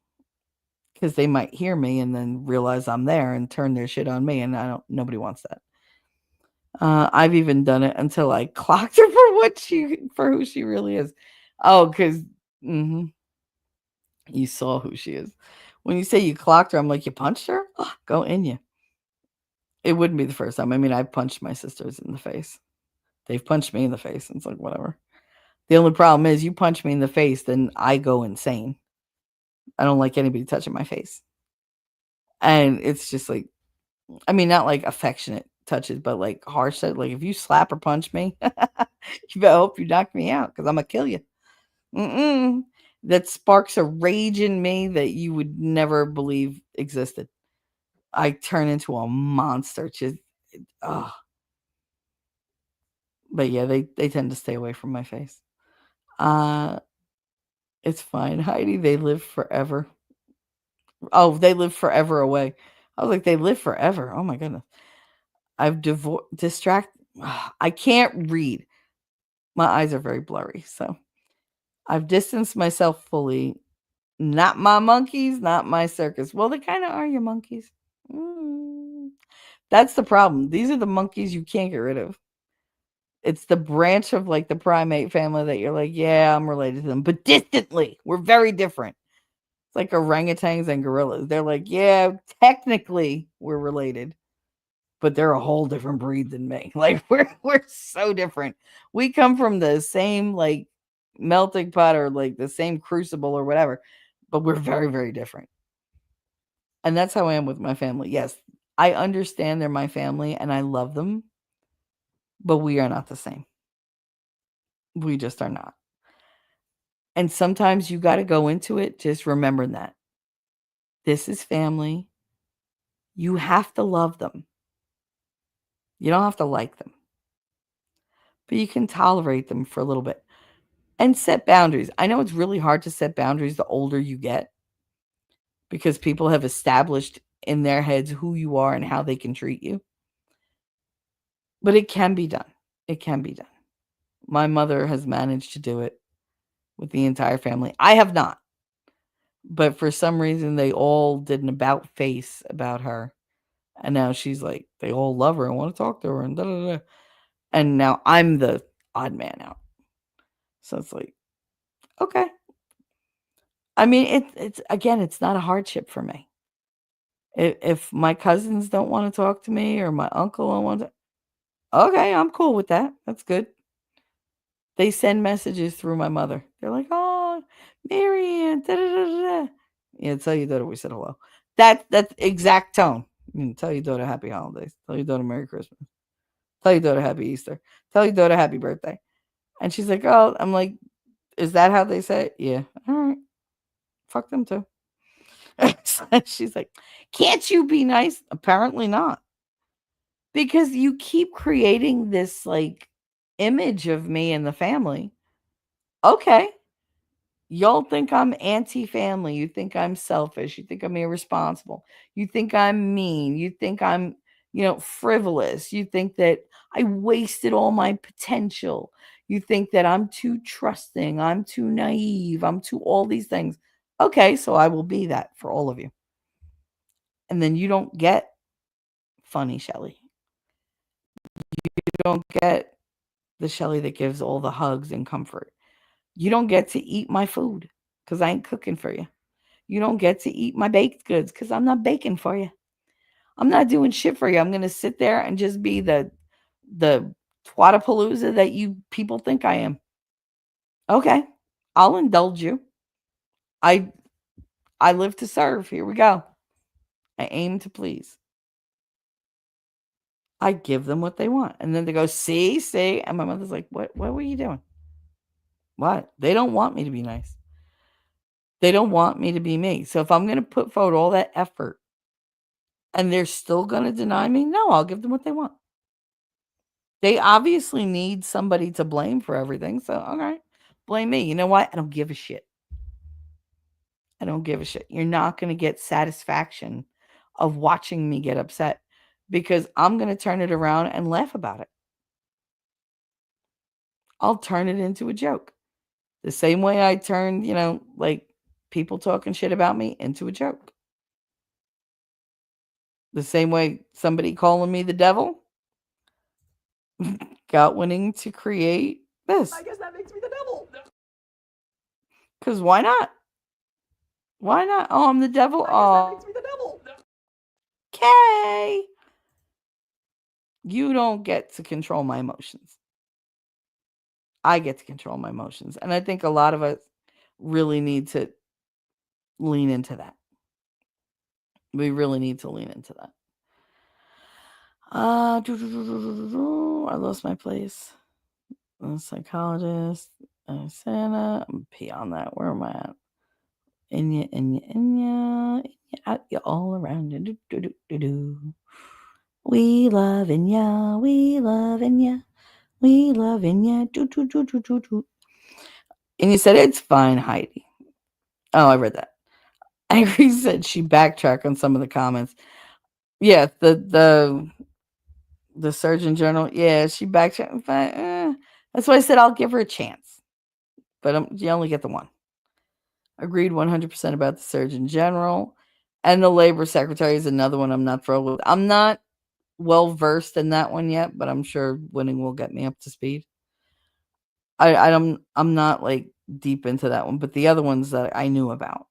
because they might hear me and then realize I'm there and turn their shit on me, and nobody wants that. I've even done it until I clocked her for who she really is. Oh, because you saw who she is. When you say you clocked her, I'm like, you punched her? Go in you. It wouldn't be the first time. I mean, I've punched my sisters in the face. They've punched me in the face. And it's like, whatever. The only problem is you punch me in the face, then I go insane. I don't like anybody touching my face. And it's just like, I mean, not like affectionate touches, but like harsh. Like if you slap or punch me, you better hope you knock me out because I'm going to kill you. That sparks a rage in me that you would never believe existed. I turn into a monster. Just, oh. But yeah, they tend to stay away from my face. It's fine, Heidi. They live forever. Oh, they live forever away. I was like, they live forever. Oh my goodness. I've I can't read. My eyes are very blurry, so I've distanced myself fully. Not my monkeys, not my circus. Well, they kind of are your monkeys. That's the problem. These are the monkeys you can't get rid of. It's the branch of like the primate family that you're like, yeah, I'm related to them, but distantly. We're very different. It's like orangutans and gorillas. They're like, yeah, technically we're related, but they're a whole different breed than me. Like we're so different. We come from the same like melting pot or like the same crucible or whatever, but we're very, very different. And that's how I am with my family. Yes, I understand they're my family and I love them, but we are not the same. We just are not. And sometimes you got to go into it just remembering that this is family. You have to love them. You don't have to like them, but you can tolerate them for a little bit and set boundaries. I know it's really hard to set boundaries the older you get because people have established in their heads who you are and how they can treat you. But it can be done. It can be done. My mother has managed to do it with the entire family. I have not. But for some reason, they all did an about face about her. And now she's like, they all love her and want to talk to her and da da da. And now I'm the odd man out. So it's like, okay. I mean, it's again, it's not a hardship for me. If my cousins don't want to talk to me or my uncle don't want to, okay, I'm cool with that. That's good. They send messages through my mother. They're like, "Oh, Marianne, da da da da." Yeah, tell your daughter we said hello. That's exact tone. Tell your daughter happy holidays. Tell your daughter Merry Christmas. Tell your daughter happy Easter. Tell your daughter happy birthday. And she's like, "Oh," I'm like, "Is that how they say it?" Yeah. All right. Fuck them too. She's like, "Can't you be nice?" Apparently not. Because you keep creating this like image of me and the family. Okay. Y'all think I'm anti-family. You think I'm selfish. You think I'm irresponsible. You think I'm mean. You think I'm, frivolous. You think that I wasted all my potential. You think that I'm too trusting. I'm too naive. I'm too all these things. Okay, so I will be that for all of you. And then you don't get funny Shelly. You don't get the Shelly that gives all the hugs and comfort. You don't get to eat my food because I ain't cooking for you. You don't get to eat my baked goods because I'm not baking for you. I'm not doing shit for you. I'm gonna sit there and just be the twatapalooza that you people think I am. Okay, I'll indulge you. I I live to serve. Here we go. I aim to please. I give them what they want, and then they go, see, and my mother's like, what were you doing? What? They don't want me to be nice. They don't want me to be me. So if I'm gonna put forward all that effort and they're still gonna deny me, no, I'll give them what they want. They obviously need somebody to blame for everything. So, okay, blame me. You know what? I don't give a shit. I don't give a shit. You're not going to get satisfaction of watching me get upset because I'm going to turn it around and laugh about it. I'll turn it into a joke. The same way I turned, like people talking shit about me into a joke. The same way somebody calling me the devil got wanting to create this. I guess that makes me the devil. Because why not? Why not? Oh, I'm the devil. I guess that Oh, makes me the devil. okay. You don't get to control my emotions. I get to control my emotions. And I think a lot of us really need to lean into that. We really need to lean into that. I lost my place. A psychologist. Santa. I'm pee on that. Where am I at? Inya, out you all around. Do, do, do, do, do. We love Inya, we love Inya, we love Inya. Do, do, do, do, do, do. And you said it's fine, Heidi. Oh, I read that. Angry said she backtracked on some of the comments. Yeah, the Surgeon General. Yeah, she backtracked. But, that's why I said I'll give her a chance. But you only get the one. Agreed 100% about the Surgeon General. And the Labor Secretary is another one I'm not thrilled with. I'm not well versed in that one yet, but I'm sure winning will get me up to speed. I'm not like deep into that one, but the other ones that I knew about.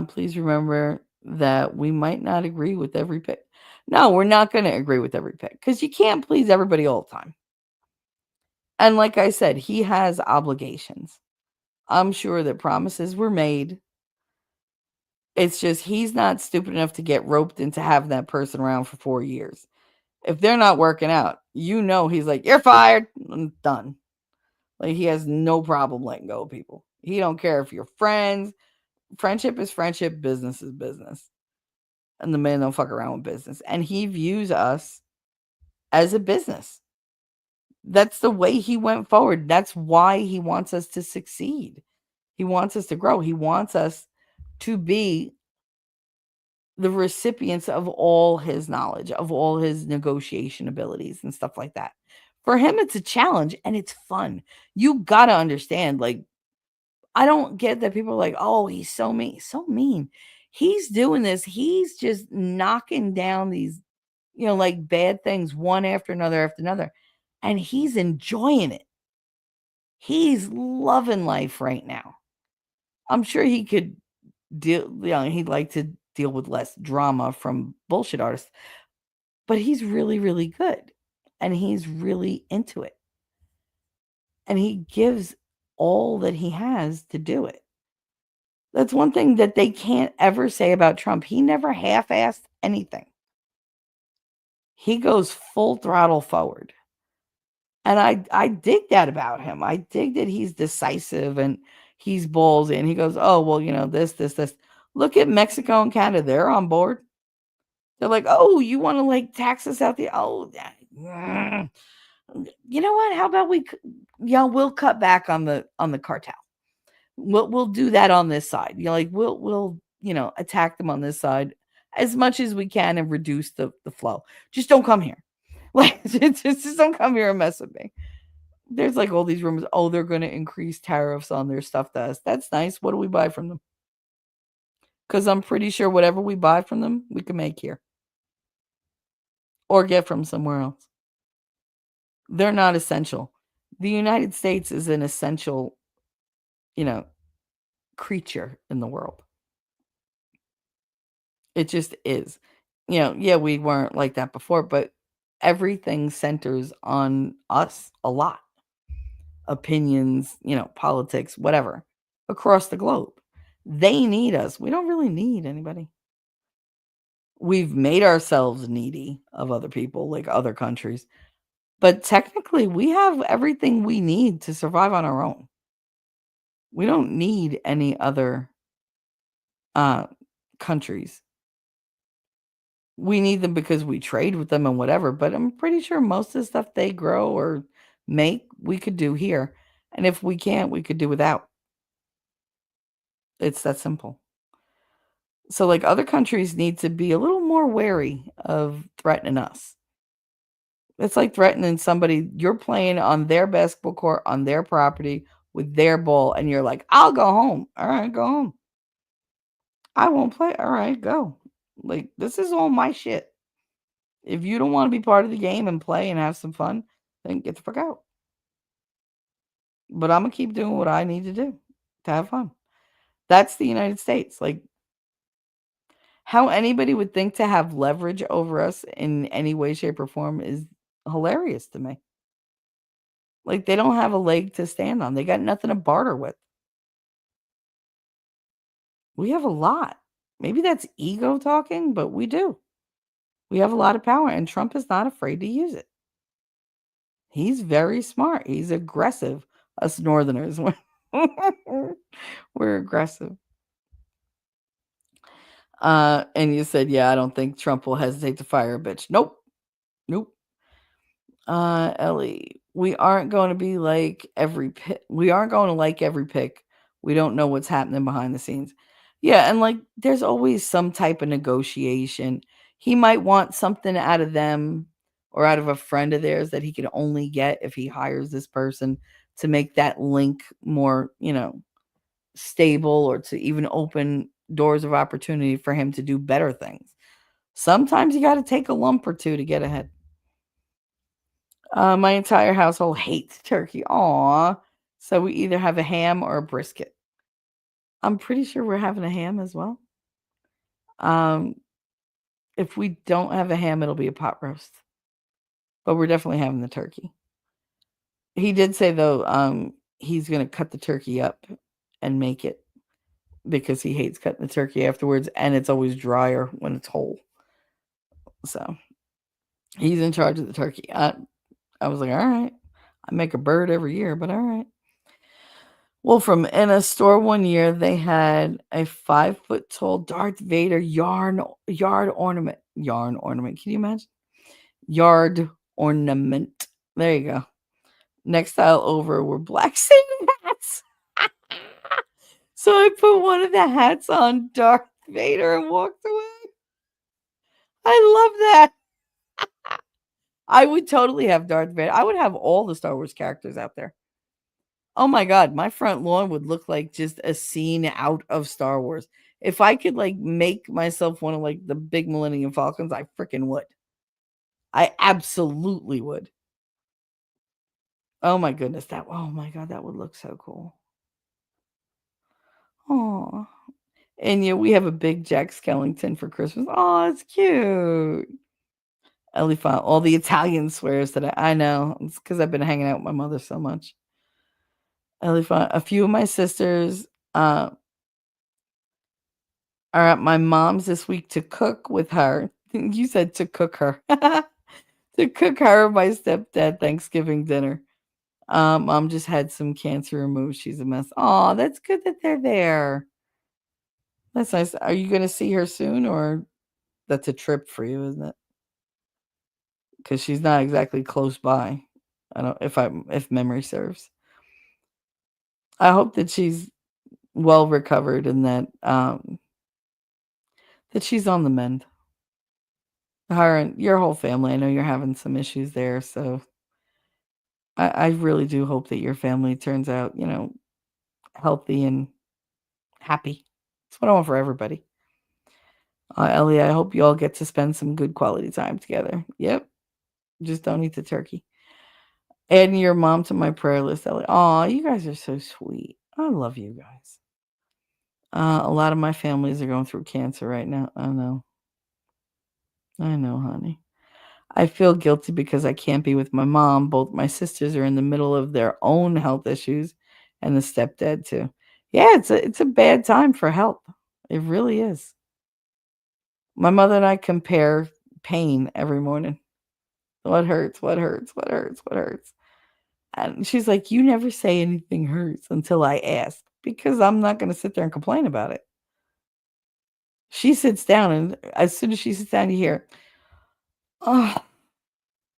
Please remember that we might not agree with every pick. No, we're not going to agree with every pick because you can't please everybody all the time. And like I said, he has obligations. I'm sure that promises were made. It's just he's not stupid enough to get roped into having that person around for 4 years. If they're not working out, he's like, "You're fired." I'm done. Like he has no problem letting go of people. He don't care if you're friends. Friendship is friendship, business is business. And the man don't fuck around with business. And he views us as a business. That's the way he went forward. That's why he wants us to succeed. He wants us to grow. He wants us to be the recipients of all his knowledge, of all his negotiation abilities and stuff like that. For him, it's a challenge and it's fun. You got to understand, like, I don't get that people are like, oh, he's so mean. So mean. He's doing this. He's just knocking down these, like bad things one after another after another. And he's enjoying it. He's loving life right now. I'm sure he could he'd like to deal with less drama from bullshit artists, but he's really, really good. And he's really into it. And he gives all that he has to do it. That's one thing that they can't ever say about Trump. He never half-assed anything. He goes full throttle forward. And I dig that about him. I dig that he's decisive and he's ballsy. And he goes, oh, well, this. Look at Mexico and Canada. They're on board. They're like, oh, you want to like tax us out there? Oh, you know what? How about we'll cut back on the cartel. We'll do that on this side. We'll attack them on this side as much as we can and reduce the flow. Just don't come here. Like just don't come here and mess with me. There's like all these rumors. Oh, they're going to increase tariffs on their stuff to us. That's nice. What do we buy from them? Because I'm pretty sure whatever we buy from them, we can make here or get from somewhere else. They're not essential. The United States is an essential, creature in the world. It just is. Yeah, we weren't like that before, but everything centers on us a lot. Opinions, politics, whatever, across the globe. They need us. We don't really need anybody. We've made ourselves needy of other people, like other countries. But technically, we have everything we need to survive on our own. We don't need any other countries. We need them because we trade with them and whatever, but I'm pretty sure most of the stuff they grow or make, we could do here. And if we can't, we could do without. It's that simple. So, like, other countries need to be a little more wary of threatening us. It's like threatening somebody. You're playing on their basketball court, on their property, with their ball, and you're like, I'll go home. All right, go home. I won't play. All right, go. Like, this is all my shit. If you don't want to be part of the game and play and have some fun, then get the fuck out. But I'm gonna keep doing what I need to do to have fun. That's the United States. Like, how anybody would think to have leverage over us in any way, shape, or form is hilarious to me. Like, they don't have a leg to stand on. They got nothing to barter with. We have a lot. Maybe that's ego talking, but we do. We have a lot of power, and Trump is not afraid to use it. He's very smart. He's aggressive. Us Northerners, we're aggressive. And you said, yeah, I don't think Trump will hesitate to fire a bitch. Nope. Nope. Ellie, we aren't going to be like every pick. We aren't going to like every pick. We don't know what's happening behind the scenes. Yeah, and like there's always some type of negotiation. He might want something out of them or out of a friend of theirs that he can only get if he hires this person to make that link more, stable or to even open doors of opportunity for him to do better things. Sometimes you got to take a lump or two to get ahead. My entire household hates turkey. Aw. So we either have a ham or a brisket. I'm pretty sure we're having a ham as well. If we don't have a ham, it'll be a pot roast. But we're definitely having the turkey. He did say though, he's gonna cut the turkey up and make it because he hates cutting the turkey afterwards, and it's always drier when it's whole. So he's in charge of the turkey. I was like, all right. I make a bird every year, but all right. Well, from in a store one year, they had a 5 foot tall Darth Vader yard ornament. Yarn ornament. Can you imagine? Yard ornament. There you go. Next tile over were black Santa hats. So I put one of the hats on Darth Vader and walked away. I love that. I would totally have Darth Vader. I would have all the Star Wars characters out there. Oh my god, my front lawn would look like just a scene out of Star Wars. If I could like make myself one of like the big Millennium Falcons, I freaking would. I absolutely would. Oh my goodness, oh my god, that would look so cool. Oh. And yeah, we have a big Jack Skellington for Christmas. Oh, it's cute. Ellie found all the Italian swears that I know. It's because I've been hanging out with my mother so much. Ellie found a few of my sisters are at my mom's this week to cook with her. You said to cook her. To cook her my stepdad Thanksgiving dinner. Mom just had some cancer removed. She's a mess. Oh, that's good that they're there. That's nice. Are you going to see her soon, or that's a trip for you, isn't it? Because she's not exactly close by. I don't if memory serves. I hope that she's well recovered and that she's on the mend. Her and your whole family. I know you're having some issues there, so I really do hope that your family turns out, healthy and happy. That's what I want for everybody. Ellie, I hope you all get to spend some good quality time together. Yep. Just don't eat the turkey. Adding your mom to my prayer list, Ellie. Aw, you guys are so sweet. I love you guys. A lot of my families are going through cancer right now. I know. I know, honey. I feel guilty because I can't be with my mom. Both my sisters are in the middle of their own health issues, and the stepdad too. Yeah, it's a bad time for health. It really is. My mother and I compare pain every morning. What hurts? What hurts? What hurts? What hurts? And she's like, "You never say anything hurts until I ask because I'm not going to sit there and complain about it." She sits down, and as soon as she sits down, you hear, "Oh,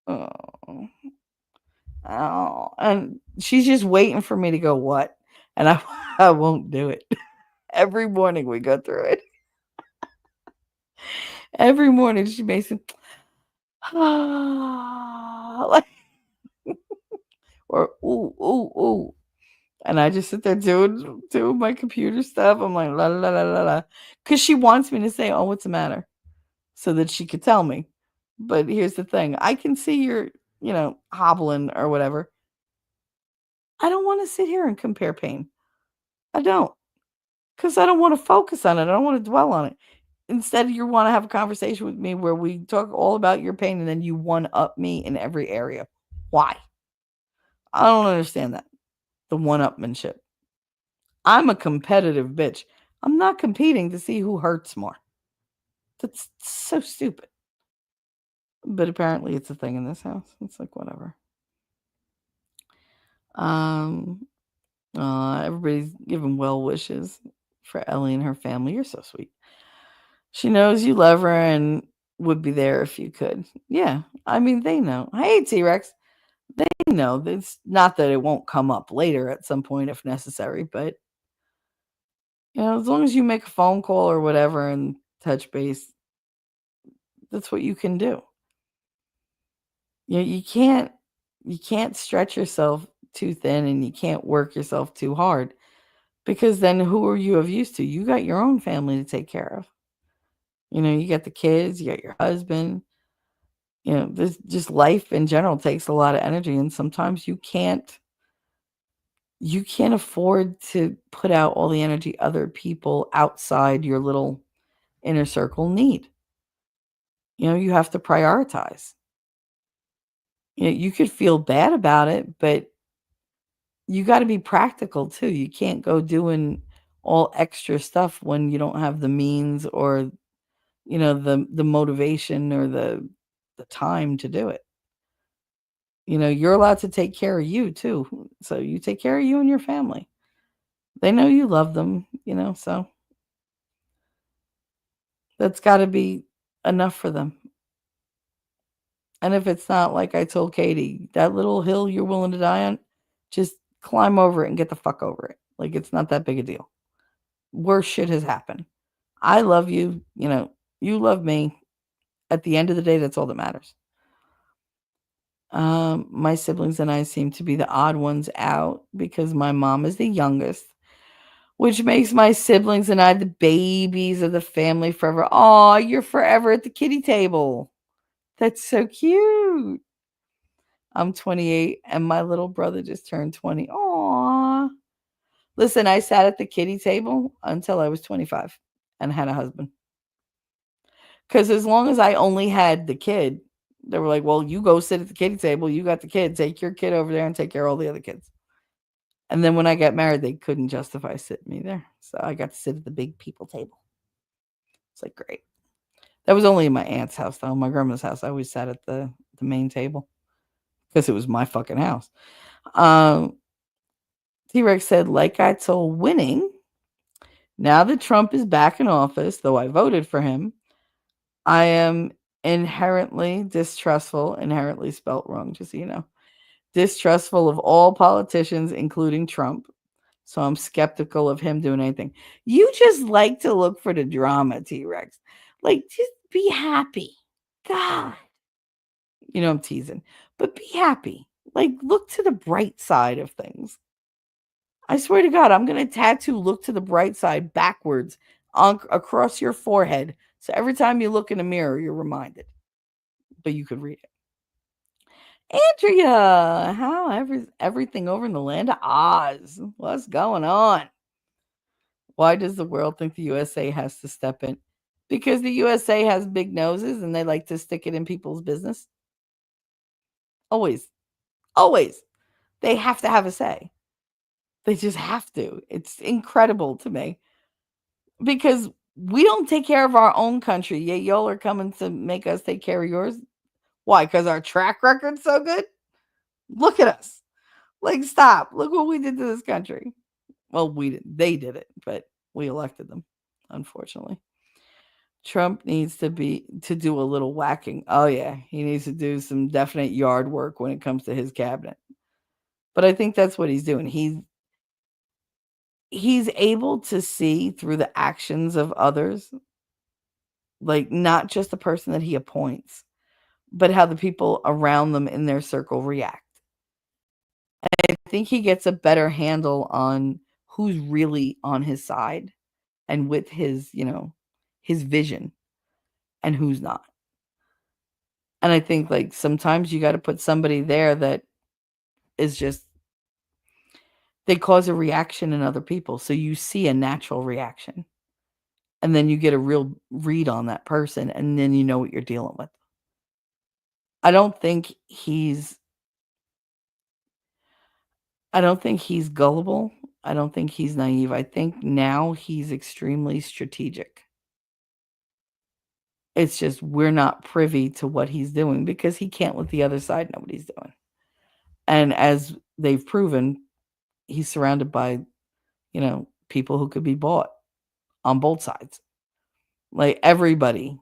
oh, oh," and she's just waiting for me to go, "What?" And I, I won't do it. Every morning we go through it. Every morning she makes it, like, or ooh, ooh, ooh. And I just sit there doing my computer stuff. I'm like, la la la la la. Because she wants me to say, "Oh, what's the matter?" so that she could tell me. But here's the thing, I can see you're, hobbling or whatever. I don't want to sit here and compare pain. I don't, because I don't want to focus on it. I don't want to dwell on it. Instead, you want to have a conversation with me where we talk all about your pain and then you one up me in every area. Why? I don't understand that. The one upmanship. I'm a competitive bitch. I'm not competing to see who hurts more. That's so stupid. But apparently it's a thing in this house. It's like whatever. Everybody's giving well wishes for Ellie and her family. You're so sweet. She knows you love her and would be there if you could. Yeah, I mean, they know. Hey, T-Rex. They know. It's not that it won't come up later at some point if necessary, but, as long as you make a phone call or whatever and touch base, that's what you can do. You can't stretch yourself too thin and you can't work yourself too hard, because then who are you of use to? You got your own family to take care of. You got the kids, you got your husband. This just life in general takes a lot of energy, and sometimes you can't afford to put out all the energy other people outside your little inner circle need. You have to prioritize. You could feel bad about it, but you got to be practical too. You can't go doing all extra stuff when you don't have the means or the motivation or the time to do it. You're allowed to take care of you too. So you take care of you and your family. They know you love them, so that's got to be enough for them. And if it's not, like I told Katie, that little hill you're willing to die on, just climb over it and get the fuck over it. Like, it's not that big a deal. Worse shit has happened. I love you. You love me. At the end of the day, that's all that matters. My siblings and I seem to be the odd ones out because my mom is the youngest, which makes my siblings and I the babies of the family forever. Aw, you're forever at the kitty table. That's so cute. I'm 28 and my little brother just turned 20. Aw. Listen, I sat at the kitty table until I was 25 and had a husband. Because as long as I only had the kid, they were like, well, you go sit at the kitty table. You got the kid. Take your kid over there and take care of all the other kids. And then when I got married, they couldn't justify sitting me there. So I got to sit at the big people table. It's like, great. That was only in my aunt's house, though. My grandma's house, I always sat at the main table because it was my fucking house. T-Rex said, like I told Winning, now that Trump is back in office, though I voted for him, I am inherently distrustful, inherently spelt wrong, just so you know, distrustful of all politicians, including Trump. So I'm skeptical of him doing anything. You just like to look for the drama, T-Rex. Like, just be happy. God. I'm teasing. But be happy. Like, look to the bright side of things. I swear to God, I'm going to tattoo look to the bright side backwards across your forehead. So every time you look in a mirror, you're reminded. But you could read it. Andrea, how everything over in the land of Oz? What's going on? Why does the world think the USA has to step in? Because the USA has big noses and they like to stick it in people's business. Always. Always. They have to have a say. They just have to. It's incredible to me. Because we don't take care of our own country. Yeah, y'all are coming to make us take care of yours. Why? Because our track record's so good? Look at us. Like, stop. Look what we did to this country. Well, they did it, but we elected them, unfortunately. Trump needs to do a little whacking. Oh, yeah. He needs to do some definite yard work when it comes to his cabinet. But I think that's what he's doing. He's able to see through the actions of others, like not just the person that he appoints, but how the people around them in their circle react. And I think he gets a better handle on who's really on his side and with his, his vision. and who's not. And I think like sometimes you got to put somebody there that is just, they cause a reaction in other people. So you see a natural reaction and then you get a real read on that person and then you know what you're dealing with. I don't think he's gullible. I don't think he's naive. I think now he's extremely strategic. It's just we're not privy to what he's doing because he can't let the other side know what he's doing. And as they've proven, he's surrounded by, people who could be bought on both sides. Like everybody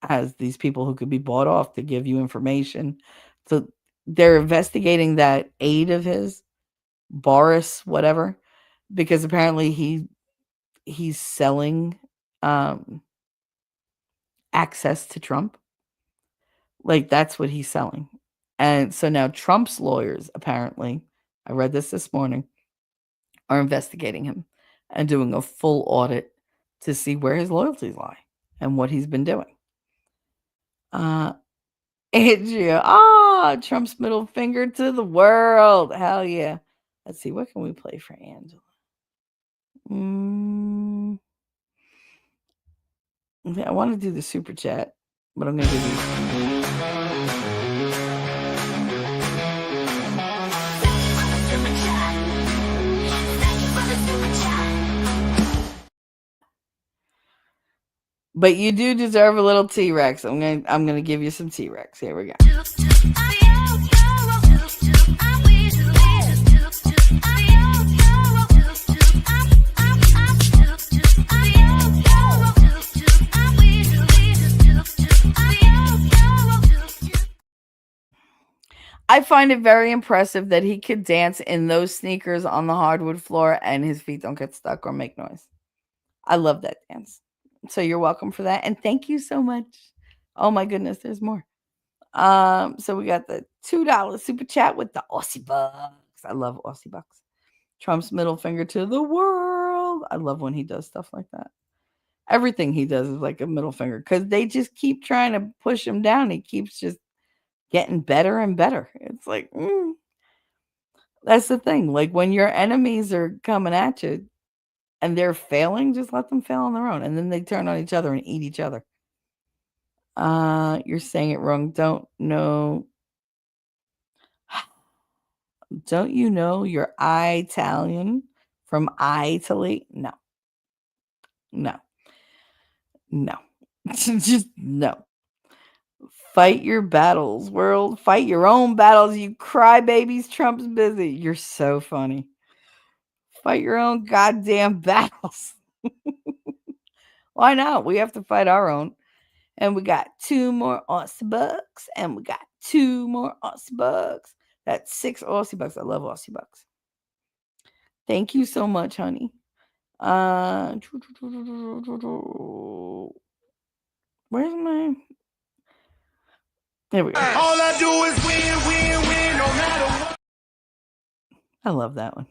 has these people who could be bought off to give you information. So they're investigating that aide of his, Boris, whatever, because apparently he's selling access to Trump. Like that's what he's selling. And so now Trump's lawyers, apparently, I read this morning, are investigating him and doing a full audit to see where his loyalties lie and what he's been doing. Andrea, Trump's middle finger to the world. Hell yeah. Let's see, what can we play for Angela? I want to do the super chat, but I'm going to do these. But you do deserve a little T-Rex. I'm gonna give you some T-Rex. Here we go. I find it very impressive that he could dance in those sneakers on the hardwood floor and his feet don't get stuck or make noise. I love that dance. So you're welcome for that. And thank you so much. Oh my goodness, there's more. So we got the $2 super chat with the Aussie Bucks. I love Aussie Bucks. Trump's middle finger to the world. I love when he does stuff like that. Everything he does is like a middle finger because they just keep trying to push him down. He keeps just getting better and better. It's like, that's the thing. Like when your enemies are coming at you and they're failing, just let them fail on their own. And then they turn on each other and eat each other. You're saying it wrong. Don't you know you're Italian from Italy? No. Just no. Fight your battles, world. Fight your own battles, you crybabies. Trump's busy. You're so funny. Fight your own goddamn battles. Why not? We have to fight our own. And we got 2 more Aussie Bucks. And we got 2 more Aussie Bucks. That's 6 Aussie Bucks. I love Aussie Bucks. Thank you so much, honey. Where's my... There we go. All I do is win, no matter what. I love that one.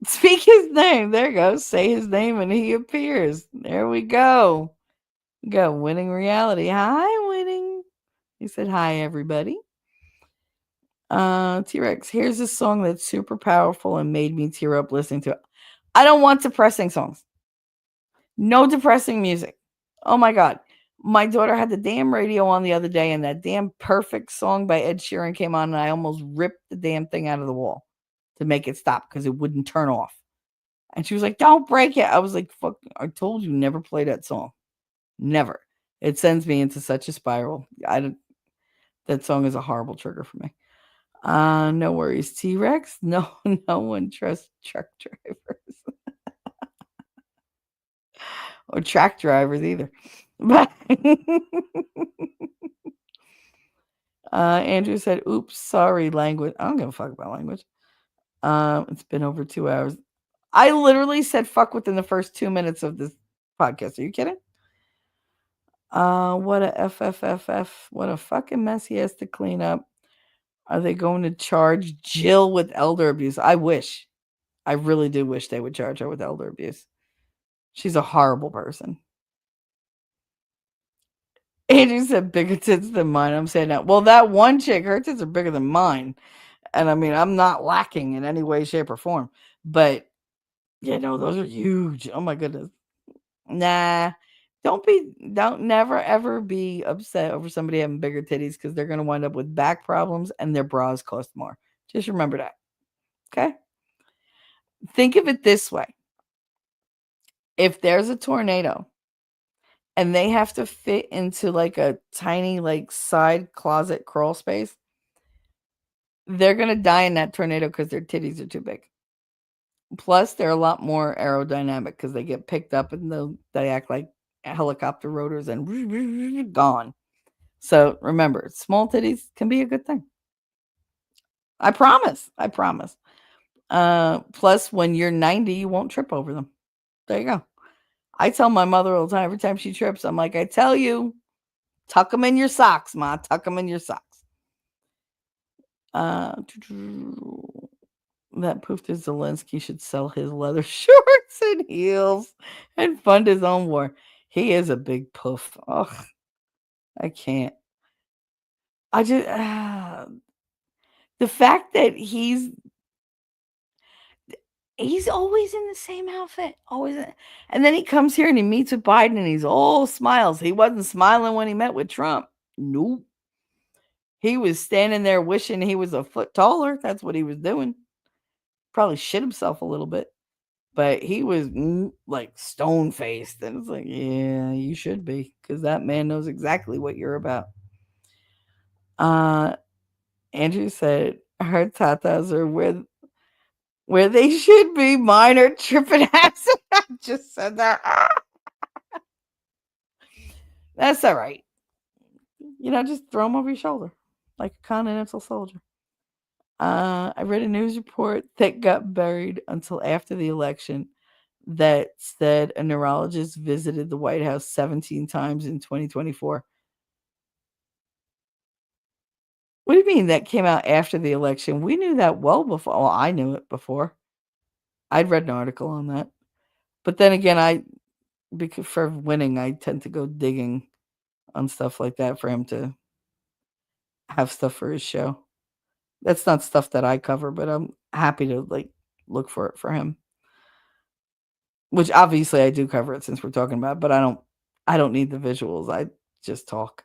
Speak his name. There you go. Say his name and he appears. There we go. We got Winning Reality. Hi, Winning. He said hi, everybody. T-Rex, here's a song that's super powerful and made me tear up listening to it. I don't want depressing songs. No depressing music. Oh my God. My daughter had the damn radio on the other day and that damn Perfect song by Ed Sheeran came on and I almost ripped the damn thing out of the wall to make it stop because it wouldn't turn off. And she was like, don't break it. I was like, fuck, I told you never play that song. Never. It sends me into such a spiral. That song is a horrible trigger for me. No worries, T-Rex. No one trusts truck drivers. Or track drivers either. But Andrew said, oops, sorry, language. I don't give a fuck about language. It's been over 2 hours. I literally said fuck within the first 2 minutes of this podcast. Are you kidding? What a FFFF. What a fucking mess he has to clean up. Are they going to charge Jill with elder abuse? I wish. I really do wish they would charge her with elder abuse. She's a horrible person. Andrew said bigger tits than mine. I'm saying that. Well, that one chick, her tits are bigger than mine. And I mean, I'm not lacking in any way, shape, or form. But, those are huge. Oh my goodness. Nah. Don't never ever be upset over somebody having bigger titties because they're going to wind up with back problems and their bras cost more. Just remember that. Okay. Think of it this way: if there's a tornado and they have to fit into like a tiny, like side closet crawl space, they're going to die in that tornado because their titties are too big. Plus, they're a lot more aerodynamic because they get picked up and they act like helicopter rotors and gone. So remember, small titties can be a good thing. I promise. I promise. Plus, when you're 90, you won't trip over them. There you go. I tell my mother all the time, every time she trips, I'm like, I tell you, tuck them in your socks, Ma. Tuck them in your socks. That poofed Zelensky should sell his leather shorts and heels and fund his own war. He is a big poof. Ugh, I can't. I just the fact that he's always in the same outfit, and then he comes here and he meets with Biden and he's all smiles. He wasn't smiling when he met with Trump. Nope. He was standing there wishing he was a foot taller. That's what he was doing. Probably shit himself a little bit. But he was like stone faced, and it's like, yeah, you should be, because that man knows exactly what you're about. Andrew said her tatas are where they should be. Mine are tripping acid. I just said that. That's all right. Just throw them over your shoulder like a continental soldier. I read a news report that got buried until after the election that said a neurologist visited the White House 17 times in 2024. What do you mean that came out after the election? We knew that well before. Well, I knew it before. I'd read an article on that. But then again, because for winning, I tend to go digging on stuff like that for him to have stuff for his show. That's not stuff that I cover, but I'm happy to look for it for him. Which obviously I do cover it since we're talking about it, but I don't need the visuals. I just talk.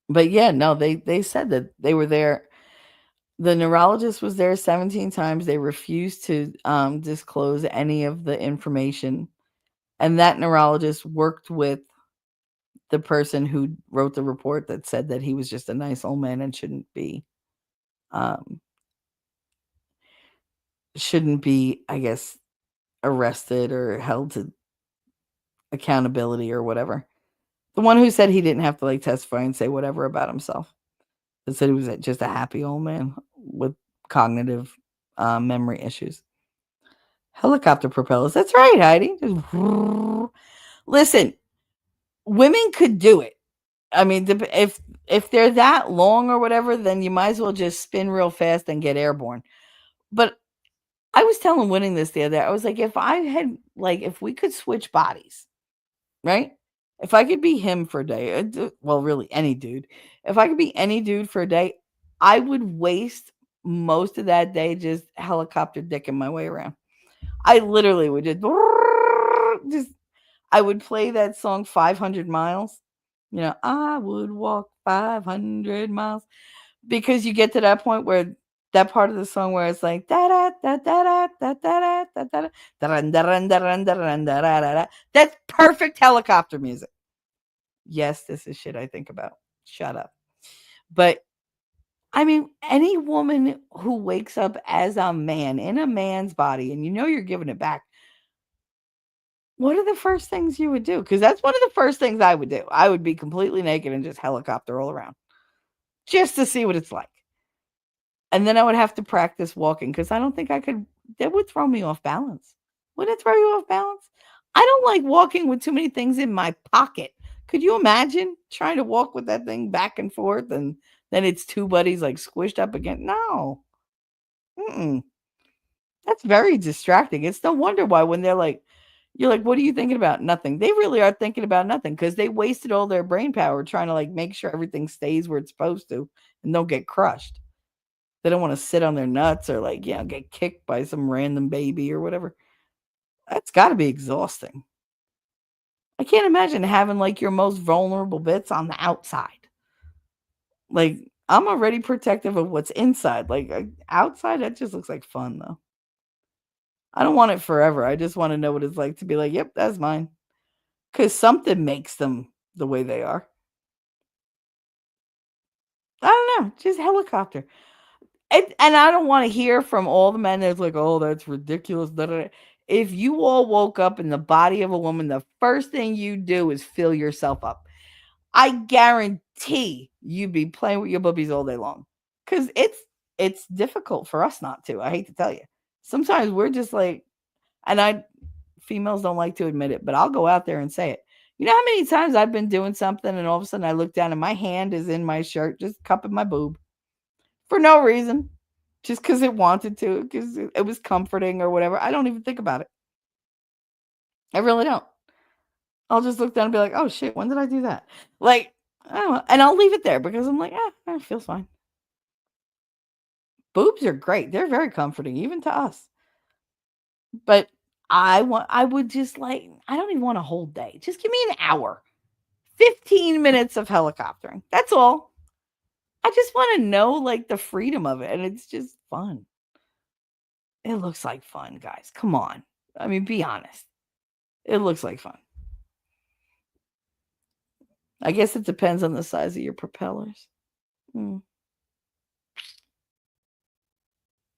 But yeah, no, they said that they were there. The neurologist was there 17 times. They refused to disclose any of the information. And that neurologist worked with the person who wrote the report that said that he was just a nice old man and shouldn't be, I guess, arrested or held to accountability or whatever. The one who said he didn't have to testify and say whatever about himself. That said he was just a happy old man with cognitive memory issues. Helicopter propellers. That's right, Heidi. Listen, women could do it. I mean, if they're that long or whatever, then you might as well just spin real fast and get airborne. But I was telling Winning this the other day. I was like, if we could switch bodies, right? If I could be him for a day, well, really any dude. If I could be any dude for a day, I would waste most of that day just helicopter dicking my way around. I literally would just I would play that song 500 miles. I would walk 500 miles, because you get to that point where that part of the song where it's like da da da da da da da da da da. That's perfect helicopter music. Yes, this is shit I think about. Shut up. But I mean, any woman who wakes up as a man in a man's body and you're giving it back, what are the first things you would do? Because that's one of the first things I would do. I would be completely naked and just helicopter all around just to see what it's like. And then I would have to practice walking because I don't think I could. That would throw me off balance. Would it throw you off balance? I don't like walking with too many things in my pocket. Could you imagine trying to walk with that thing back and forth and then it's two buddies squished up again? No. Mm-mm. That's very distracting. It's no wonder why when they're You're like, what are you thinking about? Nothing. They really are thinking about nothing because they wasted all their brain power trying to like make sure everything stays where it's supposed to and don't get crushed. They don't want to sit on their nuts or like, get kicked by some random baby or whatever. That's got to be exhausting. I can't imagine having like your most vulnerable bits on the outside. Like, I'm already protective of what's inside. Like, outside, that just looks like fun, though. I don't want it forever. I just want to know what it's like to be like, yep, that's mine. Because something makes them the way they are. I don't know. Just helicopter. And I don't want to hear from all the men that's like, oh, that's ridiculous. Da, da, da. If you all woke up in the body of a woman, the first thing you do is fill yourself up. I guarantee you'd be playing with your boobies all day long. Because it's difficult for us not to. I hate to tell you. Sometimes we're just like, and females don't like to admit it, but I'll go out there and say it. You know how many times I've been doing something and all of a sudden I look down and my hand is in my shirt, just cupping my boob for no reason, just because it wanted to, because it was comforting or whatever. I don't even think about it. I really don't. I'll just look down and be like, oh shit, when did I do that? Like, I don't know. And I'll leave it there because I'm like, it feels fine. Boobs are great. They're very comforting, even to us. But I would just like, I don't even want a whole day. Just give me an hour, 15 minutes of helicoptering. That's all. I just want to know like the freedom of it. And it's just fun. It looks like fun, guys. Come on. I mean, be honest. It looks like fun. I guess it depends on the size of your propellers.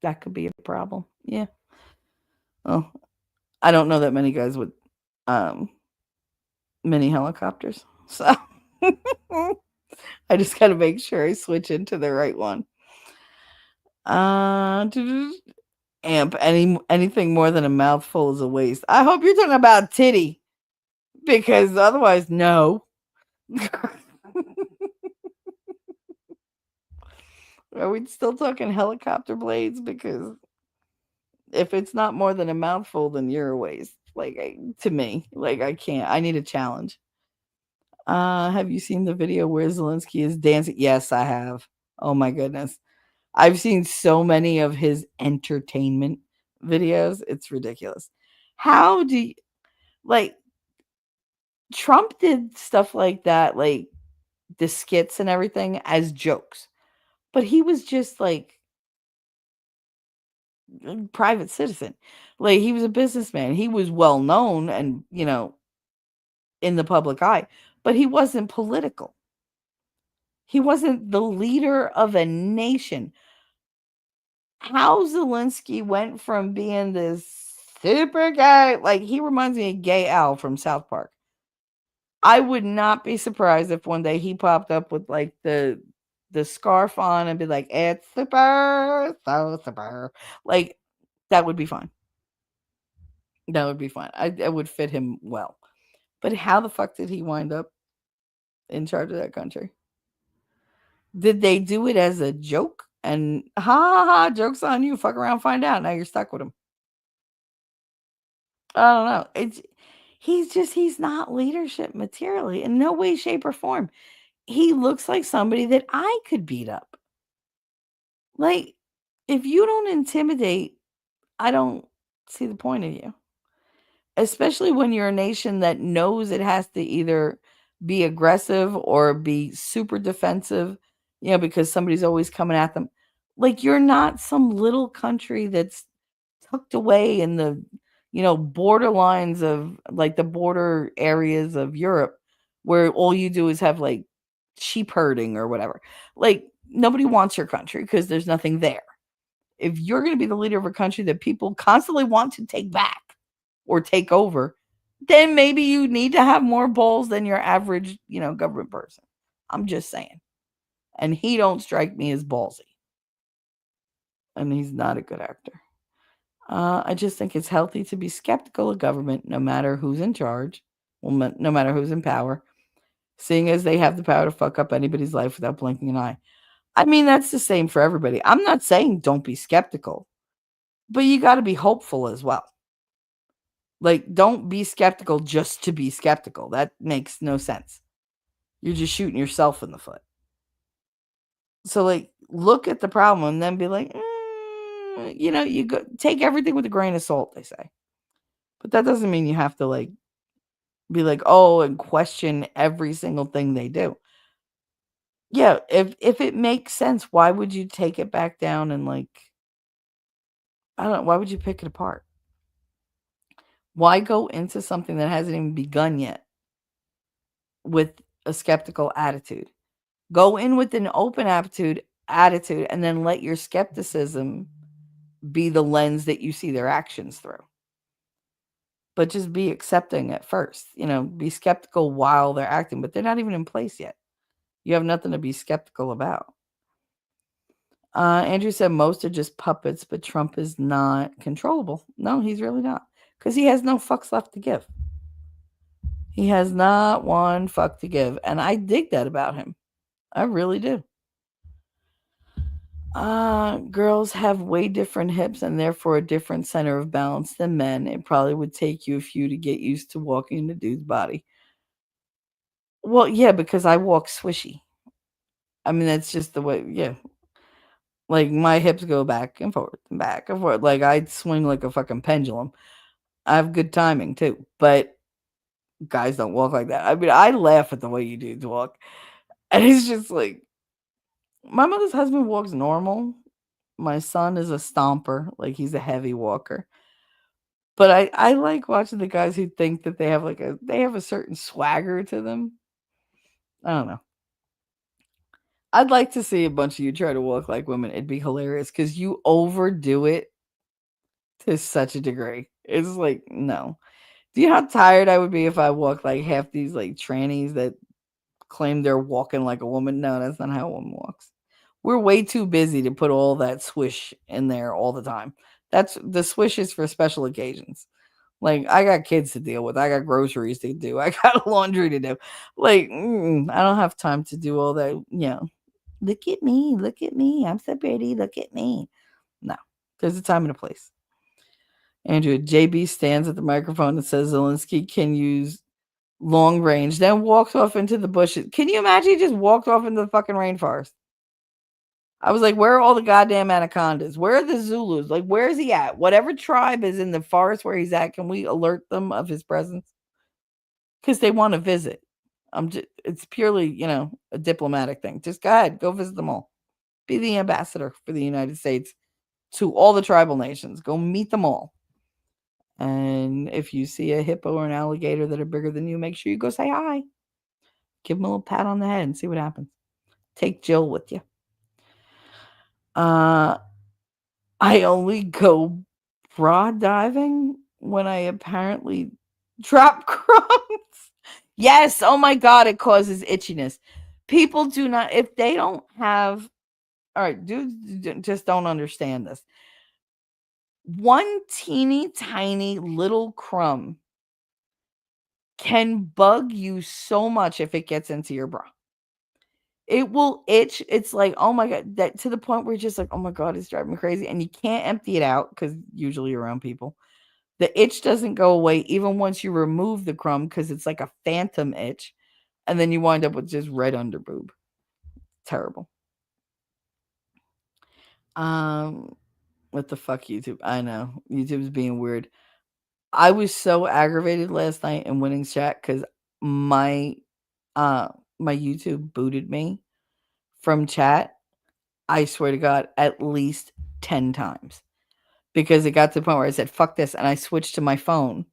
That could be a problem. Yeah. Oh, I don't know that many guys with mini helicopters. So I just got to make sure I switch into the right one. Amp, anything more than a mouthful is a waste. I hope you're talking about titty, because otherwise, no. Are we still talking helicopter blades? Because if it's not more than a mouthful, then you're a waste. Like, to me, like, I can't. I need a challenge. Have you seen the video where Zelensky is dancing? Yes, I have. Oh my goodness. I've seen so many of his entertainment videos. It's ridiculous. How do you, like, Trump did stuff like that, like the skits and everything as jokes, but he was just like a private citizen. Like, he was a businessman. He was well known and, in the public eye, but he wasn't political. He wasn't the leader of a nation. How Zelensky went from being this super guy, like, he reminds me of Gay Al from South Park. I would not be surprised if one day he popped up with like the scarf on and be like, it's super, so super. Like, that would be fine. That would be fine. It would fit him well. But how the fuck did he wind up in charge of that country? Did they do it as a joke? And ha ha ha, joke's on you. Fuck around, find out. Now you're stuck with him. I don't know. He's not leadership materially in no way, shape, or form. He looks like somebody that I could beat up. Like, if you don't intimidate, I don't see the point of you. Especially when you're a nation that knows it has to either be aggressive or be super defensive, because somebody's always coming at them. Like, you're not some little country that's tucked away in the, borderlines of like the border areas of Europe where all you do is have like sheep herding or whatever. Like, nobody wants your country because there's nothing there. If you're going to be the leader of a country that people constantly want to take back or take over, then maybe you need to have more balls than your average, government person. I'm just saying. And he don't strike me as ballsy. And he's not a good actor. I just think it's healthy to be skeptical of government, no matter who's in charge, no matter who's in power, seeing as they have the power to fuck up anybody's life without blinking an eye. I mean, that's the same for everybody. I'm not saying don't be skeptical, but you got to be hopeful as well. Like, don't be skeptical just to be skeptical. That makes no sense. You're just shooting yourself in the foot. So, like, look at the problem and then be like, you go take everything with a grain of salt, they say. But that doesn't mean you have to like be like, oh, and question every single thing they do. Yeah, if it makes sense, why would you take it back down and like I don't know, why would you pick it apart? Why go into something that hasn't even begun yet with a skeptical attitude? Go in with an open attitude and then let your skepticism be the lens that you see their actions through. But just be accepting at first, be skeptical while they're acting, but they're not even in place yet. You have nothing to be skeptical about. Andrew said most are just puppets, but Trump is not controllable. No, he's really not. Because he has no fucks left to give. He has not one fuck to give. And I dig that about him. I really do. Girls have way different hips and therefore a different center of balance than men. It probably would take you a few to get used to walking in a dude's body. Well, yeah, because I walk swishy. I mean, that's just the way, yeah. Like, my hips go back and forth and back and forth. Like, I'd swing like a fucking pendulum. I have good timing, too. But guys don't walk like that. I mean, I laugh at the way you dudes walk. And it's just like, my mother's husband walks normal. My son is a stomper. Like, he's a heavy walker. But I like watching the guys who think that they have a certain swagger to them. I don't know. I'd like to see a bunch of you try to walk like women. It'd be hilarious because you overdo it to such a degree. It's like, no. Do you know how tired I would be if I walked like half these like trannies that claim they're walking like a woman? No, that's not how a woman walks. We're way too busy to put all that swish in there all the time. That's the swish is for special occasions. Like, I got kids to deal with. I got groceries to do. I got laundry to do. Like, I don't have time to do all that, Look at me. Look at me. I'm so pretty. Look at me. No, there's a time and a place. Andrew, JB stands at the microphone and says Zelensky can use long range, then walks off into the bushes. Can you imagine he just walked off into the fucking rainforest? I was like, where are all the goddamn anacondas? Where are the Zulus? Like, where is he at? Whatever tribe is in the forest where he's at, can we alert them of his presence? Because they want to visit. It's purely, a diplomatic thing. Just go ahead, go visit them all. Be the ambassador for the United States to all the tribal nations. Go meet them all. And if you see a hippo or an alligator that are bigger than you, make sure you go say hi. Give them a little pat on the head and see what happens. Take Jill with you. I only go broad diving when I apparently drop crumbs. Yes. Oh my God. It causes itchiness. People do not, if they don't have, all right, dudes just don't understand this. One teeny tiny little crumb can bug you so much if it gets into your bra. It will itch. It's like, oh my God, that to the point where you're just like, oh my God, it's driving me crazy. And you can't empty it out because usually you're around people. The itch doesn't go away even once you remove the crumb because it's like a phantom itch. And then you wind up with just red underboob. Terrible. What the fuck, YouTube? I know. YouTube's being weird. I was so aggravated last night in Winning's chat because my YouTube booted me from chat. I swear to God, at least 10 times. Because it got to the point where I said, fuck this. And I switched to my phone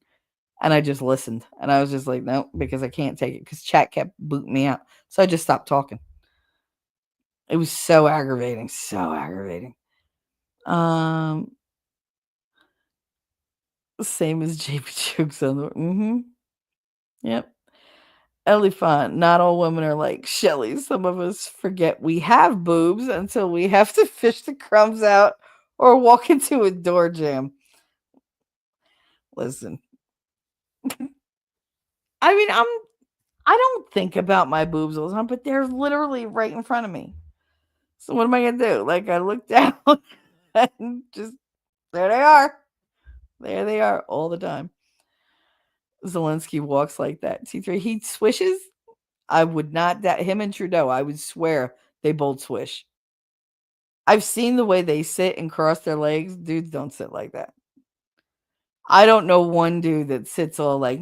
and I just listened. And I was just like, no, because I can't take it. Because chat kept booting me out. So I just stopped talking. It was so aggravating. So aggravating. Same as JP jokes on the. Yep. Elephant. Not all women are like Shelly. Some of us forget we have boobs until we have to fish the crumbs out or walk into a door jam. Listen. I mean, I don't think about my boobs all the time, but they're literally right in front of me. So what am I gonna do? Like, I look down and just there they are. There they are all the time. Zelensky walks like that. T3, he swishes. I would not doubt him and Trudeau. I would swear they both swish. I've seen the way they sit and cross their legs. Dudes don't sit like that. I don't know one dude that sits all like,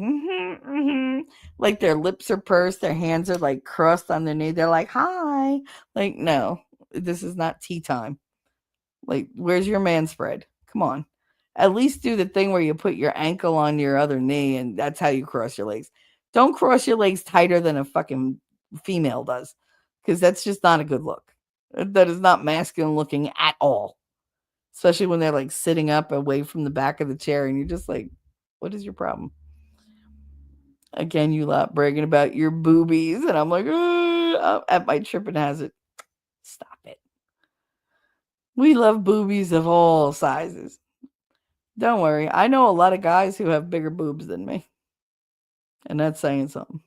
like their lips are pursed, their hands are like crossed on their knee. They're like, hi. Like, no, this is not tea time. Like, where's your man spread? Come on. At least do the thing where you put your ankle on your other knee and that's how you cross your legs. Don't cross your legs tighter than a fucking female does because that's just not a good look. That is not masculine looking at all. Especially when they're like sitting up away from the back of the chair and you're just like, what is your problem? Again, you lot bragging about your boobies. And I'm like, at my tripping hazard. Stop it. We love boobies of all sizes. Don't worry. I know a lot of guys who have bigger boobs than me. And that's saying something.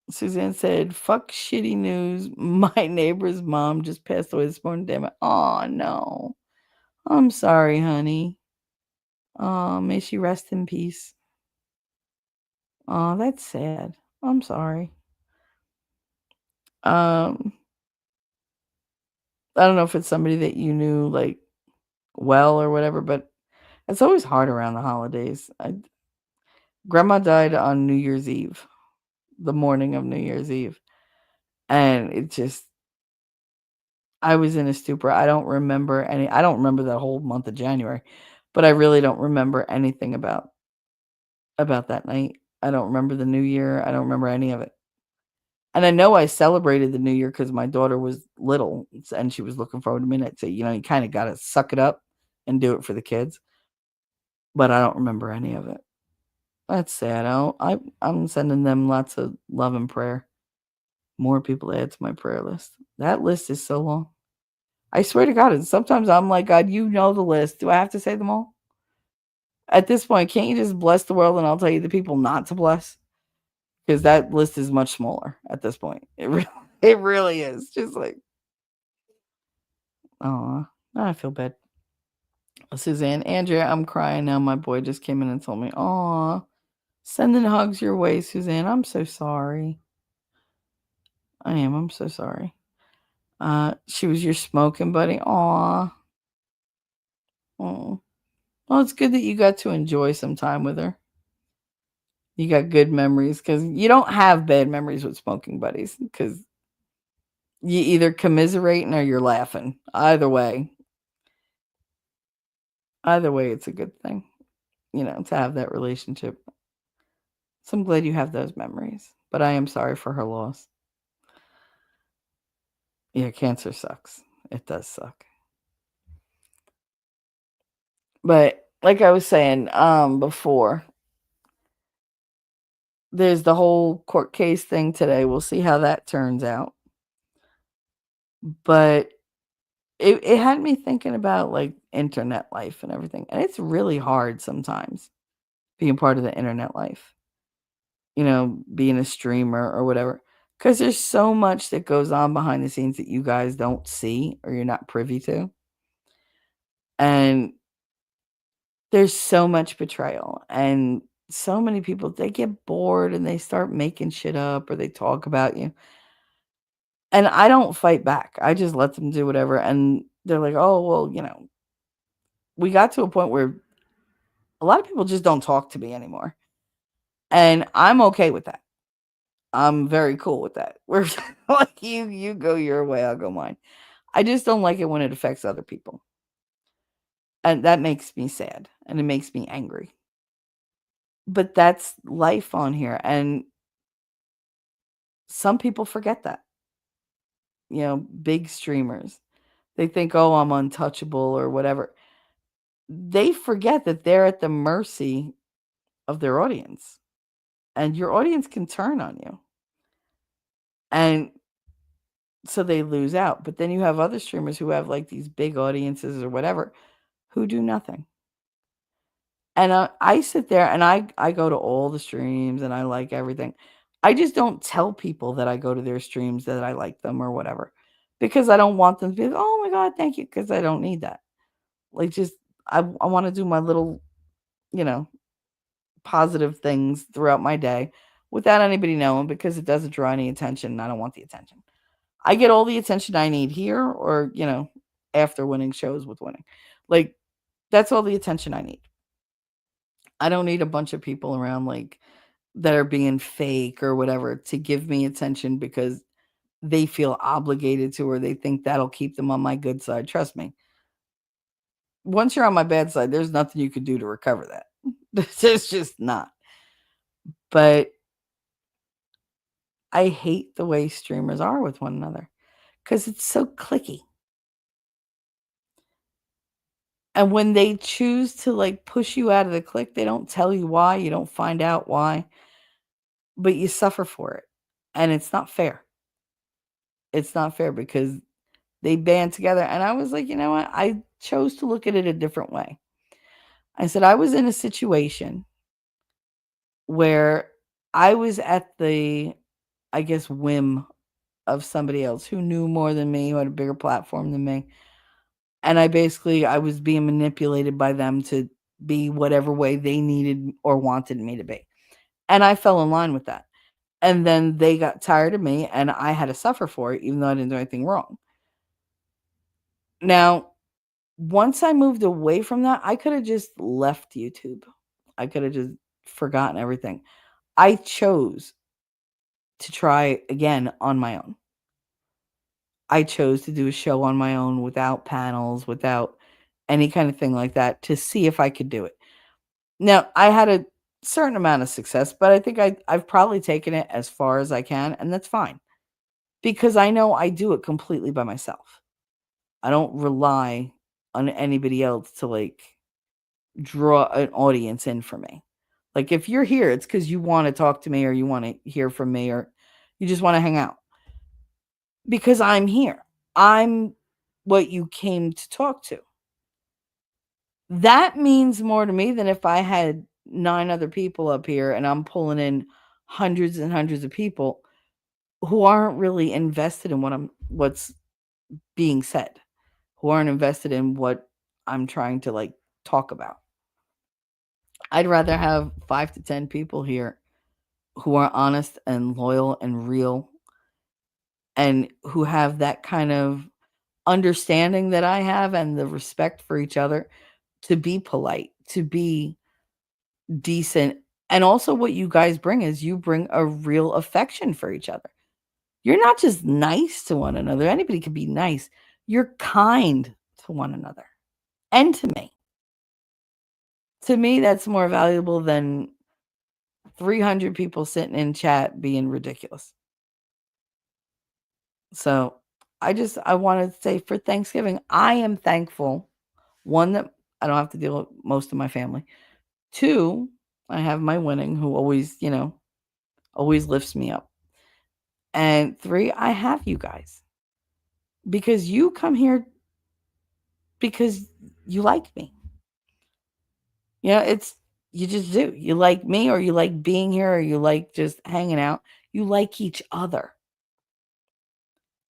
Suzanne said, fuck shitty news. My neighbor's mom just passed away this morning. Damn it. Oh, no. I'm sorry, honey. Oh, may she rest in peace. Oh, that's sad. I'm sorry. I don't know if it's somebody that you knew like well or whatever, but it's always hard around the holidays. Grandma died on New Year's Eve, the morning of New Year's Eve. And it just, I was in a stupor. I don't remember the whole month of January, but I really don't remember anything about that night. I don't remember the new year. I don't remember any of it. And I know I celebrated the new year because my daughter was little and she was looking forward to me. So, you kind of got to suck it up and do it for the kids. But I don't remember any of it. That's sad. I'm sending them lots of love and prayer. More people add to my prayer list. That list is so long. I swear to God, and sometimes I'm like, God, you know the list. Do I have to say them all? At this point, can't you just bless the world and I'll tell you the people not to bless? Because that list is much smaller at this point. It really is. Just like, oh, I feel bad. Suzanne, Andrea, I'm crying now. My boy just came in and told me, oh, sending hugs your way, Suzanne. I'm so sorry. I am. I'm so sorry. She was your smoking buddy. Aw. Oh. Well, it's good that you got to enjoy some time with her. You got good memories because you don't have bad memories with smoking buddies because you either commiserating or you're laughing. Either way, it's a good thing, to have that relationship. So I'm glad you have those memories, but I am sorry for her loss. Yeah, cancer sucks. It does suck. But like I was saying before, there's the whole court case thing today. We'll see how that turns out. But it had me thinking about like internet life and everything. And it's really hard sometimes being part of the internet life, being a streamer or whatever. Because there's so much that goes on behind the scenes that you guys don't see or you're not privy to. And there's so much betrayal. And so many people, they get bored and they start making shit up or they talk about you. And I don't fight back. I just let them do whatever. And they're like, oh, well, we got to a point where a lot of people just don't talk to me anymore. And I'm okay with that. I'm very cool with that. We're like, you go your way, I'll go mine. I just don't like it when it affects other people. And that makes me sad and it makes me angry. But that's life on here. And some people forget that. Big streamers. They think, oh, I'm untouchable or whatever. They forget that they're at the mercy of their audience. And your audience can turn on you. And so they lose out. But then you have other streamers who have like these big audiences or whatever who do nothing. And I sit there and I go to all the streams and I like everything. I just don't tell people that I go to their streams that I like them or whatever because I don't want them to be like, oh my God, thank you. Because I don't need that. Like, just, I want to do my little, you know, positive things throughout my day without anybody knowing because it doesn't draw any attention and I don't want the attention. I get all the attention I need here or, after winning shows with winning. Like, that's all the attention I need. I don't need a bunch of people around that are being fake or whatever to give me attention because they feel obligated to or they think that'll keep them on my good side. Trust me. Once you're on my bad side, there's nothing you can do to recover that. There's just not. But I hate the way streamers are with one another because it's so clicky. And when they choose to push you out of the clique, they don't tell you why. You don't find out why, but you suffer for it. And it's not fair. It's not fair because they band together. And I was like, you know what? I chose to look at it a different way. I said, I was in a situation where I was at the, I guess, whim of somebody else who knew more than me, who had a bigger platform than me. And I was being manipulated by them to be whatever way they needed or wanted me to be. And I fell in line with that. And then they got tired of me and I had to suffer for it, even though I didn't do anything wrong. Now, once I moved away from that, I could have just left YouTube. I could have just forgotten everything. I chose to try again on my own. I chose to do a show on my own without panels, without any kind of thing like that to see if I could do it. Now, I had a certain amount of success, but I think I've probably taken it as far as I can, and that's fine. Because I know I do it completely by myself. I don't rely on anybody else to draw an audience in for me. Like if you're here, it's because you want to talk to me or you want to hear from me or you just want to hang out. Because I'm here. I'm what you came to talk to. That means more to me than if I had 9 other people up here and I'm pulling in hundreds and hundreds of people who aren't really invested in what's being said, who aren't invested in what I'm trying to talk about. I'd rather have 5 to 10 people here who are honest and loyal and real and who have that kind of understanding that I have and the respect for each other to be polite, to be decent. And also what you guys bring is you bring a real affection for each other. You're not just nice to one another. Anybody can be nice. You're kind to one another and to me. To me, that's more valuable than 300 people sitting in chat being ridiculous. So I wanted to say for Thanksgiving, I am thankful. 1, that I don't have to deal with most of my family. 2, I have my winning who always, always lifts me up. And 3, I have you guys. Because you come here because you like me. You just do. You like me or you like being here or you like just hanging out. You like each other.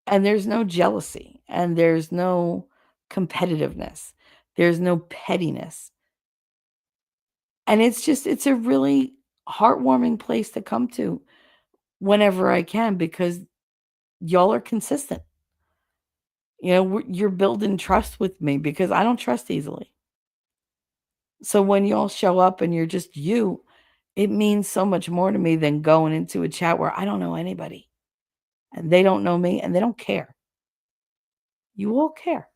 And there's no jealousy and there's no competitiveness. There's no pettiness. And it's a really heartwarming place to come to whenever I can because y'all are consistent. You're building trust with me because I don't trust easily. So when y'all show up and you're just you, it means so much more to me than going into a chat where I don't know anybody and they don't know me and they don't care. You all care.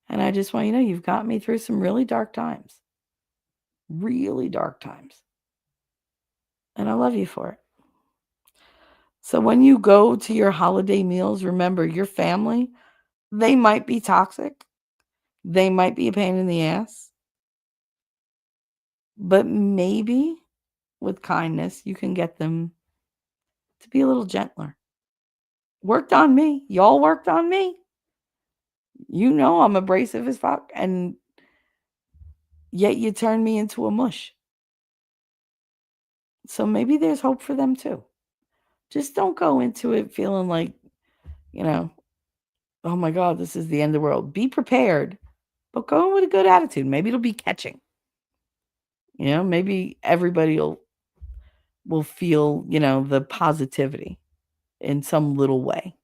And I just want you to know you've got me through some really dark times. Really dark times. And I love you for it. So when you go to your holiday meals, remember your family, they might be toxic. They might be a pain in the ass. But maybe with kindness, you can get them to be a little gentler. Worked on me. Y'all worked on me. I'm abrasive as fuck. And yet you turned me into a mush. So maybe there's hope for them too. Just don't go into it feeling like, oh my God, this is the end of the world. Be prepared, but go in with a good attitude. Maybe it'll be catching. Maybe everybody will feel, the positivity in some little way.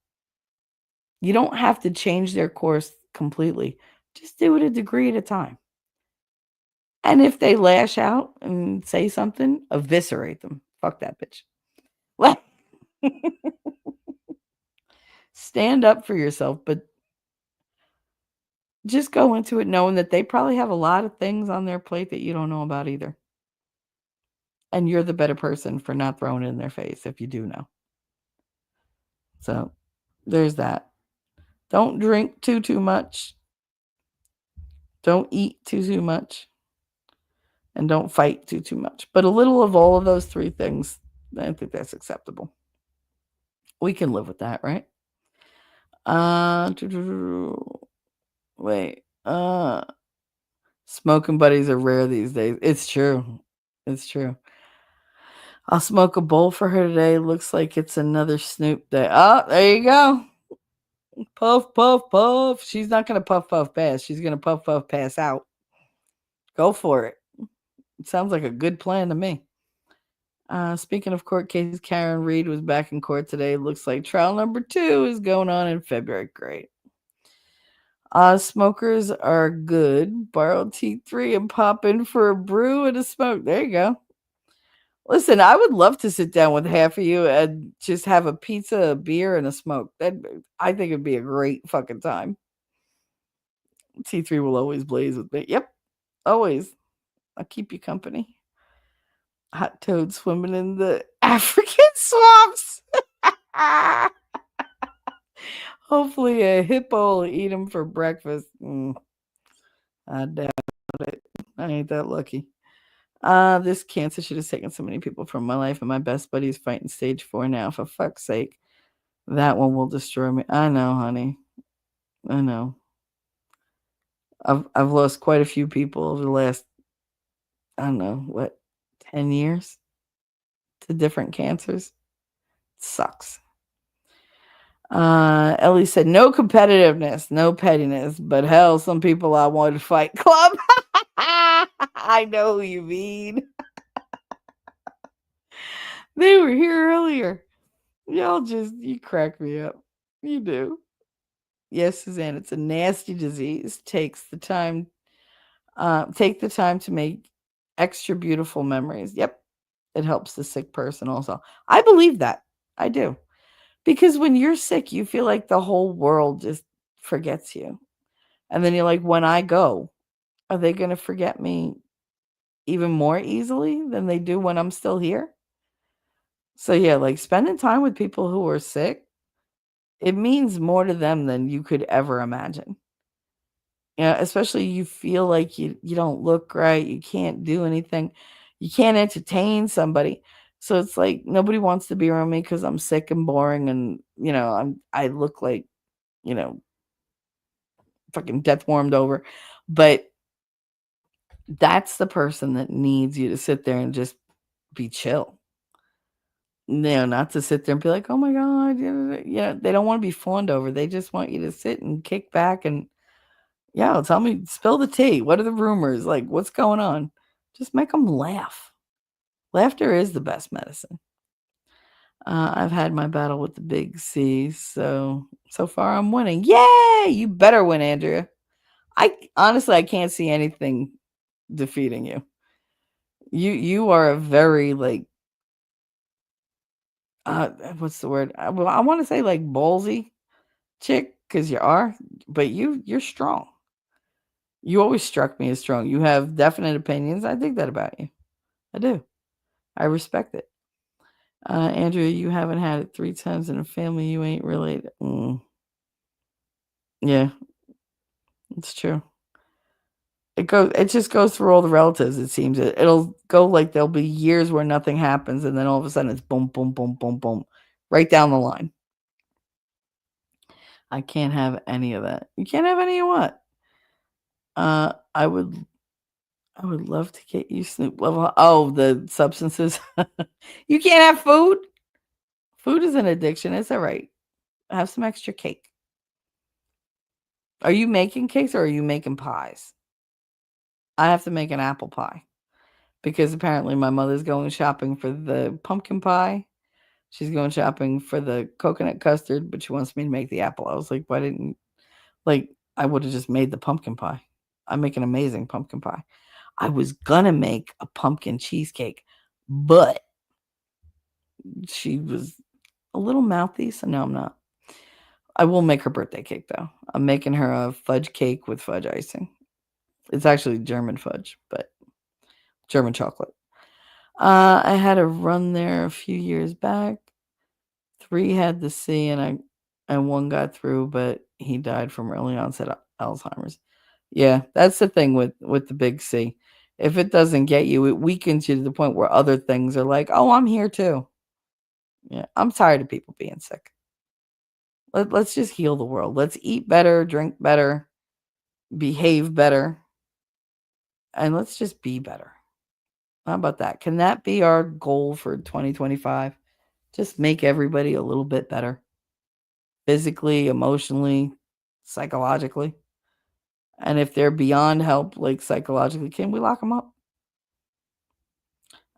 You don't have to change their course completely. Just do it a degree at a time. And if they lash out and say something, eviscerate them. Fuck that bitch. Like, stand up for yourself, but just go into it knowing that they probably have a lot of things on their plate that you don't know about either. And you're the better person for not throwing it in their face if you do know. So there's that. Don't drink too much. Don't eat too much. And don't fight too much. But a little of all of those three things, I think that's acceptable. We can live with that, right? Wait. Smoking buddies are rare these days. It's true. It's true. I'll smoke a bowl for her today. Looks like it's another Snoop day. Oh, there you go. Puff, puff, puff. She's not going to puff, puff, pass. She's going to puff, puff, pass out. Go for it. It sounds like a good plan to me. Speaking of court cases, Karen Reed was back in court today. Looks like trial number 2 is going on in February. Great. Smokers are good. Borrow T3 and pop in for a brew and a smoke. There you go. Listen, I would love to sit down with half of you and just have a pizza, a beer, and a smoke. I think it'd be a great fucking time. T3 will always blaze with me. Yep, always. I'll keep you company. Hot toad swimming in the African swamps. Hopefully a hippo will eat him for breakfast. I doubt it. I ain't that lucky. This cancer should have taken so many people from my life, and my best buddy is fighting stage 4 now. For fuck's sake. That one will destroy me. I know, honey. I know. I've lost quite a few people over the last, I don't know, 10 years to different cancers. It sucks. Ellie said, no competitiveness, no pettiness, but hell, some people I want to fight club. I know who you mean. They were here earlier. You crack me up. You do. Yes, Suzanne, it's a nasty disease. Take the time to make extra beautiful memories. Yep. It helps the sick person also. I believe that. I do. Because when you're sick, you feel like the whole world just forgets you. And then you're like, when I go, are they going to forget me even more easily than they do when I'm still here? So yeah, like spending time with people who are sick, it means more to them than you could ever imagine. Especially you feel like you don't look right, you can't do anything, you can't entertain somebody. So it's like nobody wants to be around me because I'm sick and boring, and I look like, you know, fucking death warmed over. But that's the person that needs you to sit there and just be chill. Not to sit there and be like, oh my God, they don't want to be fawned over. They just want you to sit and kick back and, yeah, tell me, spill the tea. What are the rumors? Like, what's going on? Just make them laugh. Laughter is the best medicine. I've had my battle with the big C, so far I'm winning. Yay! You better win, Andrea. I can't see anything defeating you. You are a very, like, what's the word? I want to say like ballsy chick, because you are, but you're strong. You always struck me as strong. You have definite opinions. I think that about you. I do. I respect it. Andrea, you haven't had it 3 times in a family you ain't related. Yeah, it's true. It just goes through all the relatives, it seems. It'll go like there'll be years where nothing happens, and then all of a sudden it's boom, boom, boom, boom, boom, right down the line. I can't have any of that. You can't have any of what? I would love to get you Snoop level. Oh, the substances. You can't have food. Food is an addiction. It's all right. Have some extra cake. Are you making cakes or are you making pies? I have to make an apple pie because apparently my mother's going shopping for the pumpkin pie. She's going shopping for the coconut custard, but she wants me to make the apple. I was like, why didn't like I would have just made the pumpkin pie. I make an amazing pumpkin pie. I was gonna make a pumpkin cheesecake, but she was a little mouthy, so no, I'm not. I will make her birthday cake though. I'm making her a fudge cake with fudge icing. It's actually German fudge, but German chocolate. I had a run there a few years back. 3 had the C, and 1 got through, but he died from early onset Alzheimer's. Yeah, that's the thing with the big C. If it doesn't get you, it weakens you to the point where other things are like, "Oh, I'm here too." Yeah, I'm tired of people being sick. Let's just heal the world. Let's eat better, drink better, behave better, and let's just be better. How about that? Can that be our goal for 2025? Just make everybody a little bit better. Physically, emotionally, psychologically. And if they're beyond help, like psychologically, can we lock them up?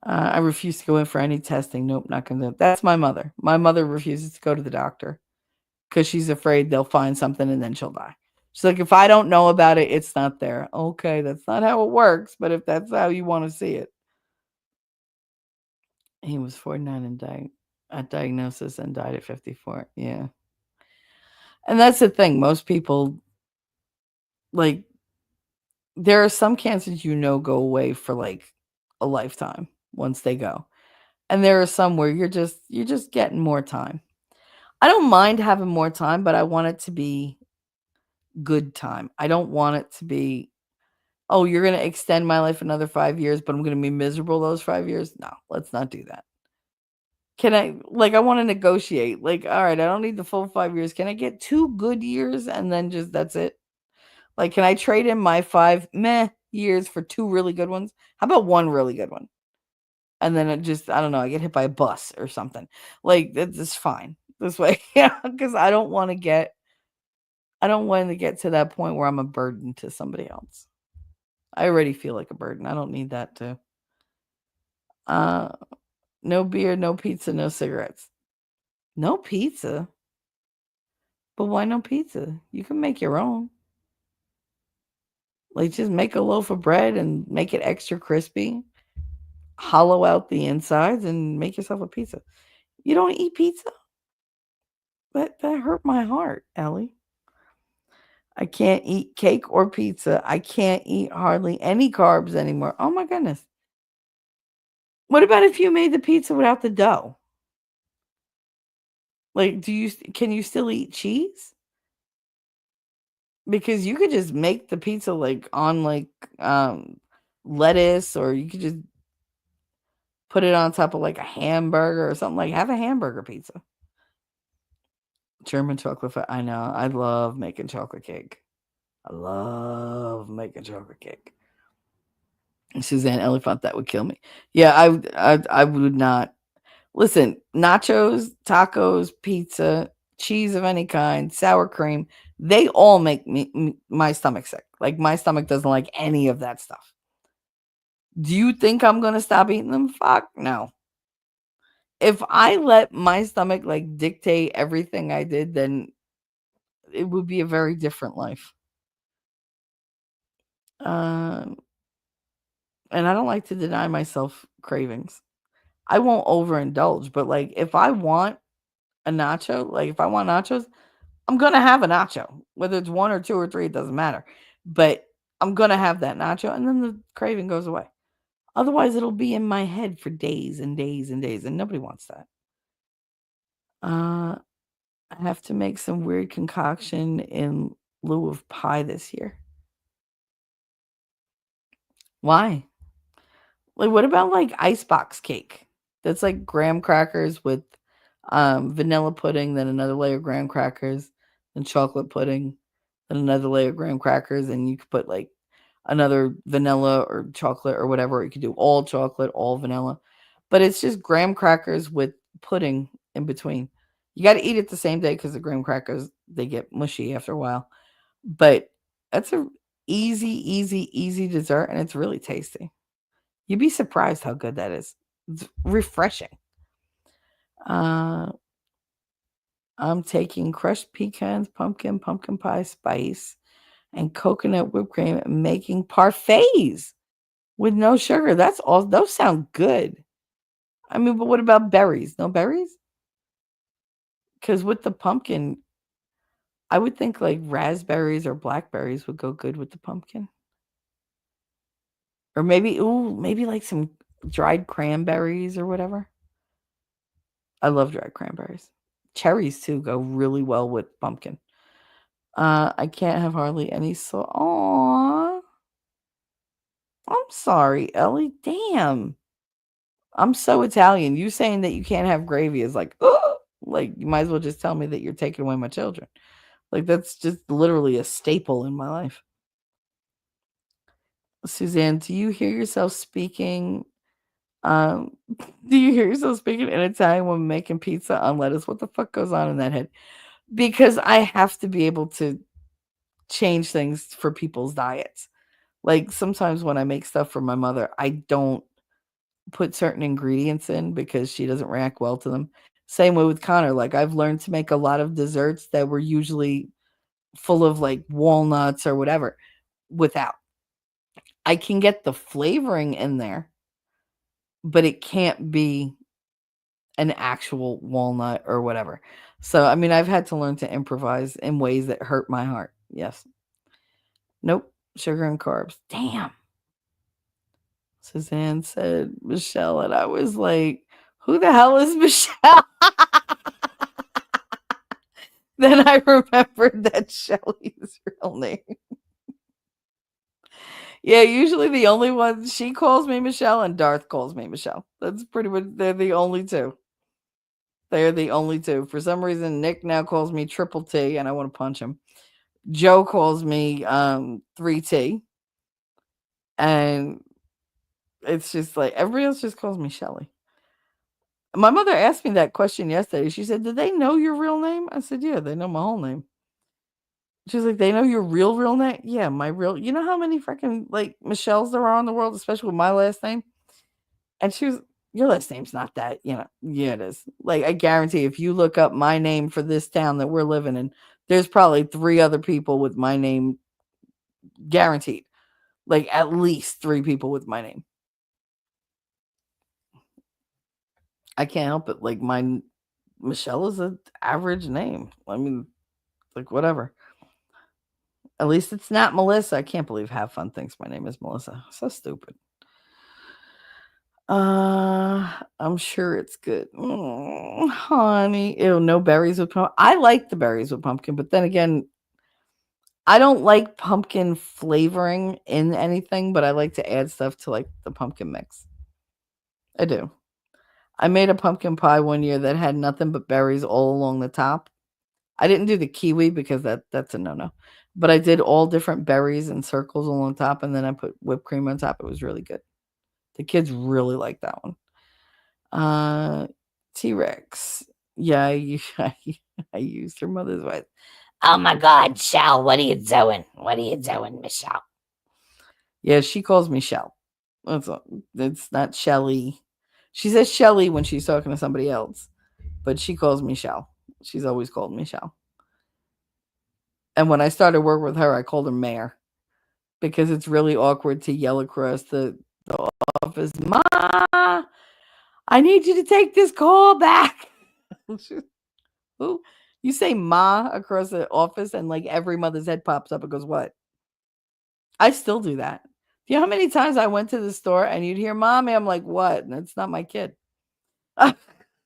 I refuse to go in for any testing. Nope, not gonna. That's my mother. My mother refuses to go to the doctor because she's afraid they'll find something and then she'll die. She's like, if I don't know about it, it's not there. Okay, that's not how it works, but if that's how you want to see it. He was 49 and at diagnosis and died at 54. Yeah. And that's the thing. Most people, like, there are some cancers go away for like a lifetime once they go. And there are some where you're just getting more time. I don't mind having more time, but I want it to be good time. I don't want it to be, oh, you're going to extend my life another 5 years, but I'm going to be miserable those 5 years. No, let's not do that. I want to negotiate. Like, all right, I don't need the full 5 years. Can I get 2 good years and then just that's it? Like, can I trade in my 5 meh years for 2 really good ones? How about 1 really good one? And then I don't know, I get hit by a bus or something. Like, that's fine this way. Yeah, because I don't want to get to that point where I'm a burden to somebody else. I already feel like a burden. I don't need that too. No beer, no pizza, no cigarettes. No pizza? But why no pizza? You can make your own. Like, just make a loaf of bread and make it extra crispy. Hollow out the insides and make yourself a pizza. You don't eat pizza? That hurt my heart, Ellie. I can't eat cake or pizza. I can't eat hardly any carbs anymore. Oh my goodness. What about if you made the pizza without the dough? Like, can you still eat cheese? Because you could just make the pizza like on lettuce, or you could just put it on top of like a hamburger or something. Like, have a hamburger pizza. German chocolate. I know. I love making chocolate cake. I love making chocolate cake. Suzanne Elephant, that would kill me. Yeah, I would not. Listen, nachos, tacos, pizza, cheese of any kind, sour cream, they all make my stomach sick. Like, my stomach doesn't like any of that stuff. Do you think I'm going to stop eating them? Fuck no. If I let my stomach like dictate everything I did, then it would be a very different life. And I don't like to deny myself cravings. I won't overindulge, but like, if I want a nacho, like if I want nachos, I'm gonna have a nacho. Whether it's 1 or 2 or 3, it doesn't matter. But I'm gonna have that nacho, and then the craving goes away. Otherwise, it'll be in my head for days and days and days, and nobody wants that. I have to make some weird concoction in lieu of pie this year. Why? Like, what about like icebox cake? That's like graham crackers with vanilla pudding, then another layer of graham crackers, then chocolate pudding, then another layer of graham crackers, and you could put like another vanilla or chocolate or whatever. You could do all chocolate, all vanilla, but it's just graham crackers with pudding in between. You got to eat it the same day because the graham crackers, they get mushy after a while. But that's a easy dessert, and it's really tasty. You'd be surprised how good that is. It's refreshing. Uh, I'm taking crushed pecans, pumpkin pie spice, and coconut whipped cream and making parfaits with no sugar. That's all. Those sound good. I mean, but what about berries? No berries? Because with the pumpkin, I would think like raspberries or blackberries would go good with the pumpkin. Or maybe like some dried cranberries or whatever. I love dried cranberries. Cherries too go really well with pumpkin. I can't have hardly any salt. Aw, I'm sorry, Ellie. Damn, I'm so Italian. You saying that you can't have gravy is like, like you might as well just tell me that you're taking away my children. Like that's just literally a staple in my life. Suzanne, do you hear yourself speaking? Um, do you hear yourself speaking in Italian when making pizza on lettuce? What the fuck goes on in that head? Because I have to be able to change things for people's diets. Like sometimes when I make stuff for my mother, I don't put certain ingredients in because she doesn't react well to them. Same way with Connor. Like I've learned to make a lot of desserts that were usually full of like walnuts or whatever without. I can get the flavoring in there, but it can't be an actual walnut or whatever. So, I mean, I've had to learn to improvise in ways that hurt my heart. Yes. Nope. Sugar and carbs. Damn. Suzanne said Michelle, and I was like, who the hell is Michelle? Then I remembered that Shelly's real name. Yeah, usually the only one she calls me Michelle and Darth calls me Michelle. That's pretty much they're the only two. They're the only two. For some reason, Nick now calls me Triple T, and I want to punch him. Joe calls me 3T, and it's just like everybody else just calls me Shelly. My mother asked me that question yesterday. She said, "Did they know your real name?" I said, "Yeah, they know my whole name." She's like, "They know your real name?" Yeah, my real. You know how many freaking like Michelles there are in the world, especially with my last name. And she was, "Your last name's not that, you know." Yeah, it is. Like I guarantee, if you look up my name for this town that we're living in, there's probably 3 other people with my name, guaranteed. Like at least 3 people with my name. I can't help it. Like my Michelle is an average name. I mean, like whatever. At least it's not Melissa. I can't believe Have Fun thinks my name is Melissa. So stupid. I'm sure it's good. Honey. Ew, no berries with pumpkin. I like the berries with pumpkin, but then again, I don't like pumpkin flavoring in anything, but I like to add stuff to like the pumpkin mix. I do. I made a pumpkin pie one year that had nothing but berries all along the top. I didn't do the kiwi because that's a no-no. But I did all different berries and circles along top, and then I put whipped cream on top. It was really good. The kids really liked that one. T-Rex. Yeah, I used her mother's voice. Oh my God, Shell, what are you doing? What are you doing, Michelle? Yeah, she calls me Shell. It's not Shelly. She says Shelly when she's talking to somebody else, but she calls me Shell. She's always called me Shell. And when I started work with her, I called her Mayor because it's really awkward to yell across the office, Ma, I need you to take this call back. Who? You say Ma across the office and like every mother's head pops up and goes, what? I still do that. Do you know how many times I went to the store and you'd hear Mommy? I'm like, what? And it's not my kid.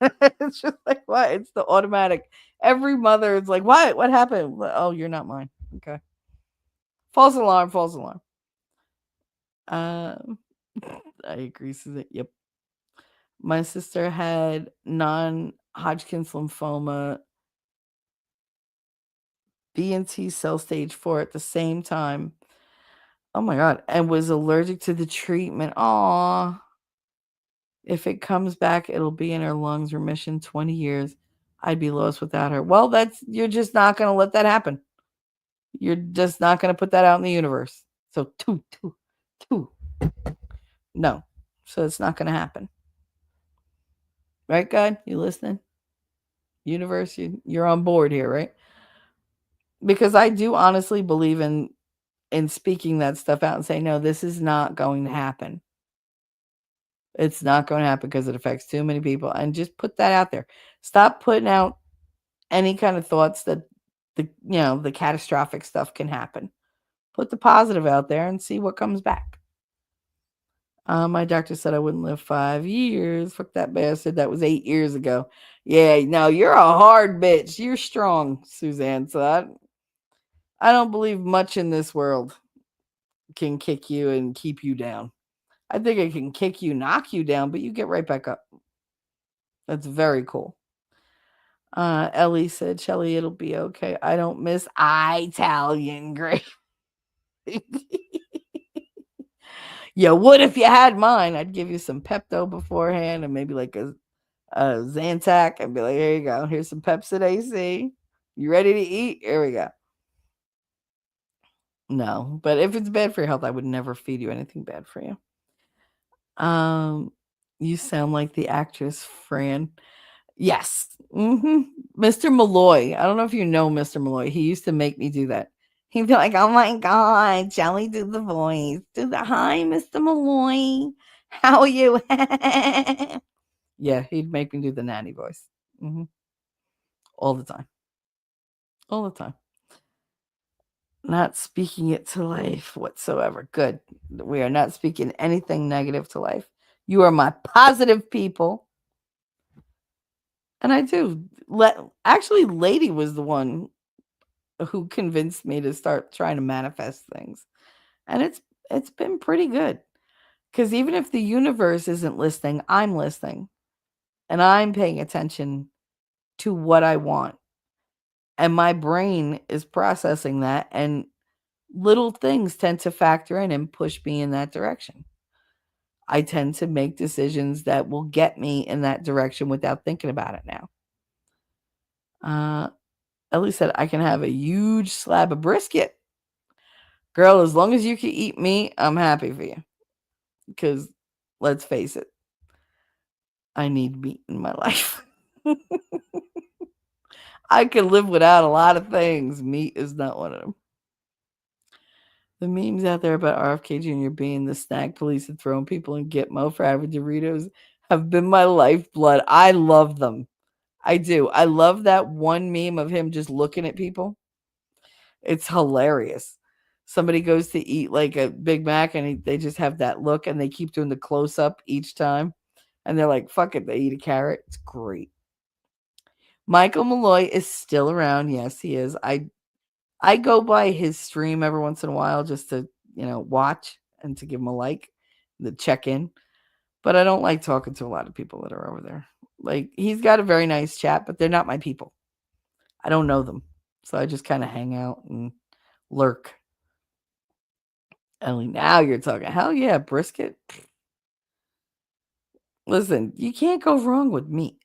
It's just like, what? It's the automatic. Every mother is like, what? What happened? Oh, you're not mine. Okay. False alarm, false alarm. Um, I agree, Susan. Yep. My sister had non-Hodgkin's lymphoma, B and T cell stage 4 at the same time. Oh my God. And was allergic to the treatment. Aw. If it comes back, it'll be in her lungs remission 20 years. I'd be lost without her. Well, you're just not going to let that happen. You're just not going to put that out in the universe. So two. No. So it's not going to happen. Right, God? You listening? Universe, you're on board here, right? Because I do honestly believe in speaking that stuff out and saying, no, this is not going to happen. It's not going to happen because it affects too many people. And just put that out there. Stop putting out any kind of thoughts that the catastrophic stuff can happen. Put the positive out there and see what comes back. My doctor said I wouldn't live 5 years. Fuck that bastard. That was 8 years ago. Yeah, no, you're a hard bitch. You're strong, Suzanne. So I don't believe much in this world can kick you and keep you down. I think it can kick you, knock you down, but you get right back up. That's very cool. Ellie said, Shelly, it'll be okay. I don't miss Italian grape. Yeah, would if you had mine. I'd give you some Pepto beforehand and maybe like a Zantac and be like, here you go. Here's some Pepsid AC. You ready to eat? Here we go. No, but if it's bad for your health, I would never feed you anything bad for you. You sound like the actress Fran. Yes. Mr. Malloy. I don't know if you know Mr. Malloy. He used to make me do that. He'd be like, oh my God, Shelly, do the voice. Do the hi, Mr. Malloy. How are you? Yeah, he'd make me do the nanny voice. All the time. All the time. Not speaking it to life whatsoever. Good. We are not speaking anything negative to life. You are my positive people. And I do. Actually, Lady was the one who convinced me to start trying to manifest things. And it's been pretty good. Because even if the universe isn't listening, I'm listening. And I'm paying attention to what I want. And my brain is processing that. And little things tend to factor in and push me in that direction. I tend to make decisions that will get me in that direction without thinking about it now. Ellie said, I can have a huge slab of brisket. Girl, as long as you can eat meat, I'm happy for you. Because let's face it, I need meat in my life. I can live without a lot of things. Meat is not one of them. The memes out there about RFK Jr. being the snack police and throwing people in Gitmo for having Doritos have been my lifeblood. I love them. I do. I love that one meme of him just looking at people. It's hilarious. Somebody goes to eat like a Big Mac and they just have that look and they keep doing the close up each time. And they're like, fuck it, they eat a carrot. It's great. Michael Malloy is still around. Yes, he is. I go by his stream every once in a while just to, watch and to give him a like, to check in. But I don't like talking to a lot of people that are over there. Like, he's got a very nice chat, but they're not my people. I don't know them. So I just kind of hang out and lurk. Ellie, now you're talking. Hell yeah, brisket. Listen, you can't go wrong with meat.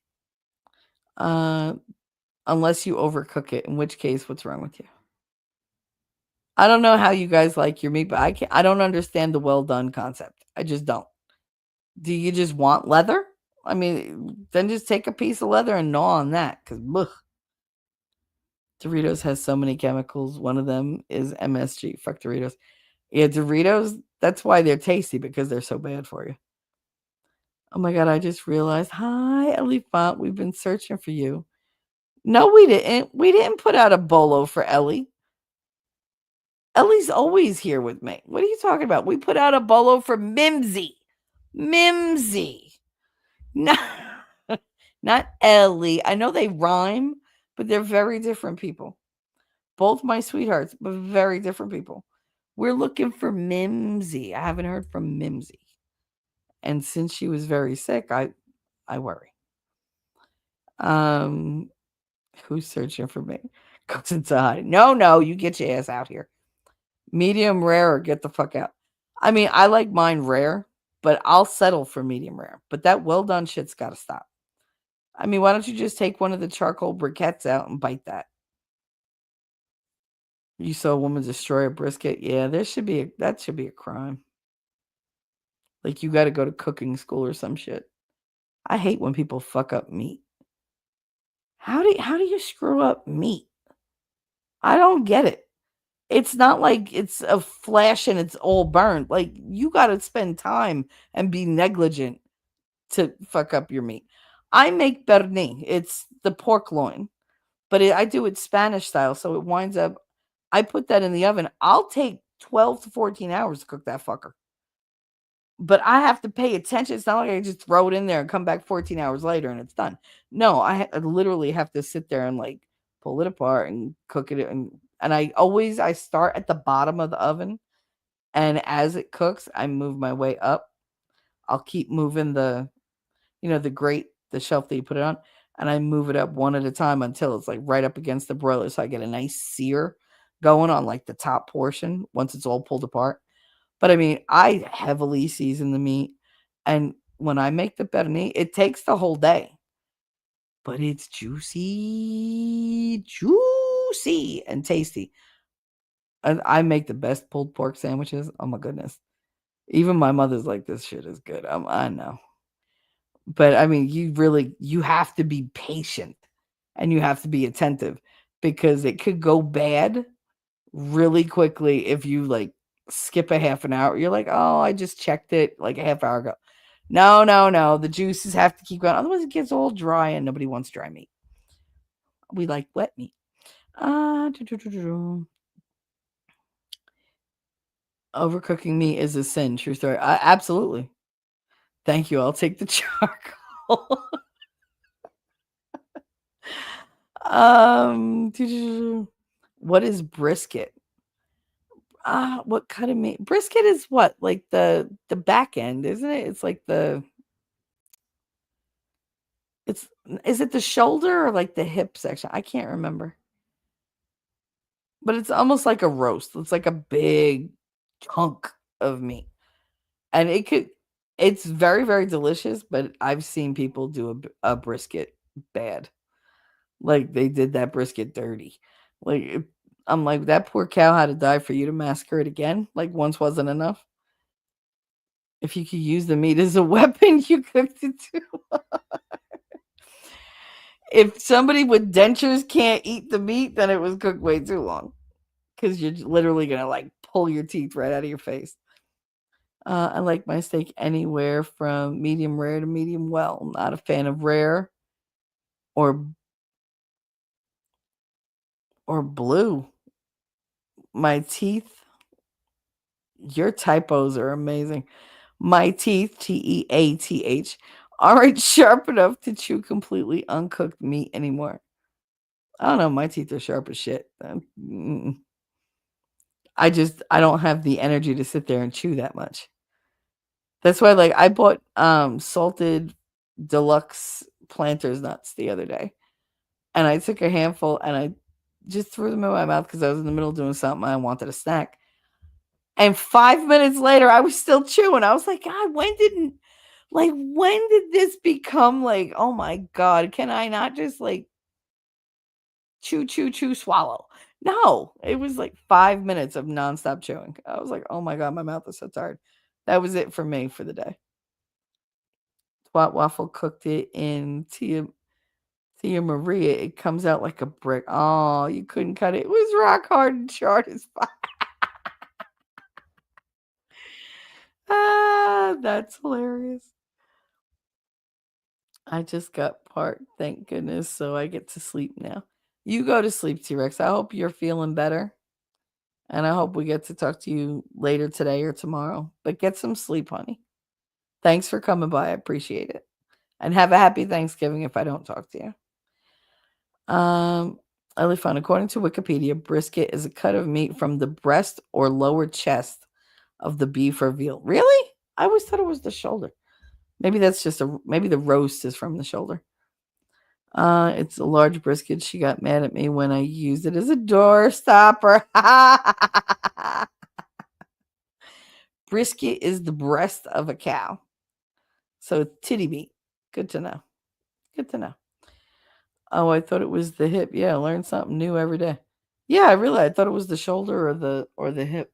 Unless you overcook it, in which case, what's wrong with you? I don't know how you guys like your meat, but I don't understand the well done concept. I just don't. Do you just want leather? I mean, then just take a piece of leather and gnaw on that, because Doritos has so many chemicals. One of them is MSG. Fuck Doritos. Yeah, Doritos, that's why they're tasty, because they're so bad for you. Oh my God, I just realized. Hi, Ellie Font. We've been searching for you. No, we didn't. We didn't put out a bolo for Ellie. Ellie's always here with me. What are you talking about? We put out a bolo for Mimsy. Mimsy. Not, not Ellie. I know they rhyme, but they're very different people. Both my sweethearts, but very different people. We're looking for Mimsy. I haven't heard from Mimsy. And since she was very sick, I worry. Who's searching for me? Goes inside. No, you get your ass out here. Medium rare or get the fuck out. I mean, I like mine rare, but I'll settle for medium rare. But that well done shit's got to stop. I mean, why don't you just take one of the charcoal briquettes out and bite that? You saw a woman destroy a brisket. Yeah, that should be a crime. Like you got to go to cooking school or some shit. I hate when people fuck up meat. How do you screw up meat? I don't get it. It's not like it's a flash and it's all burned. Like you got to spend time and be negligent to fuck up your meat. I make pernil. It's the pork loin, but I do it Spanish style, so it winds up. I put that in the oven. I'll take 12 to 14 hours to cook that fucker. But I have to pay attention. It's not like I just throw it in there and come back 14 hours later and it's done. No, I literally have to sit there and like pull it apart and cook it. And I start at the bottom of the oven. And as it cooks, I move my way up. I'll keep moving the grate, the shelf that you put it on. And I move it up one at a time until it's like right up against the broiler. So I get a nice sear going on like the top portion once it's all pulled apart. But I mean, I heavily season the meat. And when I make the pernil, it takes the whole day. But it's juicy, juicy, and tasty. And I make the best pulled pork sandwiches. Oh my goodness. Even my mother's like, this shit is good. I know. But I mean, you have to be patient and you have to be attentive because it could go bad really quickly if you like skip a half an hour. You're like, oh, I just checked it like a half hour ago. No, no, no. The juices have to keep going. Otherwise, it gets all dry and nobody wants dry meat. We like wet meat. Overcooking meat is a sin. True story. Absolutely. Thank you. I'll take the charcoal. What is brisket? What kind of meat? Brisket is what? Like the back end, isn't it? It's like is it the shoulder or like the hip section? I can't remember. But it's almost like a roast. It's like a big chunk of meat. And it's very, very delicious, but I've seen people do a brisket bad. Like they did that brisket dirty. I'm like, that poor cow had to die for you to massacre it again. Like once wasn't enough. If you could use the meat as a weapon, you cooked it too. If somebody with dentures can't eat the meat, then it was cooked way too long. Because you're literally gonna like pull your teeth right out of your face. I like my steak anywhere from medium rare to medium well. I'm not a fan of rare or blue. My teeth, your typos are amazing. My teeth, TEATH, aren't sharp enough to chew completely uncooked meat anymore. I don't know. My teeth are sharp as shit. I don't have the energy to sit there and chew that much. That's why, like, I bought salted deluxe Planters nuts the other day, and I took a handful and I just threw them in my mouth because I was in the middle of doing something and I wanted a snack. And 5 minutes later, I was still chewing. I was like, God, when did this become like, oh my God, can I not just like chew, chew, chew, swallow? No, it was like 5 minutes of nonstop chewing. I was like, oh my God, my mouth is so tired. That was it for me for the day. Twat Waffle cooked it in Tia Maria. It comes out like a brick. Oh, you couldn't cut it. It was rock hard and short as fuck. That's hilarious. I just got part, thank goodness, so I get to sleep now. You go to sleep, T-Rex. I hope you're feeling better. And I hope we get to talk to you later today or tomorrow. But get some sleep, honey. Thanks for coming by. I appreciate it. And have a happy Thanksgiving if I don't talk to you. Early fun. According to Wikipedia, brisket is a cut of meat from the breast or lower chest of the beef or veal. Really? I always thought it was the shoulder. Maybe that's just maybe the roast is from the shoulder. It's a large brisket. She got mad at me when I used it as a door stopper. Brisket is the breast of a cow. So titty meat. Good to know. Good to know. Oh, I thought it was the hip. Yeah, I learn something new every day. Yeah, I thought it was the shoulder or the hip.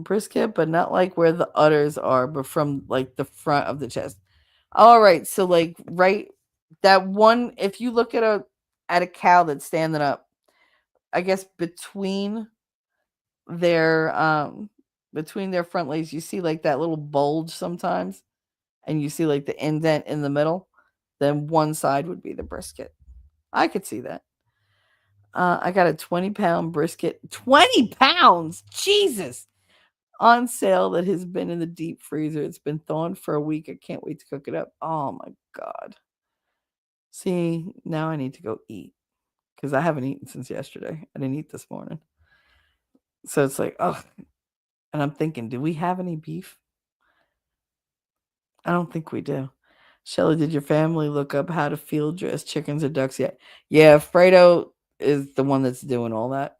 brisket, but not like where the udders are, but from like the front of the chest. All right, so like right that one, if you look at a cow that's standing up, I guess their between their front legs, you see like that little bulge sometimes, and you see like the indent in the middle. Then one side would be the brisket. I could see that. I got a 20-pound brisket. 20 pounds, Jesus, on sale that has been in the deep freezer. It's been thawing for a week. I can't wait to cook it up. Oh my god. See, now I need to go eat because I haven't eaten since yesterday. I didn't eat this morning. So it's like, oh, and I'm thinking, do we have any beef? I don't think we do. Shelly, did your family look up how to field dress chickens or ducks yet? Yeah, Fredo is the one that's doing all that.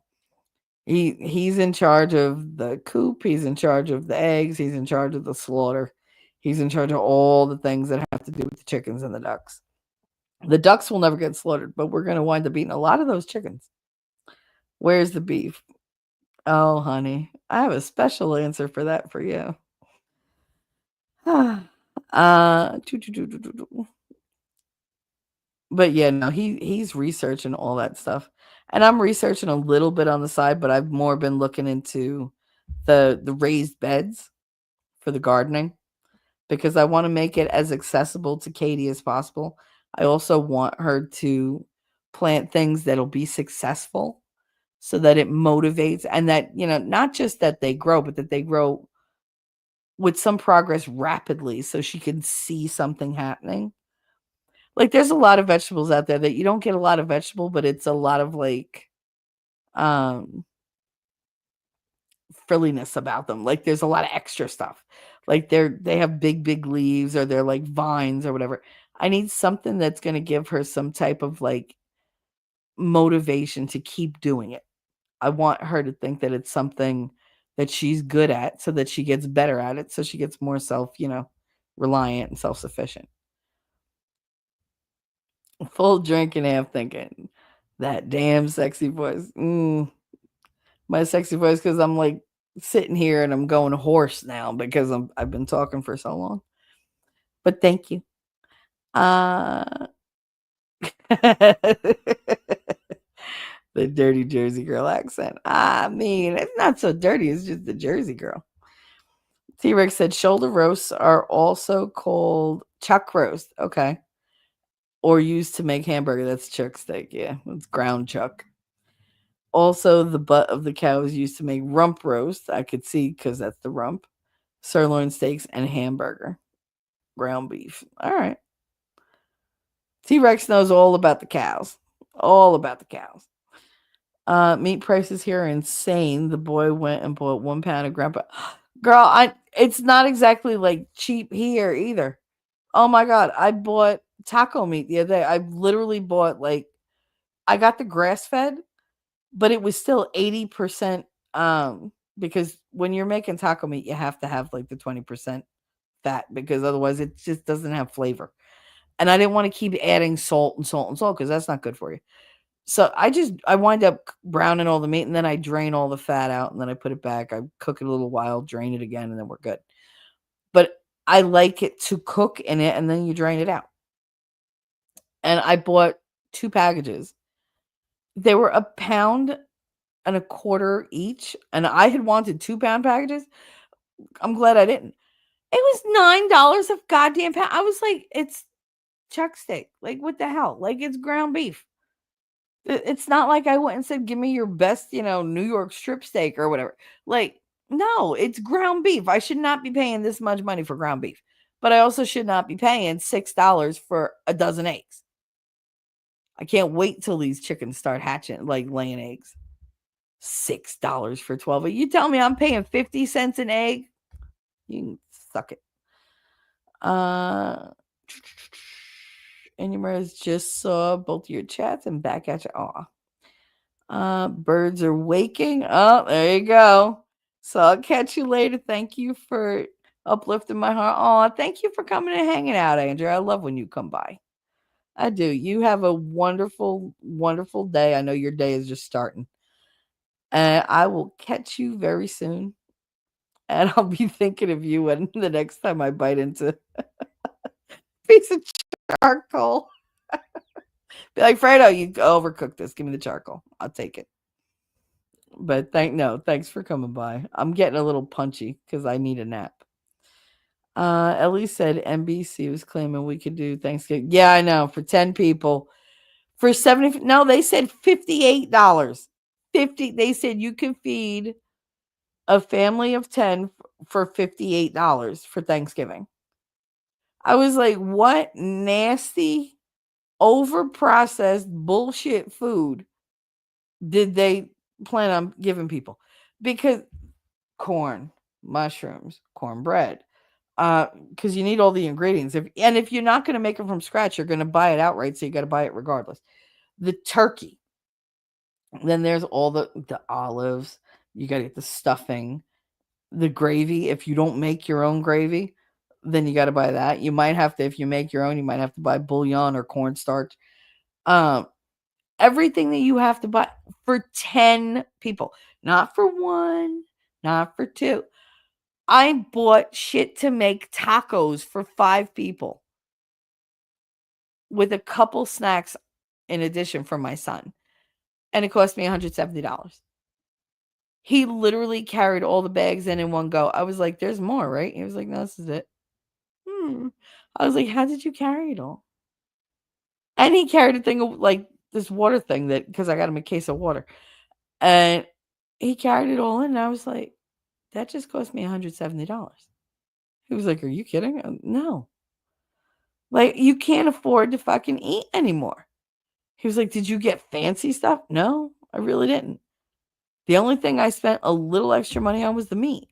He's in charge of the coop, he's in charge of the eggs, he's in charge of the slaughter. He's in charge of all the things that have to do with the chickens and the ducks. The ducks will never get slaughtered, but we're going to wind up eating a lot of those chickens. Where's the beef? Oh, honey, I have a special answer for that for you. But yeah, no, he's researching all that stuff, and I'm researching a little bit on the side, but I've more been looking into the raised beds for the gardening because I want to make it as accessible to Katie as possible. I also want her to plant things that'll be successful so that it motivates and that, not just that they grow, but that they grow with some progress rapidly so she can see something happening. Like there's a lot of vegetables out there that you don't get a lot of vegetable, but it's a lot of like um frilliness about them. Like there's a lot of extra stuff. Like they have big leaves or they're like vines or whatever. I need something that's going to give her some type of like motivation to keep doing it. I want her to think that it's something that she's good at so that she gets better at it so she gets more reliant and self-sufficient. Full drink and half thinking that damn sexy voice. My sexy voice because I'm like sitting here and I'm going hoarse now because I've been talking for so long. But thank you. The dirty Jersey girl accent. I mean, it's not so dirty. It's just the Jersey girl. T-Rex said shoulder roasts are also called chuck roast. Okay. Or used to make hamburger. That's chuck steak. Yeah. It's ground chuck. Also, the butt of the cow is used to make rump roast. I could see because that's the rump. Sirloin steaks and hamburger. Ground beef. All right. T-Rex knows all about the cows. All about the cows. Meat prices here are insane. The boy went and bought 1 pound of grandpa. Girl, it's not exactly like cheap here either. Oh my god, I bought taco meat the other day. I literally bought I got the grass fed, but it was still 80% because when you're making taco meat, you have to have like the 20% fat because otherwise it just doesn't have flavor. And I didn't want to keep adding salt and salt and salt because that's not good for you. So I wind up browning all the meat and then I drain all the fat out and then I put it back. I cook it a little while, drain it again, and then we're good. But I like it to cook in it and then you drain it out. And I bought 2 packages. They were £1.25 each, and I had wanted 2-pound packages. I'm glad I didn't. It was $9 a goddamn pound. I was like, it's chuck steak. Like, what the hell? Like, it's ground beef. It's not like I went and said, give me your best, New York strip steak or whatever. Like, no, it's ground beef. I should not be paying this much money for ground beef. But I also should not be paying $6 for a dozen eggs. I can't wait till these chickens start hatching, like laying eggs. $6 for 12. You tell me I'm paying 50 cents an egg? You can suck it. Anyways, just saw both your chats and back at you. Birds are waking. Oh, there you go. So I'll catch you later. Thank you for uplifting my heart. Oh, thank you for coming and hanging out, Andrew. I love when you come by. I do. You have a wonderful, wonderful day. I know your day is just starting. And I will catch you very soon. And I'll be thinking of you when the next time I bite into a piece of charcoal. Be like, Fredo, you overcooked this. Give me the charcoal. I'll take it. But thanks for coming by. I'm getting a little punchy because I need a nap. Ellie said NBC was claiming we could do Thanksgiving. Yeah, I know. For 10 people. For 70. No, they said $58. 50. They said you can feed a family of 10 for $58 for Thanksgiving. I was like, what nasty, overprocessed bullshit food did they plan on giving people? Because corn, mushrooms, cornbread, because you need all the ingredients. If you're not going to make it from scratch, you're going to buy it outright, so you got to buy it regardless. The turkey, then there's all the olives. You got to get the stuffing, the gravy. If you don't make your own gravy, then you got to buy that. You might have to, if you make your own, you might have to buy bouillon or cornstarch. Everything that you have to buy for 10 people, not for one, not for two. I bought shit to make tacos for 5 people with a couple snacks in addition for my son. And it cost me $170. He literally carried all the bags in one go. I was like, there's more, right? He was like, no, this is it. I was like, how did you carry it all? And he carried a thing of like this water thing that, because I got him a case of water. And he carried it all in. And I was like, that just cost me $170. He was like, are you kidding? No. Like, you can't afford to fucking eat anymore. He was like, did you get fancy stuff? No, I really didn't. The only thing I spent a little extra money on was the meat.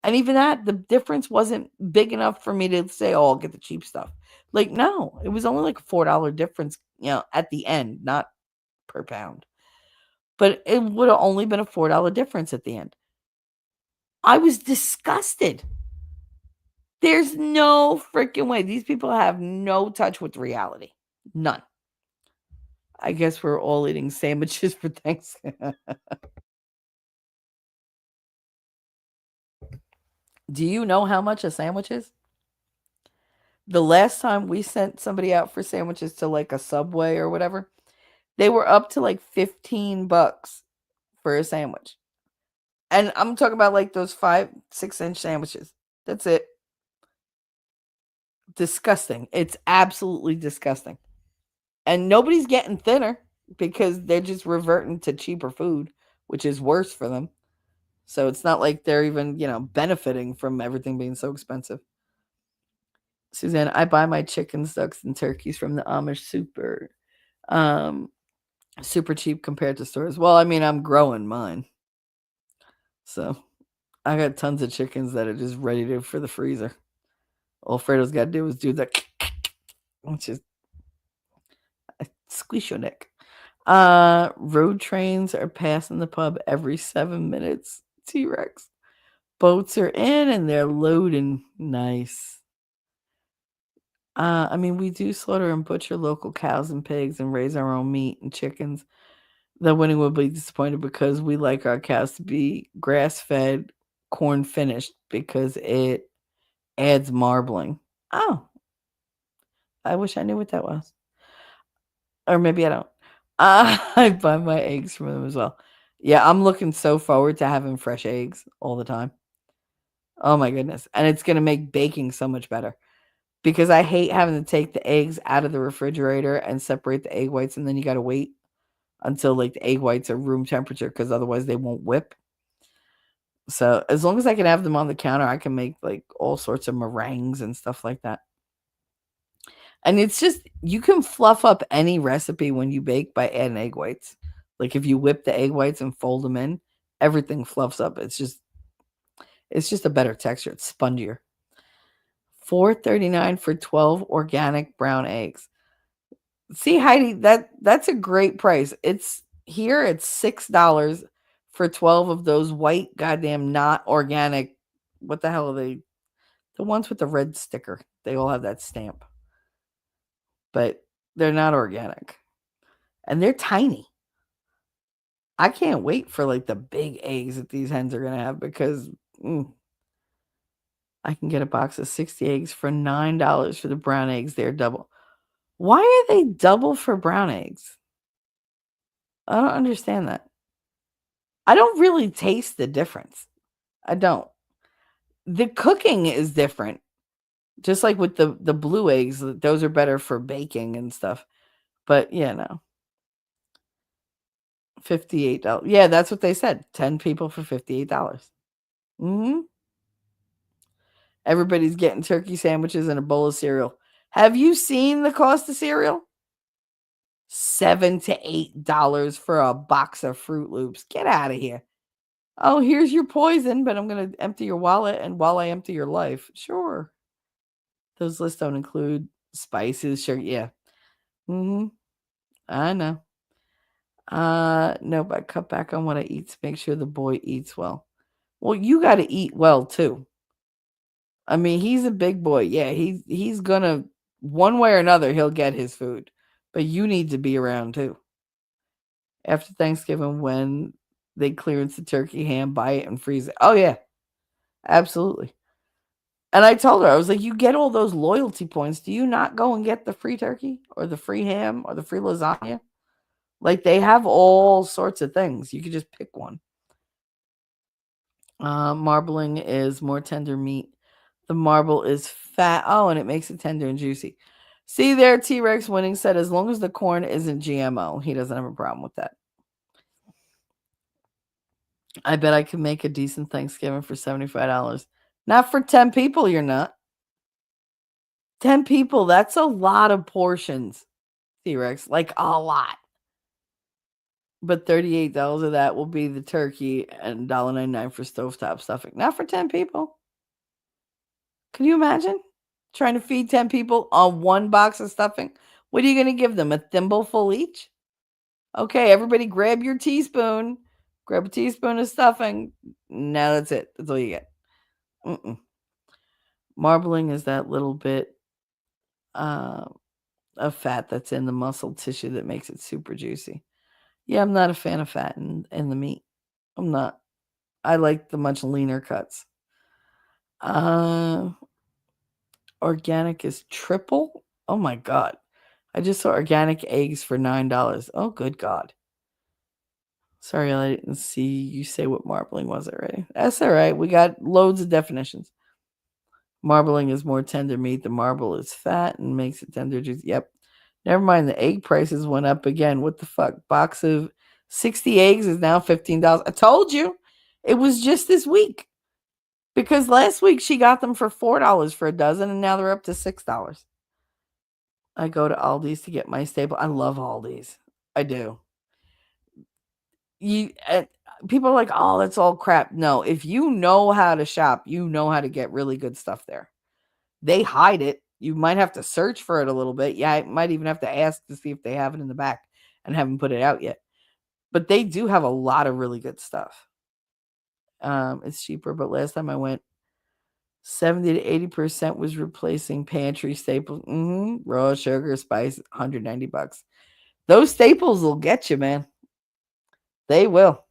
And even that, the difference wasn't big enough for me to say, oh, I'll get the cheap stuff. Like, no, it was only like a $4 difference, at the end, not per pound. But it would have only been a $4 difference at the end. I was disgusted. There's no freaking way. These people have no touch with reality. None. I guess we're all eating sandwiches for Thanksgiving. Do you know how much a sandwich is? The last time we sent somebody out for sandwiches to like a Subway or whatever, they were up to like $15 for a sandwich. And I'm talking about like those 5-6 inch sandwiches. That's it. Disgusting. It's absolutely disgusting. And nobody's getting thinner because they're just reverting to cheaper food, which is worse for them. So it's not like they're even, benefiting from everything being so expensive. Suzanne, I buy my chickens, ducks, and turkeys from the Amish super cheap compared to stores. Well, I mean, I'm growing mine. So I got tons of chickens that are just ready for the freezer. All Fredo's got to do is do the, which is squeeze your neck. Road trains are passing the pub every 7 minutes. T-Rex. Boats are in and they're loading. Nice. I mean, we do slaughter and butcher local cows and pigs and raise our own meat and chickens. The winning will be disappointed because we like our cows to be grass-fed, corn finished because it adds marbling. Oh, I wish I knew what that was. Or maybe I don't. I buy my eggs from them as well. Yeah, I'm looking so forward to having fresh eggs all the time. Oh my goodness. And it's going to make baking so much better. Because I hate having to take the eggs out of the refrigerator and separate the egg whites, and then you got to wait until like the egg whites are room temperature because otherwise they won't whip. So as long as I can have them on the counter, I can make like all sorts of meringues and stuff like that. And it's just, you can fluff up any recipe when you bake by adding egg whites. Like if you whip the egg whites and fold them in, everything fluffs up. It's just a better texture. It's spongier. $4.39 for 12 organic brown eggs. See, Heidi, that's a great price. It's here at $6 for 12 of those white goddamn not organic. What the hell are they? The ones with the red sticker. They all have that stamp. But they're not organic. And they're tiny. I can't wait for like the big eggs that these hens are going to have because I can get a box of 60 eggs for $9 for the brown eggs. They're double. Why are they double for brown eggs? I don't understand that. I don't really taste the difference. I don't. The cooking is different. Just like with the blue eggs, those are better for baking and stuff. But yeah, no. $58. Yeah, that's what they said. 10 people for $58. Mm-hmm. Everybody's getting turkey sandwiches and a bowl of cereal. Have you seen the cost of cereal? $7 to $8 for a box of Fruit Loops. Get out of here. Oh, here's your poison, but I'm going to empty your wallet, and while I empty your life. Sure. Those lists don't include spices. Sure, yeah. Mm-hmm. I know. Nope, I cut back on what I eat to make sure the boy eats well. Well, you got to eat well, too. I mean, he's a big boy. Yeah, he's going to, one way or another, he'll get his food. But you need to be around, too. After Thanksgiving, when they clearance the turkey, ham, buy it, and freeze it. Oh, yeah. Absolutely. And I told her, I was like, you get all those loyalty points. Do you not go and get the free turkey or the free ham or the free lasagna? Like, they have all sorts of things. You could just pick one. Marbling is more tender meat. The marble is fat. Oh, and it makes it tender and juicy. See there, T-Rex Winning said, as long as the corn isn't GMO, he doesn't have a problem with that. I bet I could make a decent Thanksgiving for $75. Not for 10 people, you're not. 10 people, that's a lot of portions, T-Rex. Like, a lot. But $38 of that will be the turkey and $1.99 for stovetop stuffing. Not for 10 people. Can you imagine trying to feed 10 people on one box of stuffing? What are you going to give them? A thimbleful each? Okay, everybody grab your teaspoon. Grab a teaspoon of stuffing. Now that's it. That's all you get. Marbling is that little bit of fat that's in the muscle tissue that makes it super juicy. Yeah, I'm not a fan of fat in the meat. I'm not. I like the much leaner cuts. Organic is triple. Oh my God. I just saw organic eggs for $9. Oh, good God. Sorry, I didn't see you say what marbling was already. That's all right. We got loads of definitions. Marbling is more tender meat. The marble is fat and makes it tender juice. Yep. Never mind. The egg prices went up again. What the fuck? Box of 60 eggs is now $15. I told you. It was just this week. Because last week she got them for $4 for a dozen, and now they're up to $6. I go to Aldi's to get my staple. I love Aldi's. I do. People are like, oh, that's all crap. No, if you know how to shop, you know how to get really good stuff there. They hide it. You might have to search for it a little bit. Yeah, I might even have to ask to see if they have it in the back and haven't put it out yet. But they do have a lot of really good stuff. It's cheaper, but last time I went, 70 to 80% was replacing pantry staples. Raw sugar, spice, $190. Those staples will get you, man. They will.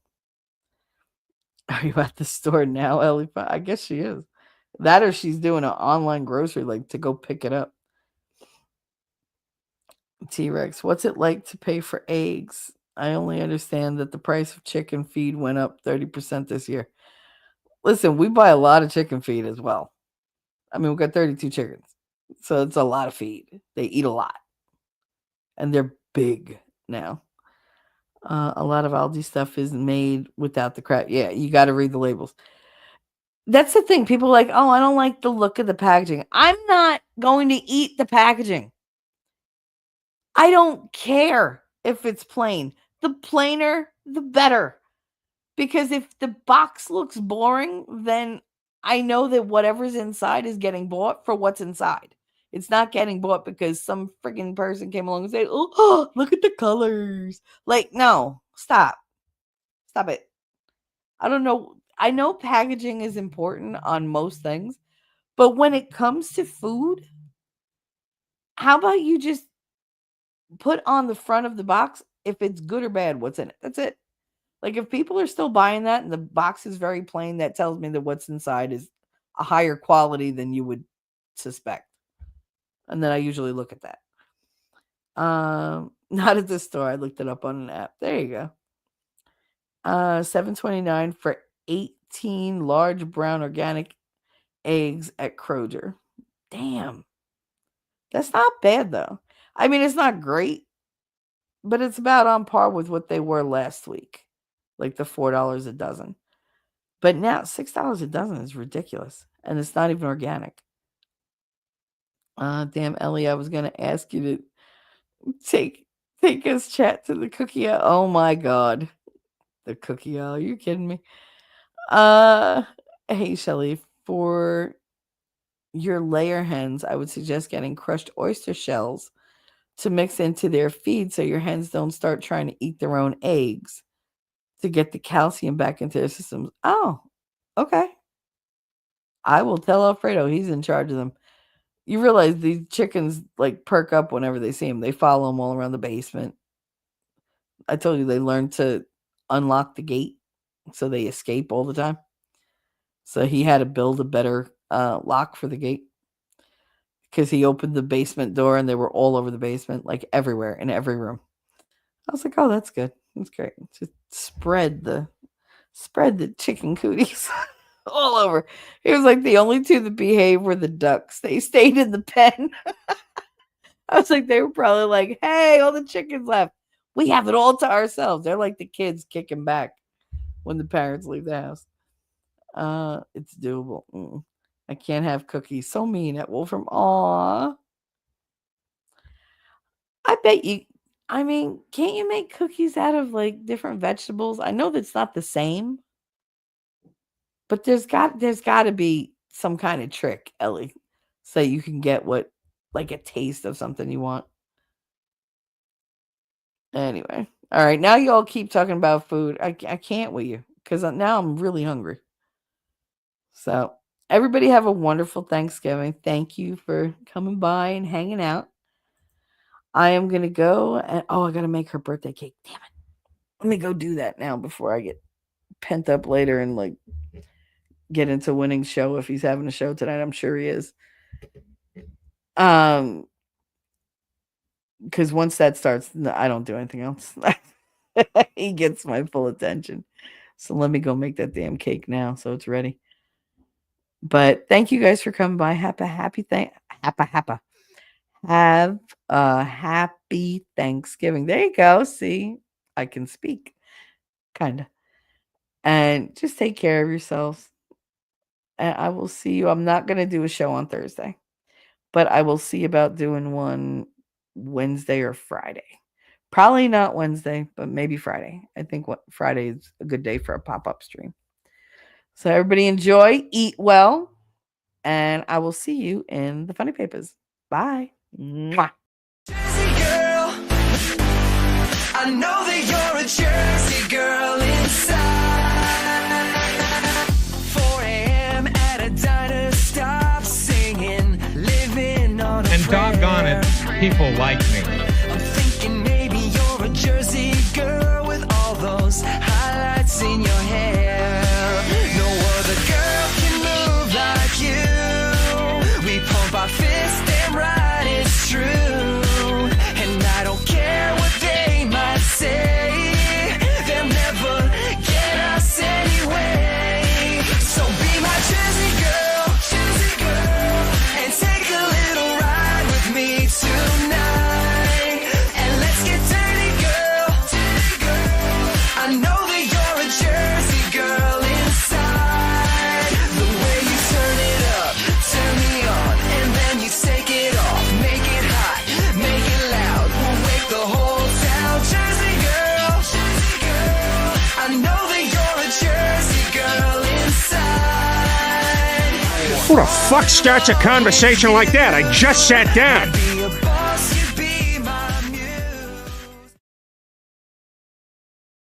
Are you at the store now, Ellie? I guess she is. That or she's doing an online grocery like to go pick it up. T-Rex, what's it like to pay for eggs? I only understand that the price of chicken feed went up 30% this year. Listen, we buy a lot of chicken feed as well. I mean, we've got 32 chickens. So it's a lot of feed. They eat a lot. And they're big now. A lot of Aldi stuff is made without the crap. Yeah, you got to read the labels. That's the thing. People are like, oh, I don't like the look of the packaging. I'm not going to eat the packaging. I don't care if it's plain. The plainer, the better. Because if the box looks boring, then I know that whatever's inside is getting bought for what's inside. It's not getting bought because some freaking person came along and said, oh, look at the colors. Like, no, stop. Stop it. I don't know. I know packaging is important on most things, but when it comes to food, how about you just put on the front of the box if it's good or bad, what's in it? That's it. Like, if people are still buying that and the box is very plain, that tells me that what's inside is a higher quality than you would suspect. And then I usually look at that. Not at the store. I looked it up on an app. There you go. $7.29 for 18 large brown organic eggs at Kroger. Damn. That's not bad though. I mean, it's not great, but it's about on par with what they were last week. Like the $4 a dozen. But now $6 a dozen is ridiculous. And it's not even organic. Damn, Ellie, I was gonna ask you to take us chat to the cookie owl. Oh my god. The cookie owl. Are you kidding me? Hey Shelly, for your layer hens, I would suggest getting crushed oyster shells to mix into their feed so your hens don't start trying to eat their own eggs to get the calcium back into their systems. Oh, okay. I will tell Alfredo. He's in charge of them. You realize these chickens like perk up whenever they see him. They follow him all around the basement. I told you they learn to unlock the gate so they escape all the time. So he had to build a better lock for the gate because he opened the basement door and they were all over the basement, like everywhere in every room. I was like, oh, that's good. That's great. Just spread the chicken cooties all over. It was like the only two that behaved were the ducks. They stayed in the pen. I was like, they were probably like, hey, all the chickens left. We have it all to ourselves. They're like the kids kicking back when the parents leave the house. It's doable. I can't have cookies. So mean at Wolfram. Aw. I bet you. I mean, can't you make cookies out of like different vegetables? I know that's not the same, but there's got to be some kind of trick, Ellie, so you can get what like a taste of something you want. Anyway, all right. Now you all keep talking about food. I can't with you because now I'm really hungry. So everybody have a wonderful Thanksgiving. Thank you for coming by and hanging out. I am going to go and, I got to make her birthday cake. Damn it. Let me go do that now before I get pent up later and like get into Winning's show. If he's having a show tonight, I'm sure he is. Because once that starts, I don't do anything else. He gets my full attention. So let me go make that damn cake now so it's ready. But thank you guys for coming by. Have a happy Thanksgiving. There you go. See, I can speak. Kind of. And just take care of yourselves. And I will see you. I'm not going to do a show on Thursday, but I will see about doing one Wednesday or Friday. Probably not Wednesday, but maybe Friday. I think Friday is a good day for a pop-up stream. So everybody enjoy, eat well, and I will see you in the Funny Papers. Bye. Mwah. Jersey girl, I know that you're a Jersey girl inside. 4 a.m. at a diner, stop singing, living on a And doggone it, people like me. I'm thinking maybe you're a Jersey girl with all those highlights in your hair. No other girl can move like you. We pump our fists, damn right it's true. And I don't care what they might say, they'll never get us anyway. So be my Jersey girl, and take a little ride with me tonight. And let's get dirty, girl. I know that you're a Jersey girl inside. The way you turn it up, turn me on, and then you take it off. Make it hot, make it loud. We'll wake the whole town. Jersey girl, I know that you're a Jersey girl inside. Who the fuck starts a conversation like that? I just sat down. Be